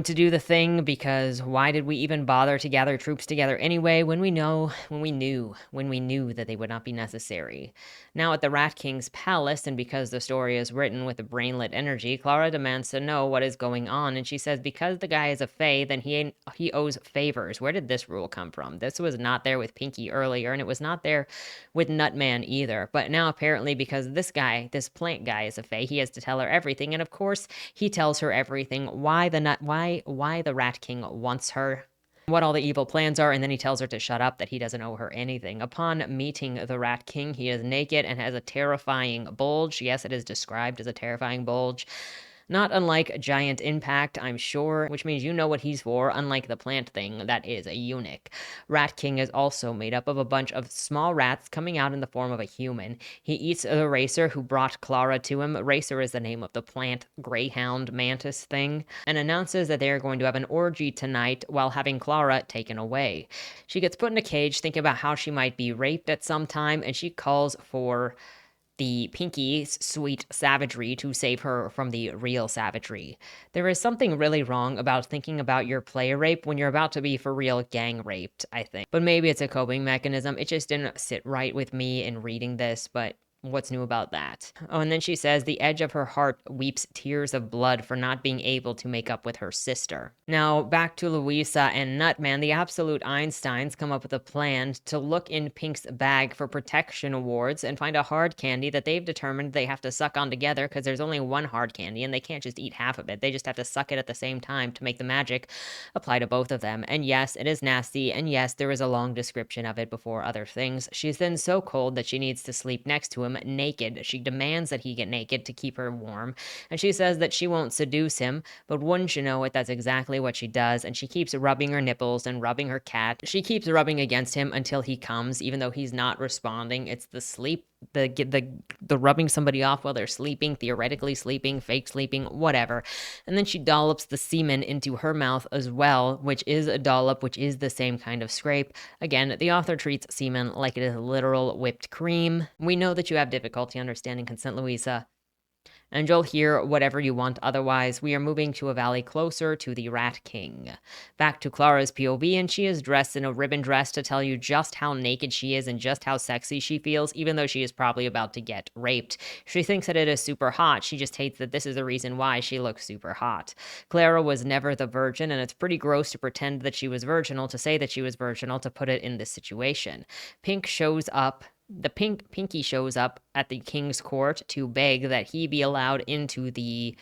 to do the thing, because why did we even bother to gather troops together anyway when we knew that they would not be necessary? Now at the Rat King's palace, and because the story is written with a brainlet energy, Clara demands to know what is going on, and she says because the guy is a Fae, then he owes favors. Where did this rule come from? This was not there with Pinky earlier, and it was not there with Nutman either. But now apparently because this plant guy is a Fae, he has to tell her everything, and of course he tells her everything. Why the Rat King wants her, what all the evil plans are, and then he tells her to shut up, that he doesn't owe her anything. Upon meeting the Rat King, he is naked and has a terrifying bulge. Yes, it is described as a terrifying bulge. Not unlike Giant Impact, I'm sure, which means you know what he's for, unlike the plant thing that is a eunuch. Rat King is also made up of a bunch of small rats coming out in the form of a human. He eats the Racer who brought Clara to him. Racer is the name of the plant greyhound mantis thing, and announces that they are going to have an orgy tonight while having Clara taken away. She gets put in a cage thinking about how she might be raped at some time, and she calls for the Pinky's sweet savagery to save her from the real savagery. There is something really wrong about thinking about your player rape when you're about to be for real gang raped, I think. But maybe it's a coping mechanism. It just didn't sit right with me in reading this, but what's new about that? Oh, and then she says the edge of her heart weeps tears of blood for not being able to make up with her sister. Now, back to Louisa and Nutman, the absolute Einsteins come up with a plan to look in Pink's bag for protection awards and find a hard candy that they've determined they have to suck on together, because there's only one hard candy and they can't just eat half of it. They just have to suck it at the same time to make the magic apply to both of them. And yes, it is nasty, and yes, there is a long description of it before other things. She's then so cold that she needs to sleep next to him naked. She demands that he get naked to keep her warm, and she says that she won't seduce him, but wouldn't you know it, that's exactly what she does, and she keeps rubbing her nipples and rubbing her cat. She keeps rubbing against him until he comes, even though he's not responding. It's the sleep, the rubbing somebody off while they're sleeping, theoretically sleeping, fake sleeping, whatever. And then she dollops the semen into her mouth as well, which is a dollop, which is the same kind of scrape. Again, the author treats semen like it is literal whipped cream. We know that you have difficulty understanding consent, Louisa, and you'll hear whatever you want otherwise. We are moving to a valley closer to the Rat King. Back to Clara's POV, and she is dressed in a ribbon dress to tell you just how naked she is and just how sexy she feels, even though she is probably about to get raped. She thinks that it is super hot. She just hates that this is the reason why she looks super hot. Clara was never the virgin, and it's pretty gross to pretend that she was virginal, to say that she was virginal, to put it in this situation. Pinky shows up at the king's court to beg that he be allowed into the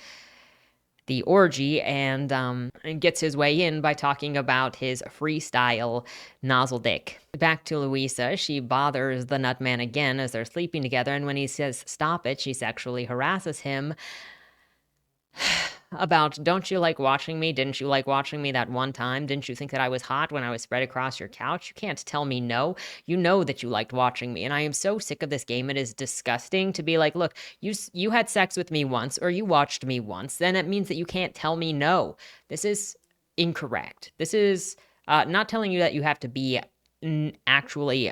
orgy, and gets his way in by talking about his freestyle nozzle dick. Back to Louisa, she bothers the Nutman again as they're sleeping together, and when he says stop it, she sexually harasses him. about, don't you like watching me? Didn't you like watching me that one time? Didn't you think that I was hot when I was spread across your couch? You can't tell me no. You know that you liked watching me. And I am so sick of this game. It is disgusting to be like, look, you had sex with me once or you watched me once. Then it means that you can't tell me no. This is incorrect. This is not telling you that you have to be actually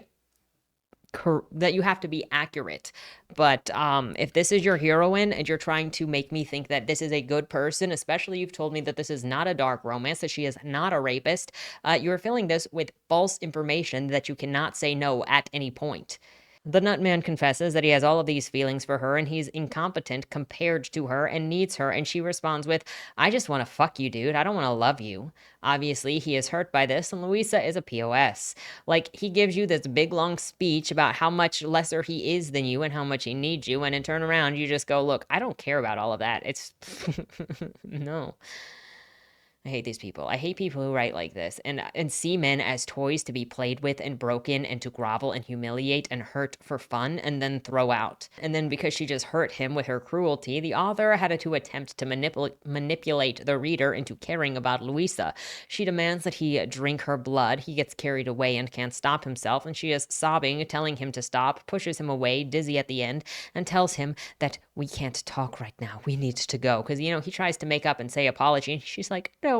that you have to be accurate. But if this is your heroine and you're trying to make me think that this is a good person, especially you've told me that this is not a dark romance, that she is not a rapist, you're filling this with false information that you cannot say no at any point. The Nutman confesses that he has all of these feelings for her and he's incompetent compared to her and needs her. And she responds with, I just want to fuck you, dude. I don't want to love you. Obviously, he is hurt by this, and Louisa is a POS. Like, he gives you this big long speech about how much lesser he is than you and how much he needs you. And in turn around, you just go, look, I don't care about all of that. It's no. I hate these people. I hate people who write like this and see men as toys to be played with and broken and to grovel and humiliate and hurt for fun and then throw out. And then because she just hurt him with her cruelty, the author had to attempt to manipulate the reader into caring about Louisa. She demands that he drink her blood. He gets carried away and can't stop himself, and she is sobbing, telling him to stop, pushes him away, dizzy at the end, and tells him that we can't talk right now. We need to go. Because, he tries to make up and say apology, and she's like, no,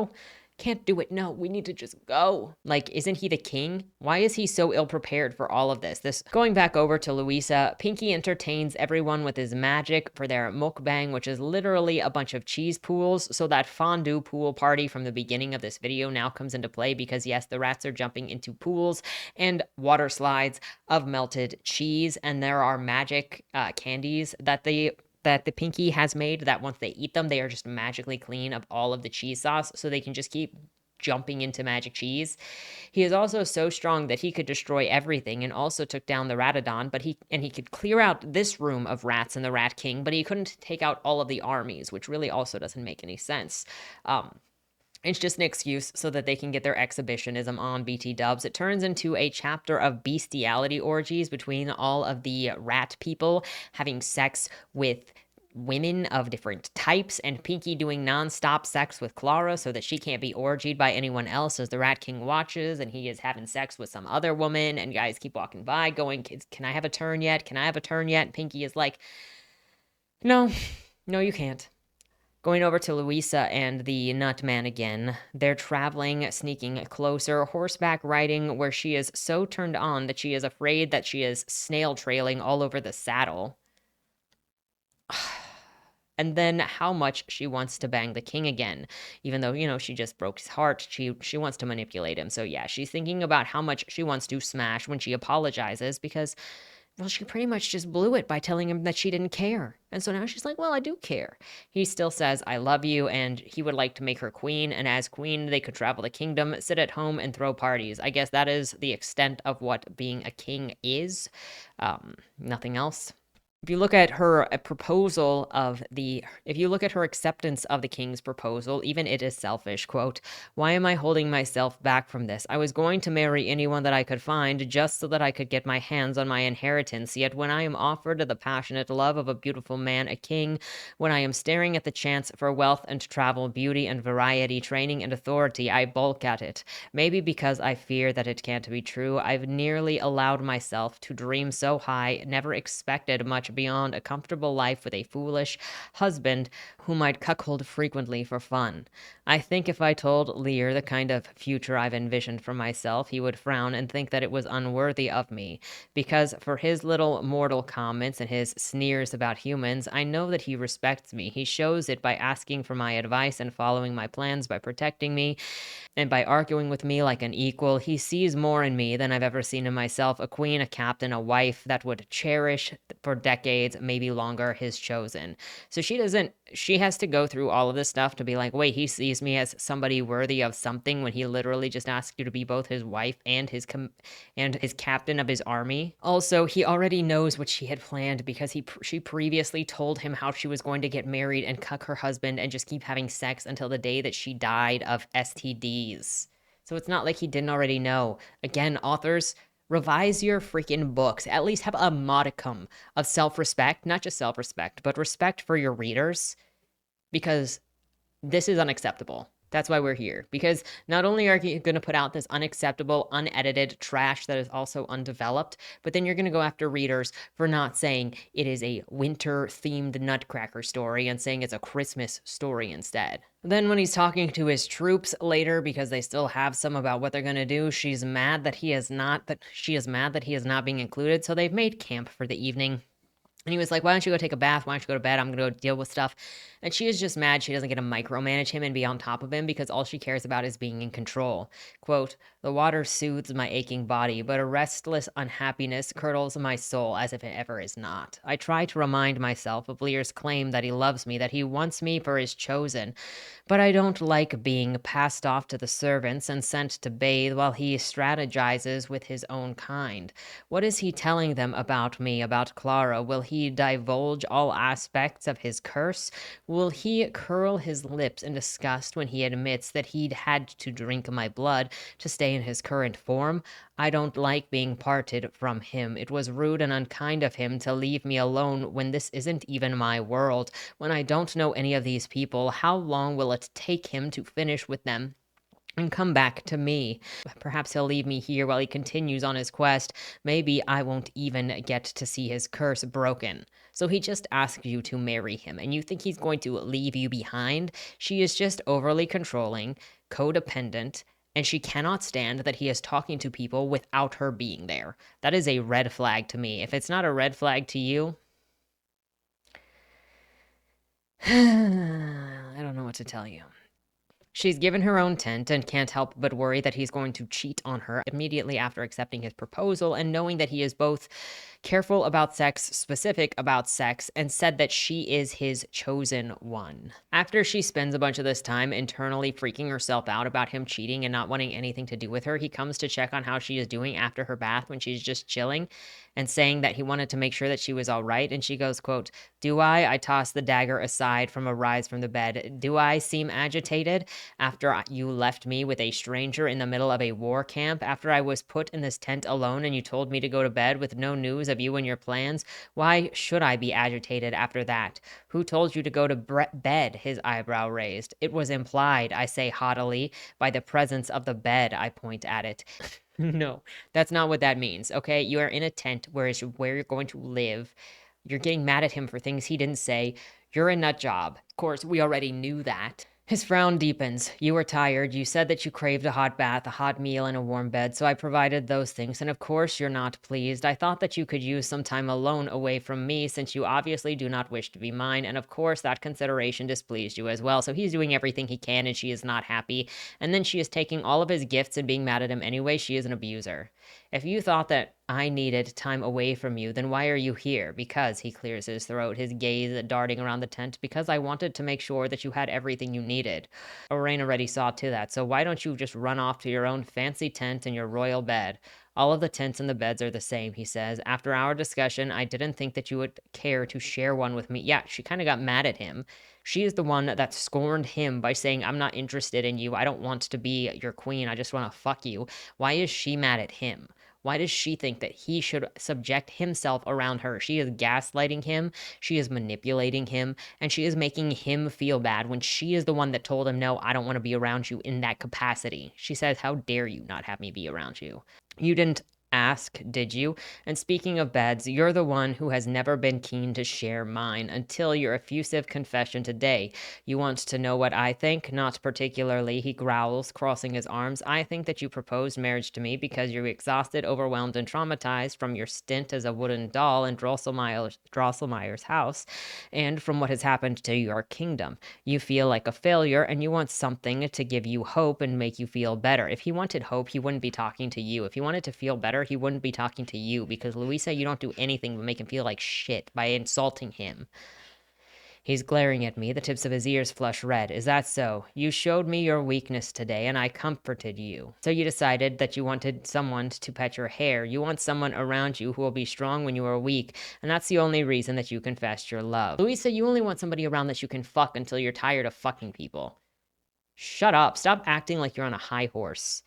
can't do it. No, we need to just go. Like, isn't he the king? Why is he so ill prepared for all of this? Going back over to Louisa, Pinky entertains everyone with his magic for their mukbang, which is literally a bunch of cheese pools. So that fondue pool party from the beginning of this video now comes into play because, yes, the rats are jumping into pools and water slides of melted cheese. And there are magic candies that the Pinky has made that once they eat them, they are just magically clean of all of the cheese sauce, so they can just keep jumping into magic cheese. He is also so strong that he could destroy everything and also took down the Ratodon, but he could clear out this room of rats and the Rat King, but he couldn't take out all of the armies, which really also doesn't make any sense. It's just an excuse so that they can get their exhibitionism on BT dubs. It turns into a chapter of bestiality orgies between all of the rat people having sex with women of different types, and Pinky doing non-stop sex with Clara so that she can't be orgied by anyone else as the Rat King watches, and he is having sex with some other woman, and guys keep walking by going, can I have a turn yet? Can I have a turn yet? And Pinky is like, no, you can't. Going over to Louisa and the Nutman again. They're traveling, sneaking closer, horseback riding, where she is so turned on that she is afraid that she is snail trailing all over the saddle. And then how much she wants to bang the king again, even though, she just broke his heart. She wants to manipulate him. So yeah, she's thinking about how much she wants to smash when she apologizes because, well, she pretty much just blew it by telling him that she didn't care. And so now she's like, well, I do care. He still says, I love you, and he would like to make her queen. And as queen, they could travel the kingdom, sit at home, and throw parties. I guess that is the extent of what being a king is. Nothing else. If you look at her if you look at her acceptance of the king's proposal, even it is selfish. Quote, why am I holding myself back from this? I was going to marry anyone that I could find just so that I could get my hands on my inheritance. Yet when I am offered the passionate love of a beautiful man, a king, when I am staring at the chance for wealth and travel, beauty and variety, training and authority, I balk at it. Maybe because I fear that it can't be true. I've nearly allowed myself to dream so high, never expected much beyond a comfortable life with a foolish husband whom I'd cuckold frequently for fun. I think if I told Lear the kind of future I've envisioned for myself, he would frown and think that it was unworthy of me, because for his little mortal comments and his sneers about humans, I know that he respects me. He shows it by asking for my advice and following my plans, by protecting me, and by arguing with me like an equal. He sees more in me than I've ever seen in myself, a queen, a captain, a wife that would cherish for decades, maybe longer, his chosen. So she has to go through all of this stuff to be like, wait, he sees me as somebody worthy of something when he literally just asked you to be both his wife and his captain of his army. Also, he already knows what she had planned because she previously told him how she was going to get married and cuck her husband and just keep having sex until the day that she died of STDs. So it's not like he didn't already know. Again, authors, revise your freaking books. At least have a modicum of self-respect, not just self-respect, but respect for your readers. Because This is unacceptable. That's why we're here. Because not only are you going to put out this unacceptable, unedited trash that is also undeveloped, but then you're going to go after readers for not saying it is a winter themed Nutcracker story and saying it's a Christmas story instead. Then when he's talking to his troops later, because they still have some about what they're going to do, she is mad that he is not being included. So they've made camp for the evening. And he was like, why don't you go take a bath? Why don't you go to bed? I'm going to go deal with stuff. And she is just mad she doesn't get to micromanage him and be on top of him because all she cares about is being in control. Quote, the water soothes my aching body, but a restless unhappiness curdles my soul as if it ever is not. I try to remind myself of Lear's claim that he loves me, that he wants me for his chosen. But I don't like being passed off to the servants and sent to bathe while he strategizes with his own kind. What is he telling them about me, about Clara? Will he divulge all aspects of his curse? Will he curl his lips in disgust when he admits that he'd had to drink my blood to stay in his current form? I don't like being parted from him. It was rude and unkind of him to leave me alone when this isn't even my world. When I don't know any of these people, how long will it take him to finish with them and come back to me? Perhaps he'll leave me here while he continues on his quest. Maybe I won't even get to see his curse broken. So he just asked you to marry him, and you think he's going to leave you behind? She is just overly controlling, codependent, and she cannot stand that he is talking to people without her being there. That is a red flag to me. If it's not a red flag to you, I don't know what to tell you. She's given her own tent and can't help but worry that he's going to cheat on her immediately after accepting his proposal, and knowing that he is both careful about sex, specific about sex, and said that she is his chosen one. After she spends a bunch of this time internally freaking herself out about him cheating and not wanting anything to do with her, he comes to check on how she is doing after her bath when she's just chilling and saying that he wanted to make sure that she was all right. And she goes, quote, do I toss the dagger aside from a rise from the bed. Do I seem agitated after you left me with a stranger in the middle of a war camp? After I was put in this tent alone and you told me to go to bed with no news of you and your plans? Why should I be agitated after that? Who told you to go to bed? His eyebrow raised. It was implied, I say haughtily, by the presence of the bed. I point at it. No, that's not what that means, okay? You are in a tent where you're going to live. You're getting mad at him for things he didn't say. You're a nut job. Of course, we already knew that. His frown deepens. You were tired. You said that you craved a hot bath, a hot meal, and a warm bed, so I provided those things, and of course you're not pleased. I thought that you could use some time alone away from me, since you obviously do not wish to be mine, and of course that consideration displeased you as well. So he's doing everything he can, and she is not happy. And then she is taking all of his gifts and being mad at him anyway. She is an abuser. If you thought that I needed time away from you, then why are you here? Because, he clears his throat, his gaze darting around the tent, because I wanted to make sure that you had everything you needed. Orain already saw to that, so why don't you just run off to your own fancy tent and your royal bed? All of the tents and the beds are the same, he says. After our discussion, I didn't think that you would care to share one with me. Yeah, she kind of got mad at him. She is the one that scorned him by saying, I'm not interested in you. I don't want to be your queen. I just want to fuck you. Why is she mad at him? Why does she think that he should subject himself around her? She is gaslighting him, she is manipulating him, and she is making him feel bad when she is the one that told him, no, I don't want to be around you in that capacity. She says, how dare you not have me be around you? You didn't ask, did you? And speaking of beds, you're the one who has never been keen to share mine until your effusive confession today. You want to know what I think? Not particularly, he growls, crossing his arms. I think that you proposed marriage to me because you're exhausted, overwhelmed, and traumatized from your stint as a wooden doll in Drosselmeyer's house, and from what has happened to your kingdom. You feel like a failure, and you want something to give you hope and make you feel better. If he wanted hope, he wouldn't be talking to you. If he wanted to feel better, he wouldn't be talking to you, because Louisa, you don't do anything but make him feel like shit by insulting him. He's glaring at me, the tips of his ears flush red. Is that so? You showed me your weakness today, and I comforted you. So you decided that you wanted someone to pet your hair. You want someone around you who will be strong when you are weak, and that's the only reason that you confessed your love. Louisa, you only want somebody around that you can fuck until you're tired of fucking people. Shut up. Stop acting like you're on a high horse.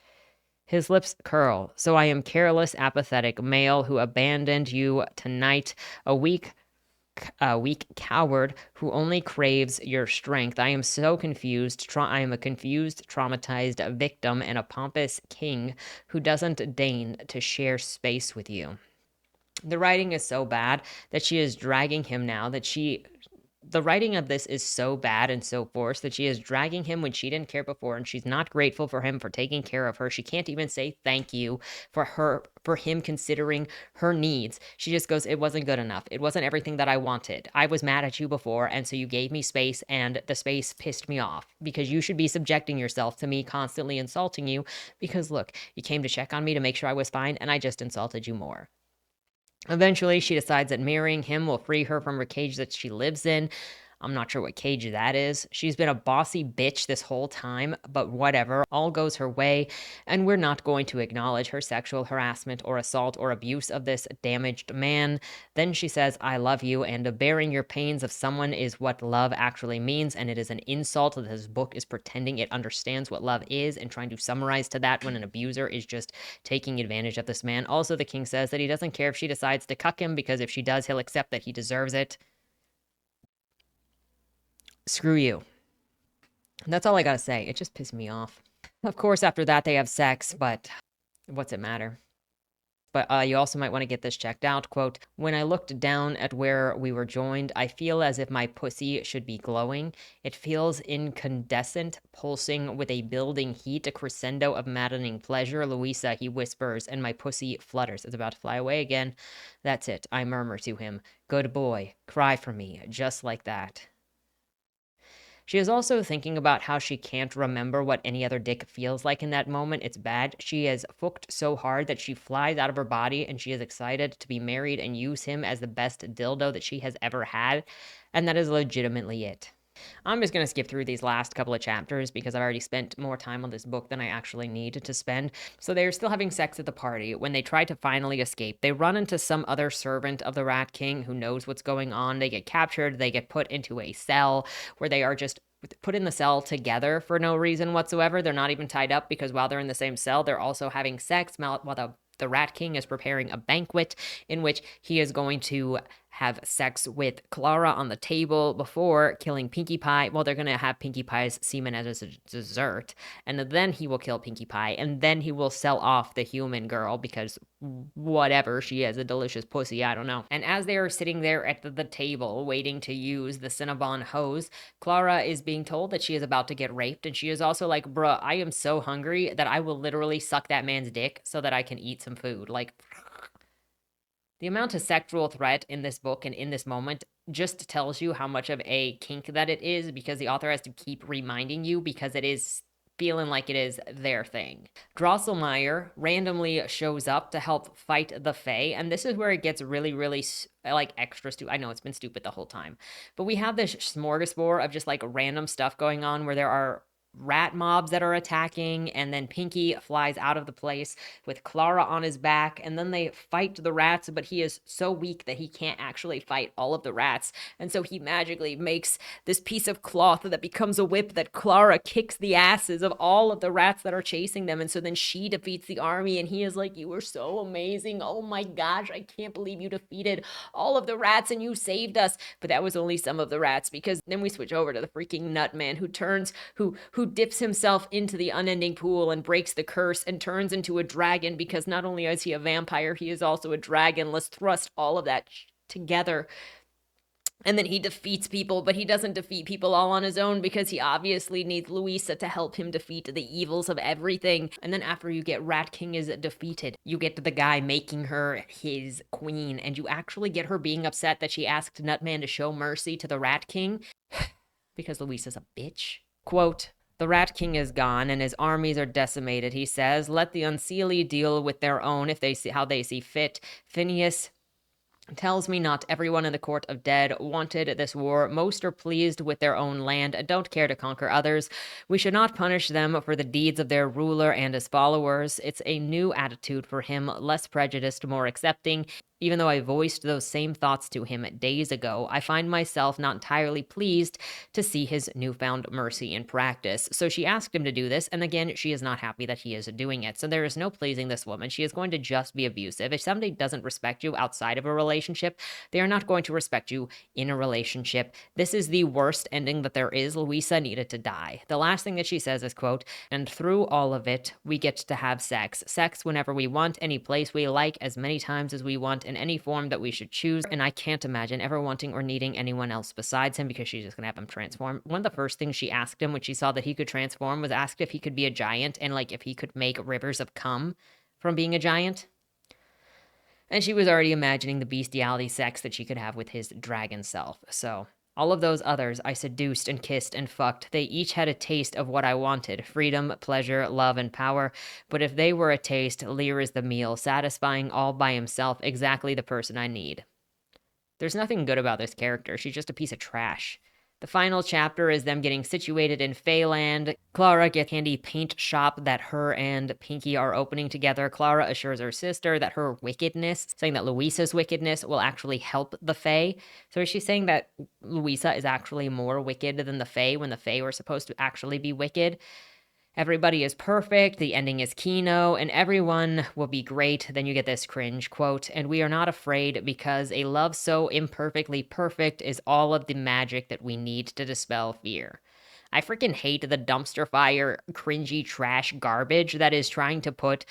His lips curl. So I am careless, apathetic male who abandoned you tonight, a weak weak coward who only craves your strength. I am so confused. I am a confused, traumatized victim and a pompous king who doesn't deign to share space with you. The writing is so bad that she is dragging him now, the writing of this is so bad and so forced that she is dragging him when she didn't care before, and she's not grateful for him for taking care of her. She can't even say thank you for him considering her needs. She just goes, it wasn't good enough. It wasn't everything that I wanted. I was mad at you before, and so you gave me space, and the space pissed me off because you should be subjecting yourself to me constantly insulting you because look, you came to check on me to make sure I was fine, and I just insulted you more. Eventually, she decides that marrying him will free her from her cage that she lives in. I'm not sure what cage that is. She's been a bossy bitch this whole time, but whatever. All goes her way, and we're not going to acknowledge her sexual harassment or assault or abuse of this damaged man. Then she says, I love you, and bearing your pains of someone is what love actually means, and it is an insult that this book is pretending it understands what love is and trying to summarize to that when an abuser is just taking advantage of this man. Also, the king says that he doesn't care if she decides to cuck him because if she does, he'll accept that he deserves it. Screw you. That's all I gotta say. It just pissed me off. Of course, after that, they have sex, but what's it matter? But you also might want to get this checked out. Quote, when I looked down at where we were joined, I feel as if my pussy should be glowing. It feels incandescent, pulsing with a building heat, a crescendo of maddening pleasure. Louisa, he whispers, and my pussy flutters. It's about to fly away again. That's it, I murmur to him. Good boy, cry for me, just like that. She is also thinking about how she can't remember what any other dick feels like in that moment. It's bad. She has fucked so hard that she flies out of her body and she is excited to be married and use him as the best dildo that she has ever had. And that is legitimately it. I'm just going to skip through these last couple of chapters because I've already spent more time on this book than I actually need to spend. So they're still having sex at the party. When they try to finally escape, they run into some other servant of the Rat King who knows what's going on. They get captured. They get put into a cell where they are just put in the cell together for no reason whatsoever. They're not even tied up because while they're in the same cell, they're also having sex while the Rat King is preparing a banquet in which he is going to have sex with Clara on the table before killing Pinkie Pie. Well, they're going to have Pinkie Pie's semen as a dessert, and then he will kill Pinkie Pie, and then he will sell off the human girl because whatever, she has a delicious pussy, I don't know. And as they are sitting there at the table waiting to use the Cinnabon hose, Clara is being told that she is about to get raped, and she is also like, bruh, I am so hungry that I will literally suck that man's dick so that I can eat some food. Like, the amount of sexual threat in this book and in this moment just tells you how much of a kink that it is because the author has to keep reminding you because it is feeling like it is their thing. Drosselmeyer randomly shows up to help fight the Fae, and this is where it gets really, really like extra stupid. I know it's been stupid the whole time, but we have this smorgasbord of just like random stuff going on where there are rat mobs that are attacking, and then Pinkie flies out of the place with Clara on his back, and then they fight the rats, but he is so weak that he can't actually fight all of the rats, and so he magically makes this piece of cloth that becomes a whip that Clara kicks the asses of all of the rats that are chasing them, and so then she defeats the army, and he is like, you were so amazing, oh my gosh, I can't believe you defeated all of the rats and you saved us. But that was only some of the rats, because then we switch over to the freaking Nutman who dips himself into the unending pool and breaks the curse and turns into a dragon, because not only is he a vampire, he is also a dragon. Let's thrust all of that together. And then he defeats people, but he doesn't defeat people all on his own because he obviously needs Louisa to help him defeat the evils of everything. And then after you get Rat King is defeated, you get to the guy making her his queen, and you actually get her being upset that she asked Nutman to show mercy to the Rat King because Louisa's a bitch. Quote, the Rat King is gone and his armies are decimated, he says. Let the unseelie deal with their own if they see how they see fit. Phineas tells me not everyone in the court of dead wanted this war. Most are pleased with their own land and don't care to conquer others. We should not punish them for the deeds of their ruler and his followers. It's a new attitude for him, less prejudiced, more accepting. Even though I voiced those same thoughts to him days ago, I find myself not entirely pleased to see his newfound mercy in practice. So she asked him to do this, and again, she is not happy that he is doing it. So there is no pleasing this woman. She is going to just be abusive. If somebody doesn't respect you outside of a relationship, they are not going to respect you in a relationship. This is the worst ending that there is. Louisa needed to die. The last thing that she says is, quote, "And through all of it, we get to have sex. Sex whenever we want, any place we like, as many times as we want, in any form that we should choose, and I can't imagine ever wanting or needing anyone else besides him," because she's just gonna have him transform. One of the first things she asked him when she saw that he could transform was asked if he could be a giant and like if he could make rivers of cum from being a giant. And she was already imagining the bestiality sex that she could have with his dragon self. So all of those others I seduced and kissed and fucked, they each had a taste of what I wanted: freedom, pleasure, love, and power. But if they were a taste, Lear is the meal, satisfying all by himself, exactly the person I need. There's nothing good about this character. She's just a piece of trash. The final chapter is them getting situated in Feyland. Clara gets a candy paint shop that her and Pinky are opening together. Clara assures her sister that her wickedness, saying that Louisa's wickedness will actually help the Fae. So is she saying that Louisa is actually more wicked than the Fae when the Fae were supposed to actually be wicked? Everybody is perfect, the ending is Kino, and everyone will be great. Then you get this cringe quote, "And we are not afraid because a love so imperfectly perfect is all of the magic that we need to dispel fear." I freaking hate the dumpster fire, cringy trash garbage that is trying to put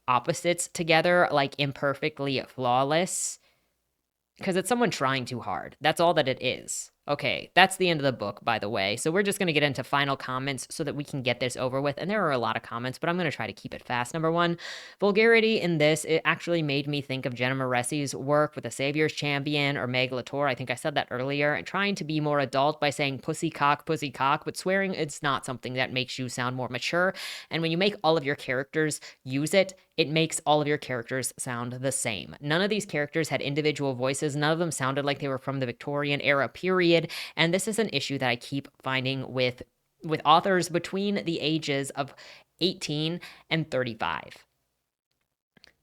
opposites together like imperfectly flawless. Because it's someone trying too hard. That's all that it is. Okay, that's the end of the book, by the way. So we're just going to get into final comments so that we can get this over with. And there are a lot of comments, but I'm going to try to keep it fast. Number one, vulgarity in this, it actually made me think of Jenna Moressi's work with The Savior's Champion or Meg Latour. I think I said that earlier. And trying to be more adult by saying pussy cock, but swearing it's not something that makes you sound more mature. And when you make all of your characters use it, it makes all of your characters sound the same. None of these characters had individual voices. None of them sounded like they were from the Victorian era, period. And this is an issue that I keep finding with authors between the ages of 18 and 35.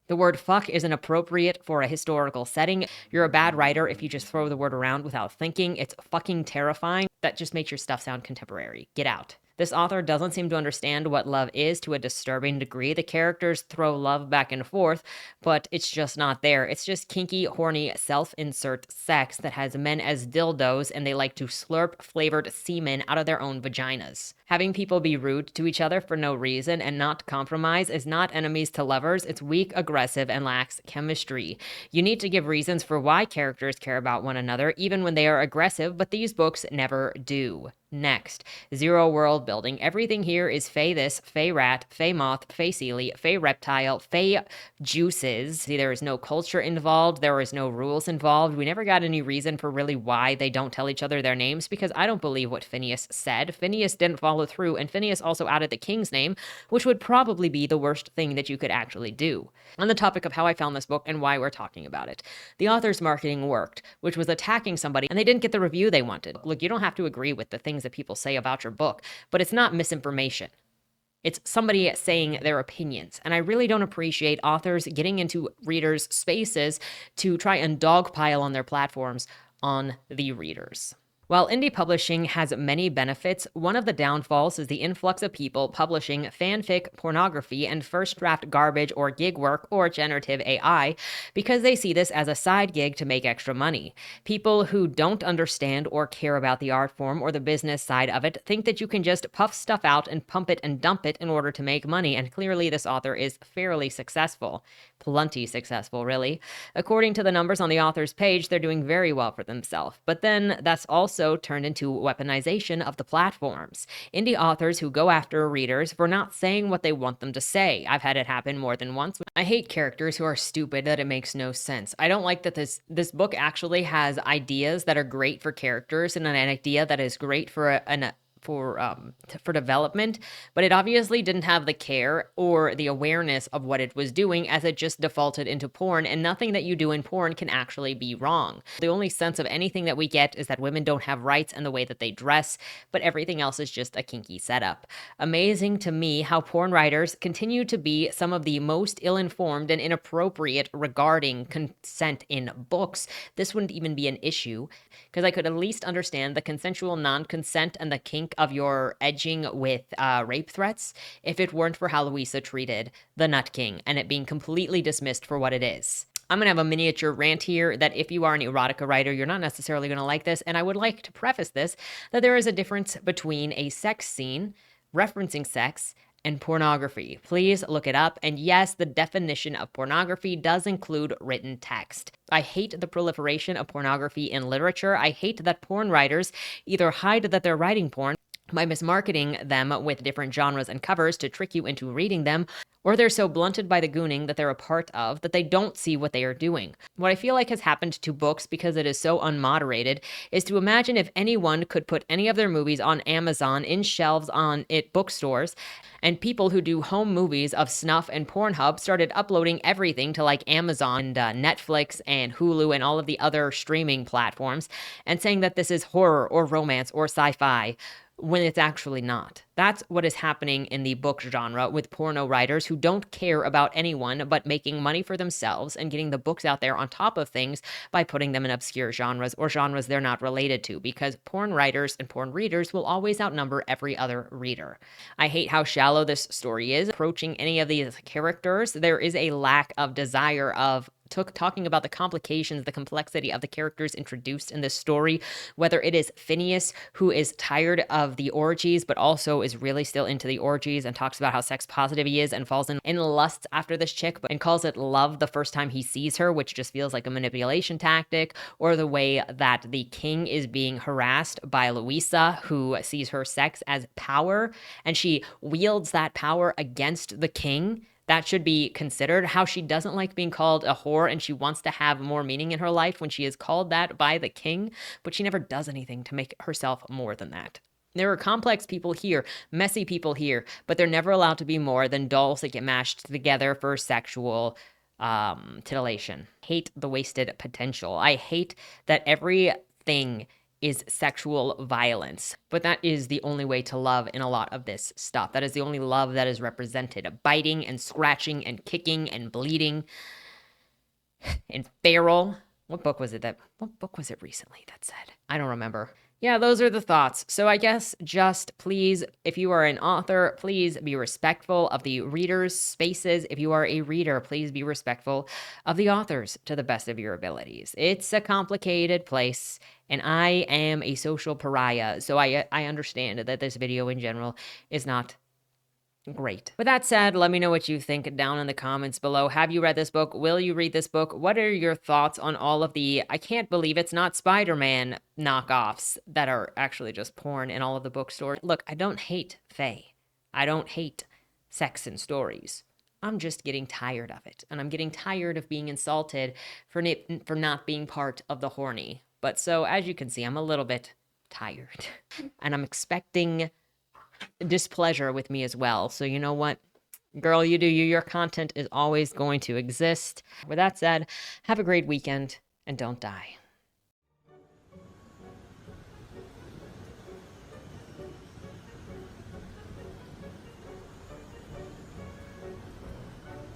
The word fuck isn't appropriate for a historical setting. You're a bad writer if you just throw the word around without thinking. It's fucking terrifying. That just makes your stuff sound contemporary. Get out. This author doesn't seem to understand what love is to a disturbing degree. The characters throw love back and forth, but it's just not there. It's just kinky, horny, self-insert sex that has men as dildos, and they like to slurp flavored semen out of their own vaginas. Having people be rude to each other for no reason and not compromise is not enemies to lovers. It's weak, aggressive, and lacks chemistry. You need to give reasons for why characters care about one another, even when they are aggressive, but these books never do. Next, zero world building. Everything here is Fey this, Fey rat, Fey moth, Fey Sealy, Fey reptile, Fey juices. See, there is no culture involved. There is no rules involved. We never got any reason for really why they don't tell each other their names, because I don't believe what Phineas said. Phineas didn't follow through, and Phineas also added the king's name, which would probably be the worst thing that you could actually do. On the topic of how I found this book and why we're talking about it, the author's marketing worked, which was attacking somebody, and they didn't get the review they wanted. Look, you don't have to agree with the things that people say about your book, but it's not misinformation. It's somebody saying their opinions. And I really don't appreciate authors getting into readers' spaces to try and dogpile on their platforms on the readers. While indie publishing has many benefits, one of the downfalls is the influx of people publishing fanfic, pornography, and first draft garbage or gig work or generative AI because they see this as a side gig to make extra money. People who don't understand or care about the art form or the business side of it think that you can just puff stuff out and pump it and dump it in order to make money, and clearly this author is fairly successful. Plenty successful, really. According to the numbers on the author's page, they're doing very well for themselves. But then that's also turned into weaponization of the platforms. Indie authors who go after readers for not saying what they want them to say. I've had it happen more than once. I hate characters who are stupid that it makes no sense. I don't like that this book actually has ideas that are great for characters and an idea that is great for for development, but it obviously didn't have the care or the awareness of what it was doing, as it just defaulted into porn, and nothing that you do in porn can actually be wrong. The only sense of anything that we get is that women don't have rights and the way that they dress, but everything else is just a kinky setup. Amazing to me how porn writers continue to be some of the most ill-informed and inappropriate regarding consent in books. This wouldn't even be an issue, because I could at least understand the consensual non-consent and the kink of your edging with rape threats if it weren't for how Louisa treated the Nut King and it being completely dismissed for what it is. I'm going to have a miniature rant here that if you are an erotica writer, you're not necessarily going to like this, and I would like to preface this that there is a difference between a sex scene referencing sex and pornography. Please look it up. And yes, the definition of pornography does include written text. I hate the proliferation of pornography in literature. I hate that porn writers either hide that they're writing porn by mismarketing them with different genres and covers to trick you into reading them, or they're so blunted by the gooning that they're a part of that they don't see what they are doing. What I feel like has happened to books, because it is so unmoderated, is to imagine if anyone could put any of their movies on Amazon in shelves at bookstores, and people who do home movies of snuff and Pornhub started uploading everything to like Amazon and Netflix and Hulu and all of the other streaming platforms, and saying that this is horror or romance or sci-fi, when it's actually not. That's what is happening in the book genre with porno writers who don't care about anyone but making money for themselves and getting the books out there on top of things by putting them in obscure genres or genres they're not related to, because porn writers and porn readers will always outnumber every other reader. I hate how shallow this story is. Approaching any of these characters, there is a lack of desire of talking about the complications, the complexity of the characters introduced in this story, whether it is Phineas, who is tired of the orgies, but also is really still into the orgies and talks about how sex positive he is and falls in lust after this chick and calls it love the first time he sees her, which just feels like a manipulation tactic, or the way that the king is being harassed by Louisa, who sees her sex as power, and she wields that power against the king. That should be considered. How she doesn't like being called a whore and she wants to have more meaning in her life when she is called that by the king, but she never does anything to make herself more than that. There are complex people here, messy people here, but they're never allowed to be more than dolls that get mashed together for sexual titillation. Hate the wasted potential. I hate that everything is sexual violence, but that is the only way to love in a lot of this stuff. That is the only love that is represented. Biting and scratching and kicking and bleeding and feral. What book was it recently that said? I don't remember. Yeah, those are the thoughts. So I guess just please, if you are an author, please be respectful of the readers' spaces. If you are a reader, please be respectful of the authors to the best of your abilities. It's a complicated place, and I am a social pariah, so I understand that this video in general is not great. With that said, let me know what you think down in the comments below. Have you read this book? Will you read this book? What are your thoughts on all of the, I can't believe it's not Spider-Man knockoffs that are actually just porn in all of the bookstores? Look, I don't hate Faye. I don't hate sex and stories. I'm just getting tired of it. And I'm getting tired of being insulted for not being part of the horny. But so, as you can see, I'm a little bit tired. And I'm expecting displeasure with me as well. So you know what? Girl, you do you. Your content is always going to exist. With that said, have a great weekend and don't die.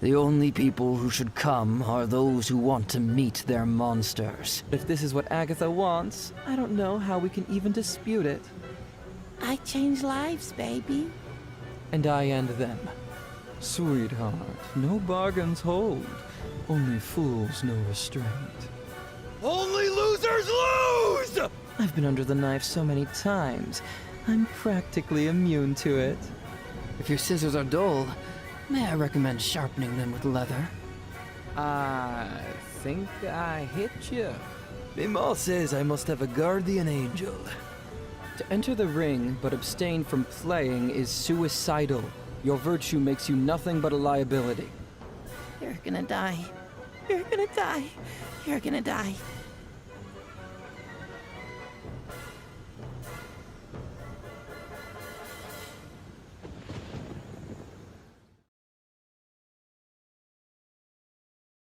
The only people who should come are those who want to meet their monsters. If this is what Agatha wants, I don't know how we can even dispute it. I change lives, baby. And I end them. Sweetheart, no bargains hold. Only fools know restraint. Only losers lose! I've been under the knife so many times, I'm practically immune to it. If your scissors are dull, may I recommend sharpening them with leather? I think I hit you. Mima says I must have a guardian angel. To enter the ring but abstain from playing is suicidal. Your virtue makes you nothing but a liability. You're gonna die. You're gonna die. You're gonna die.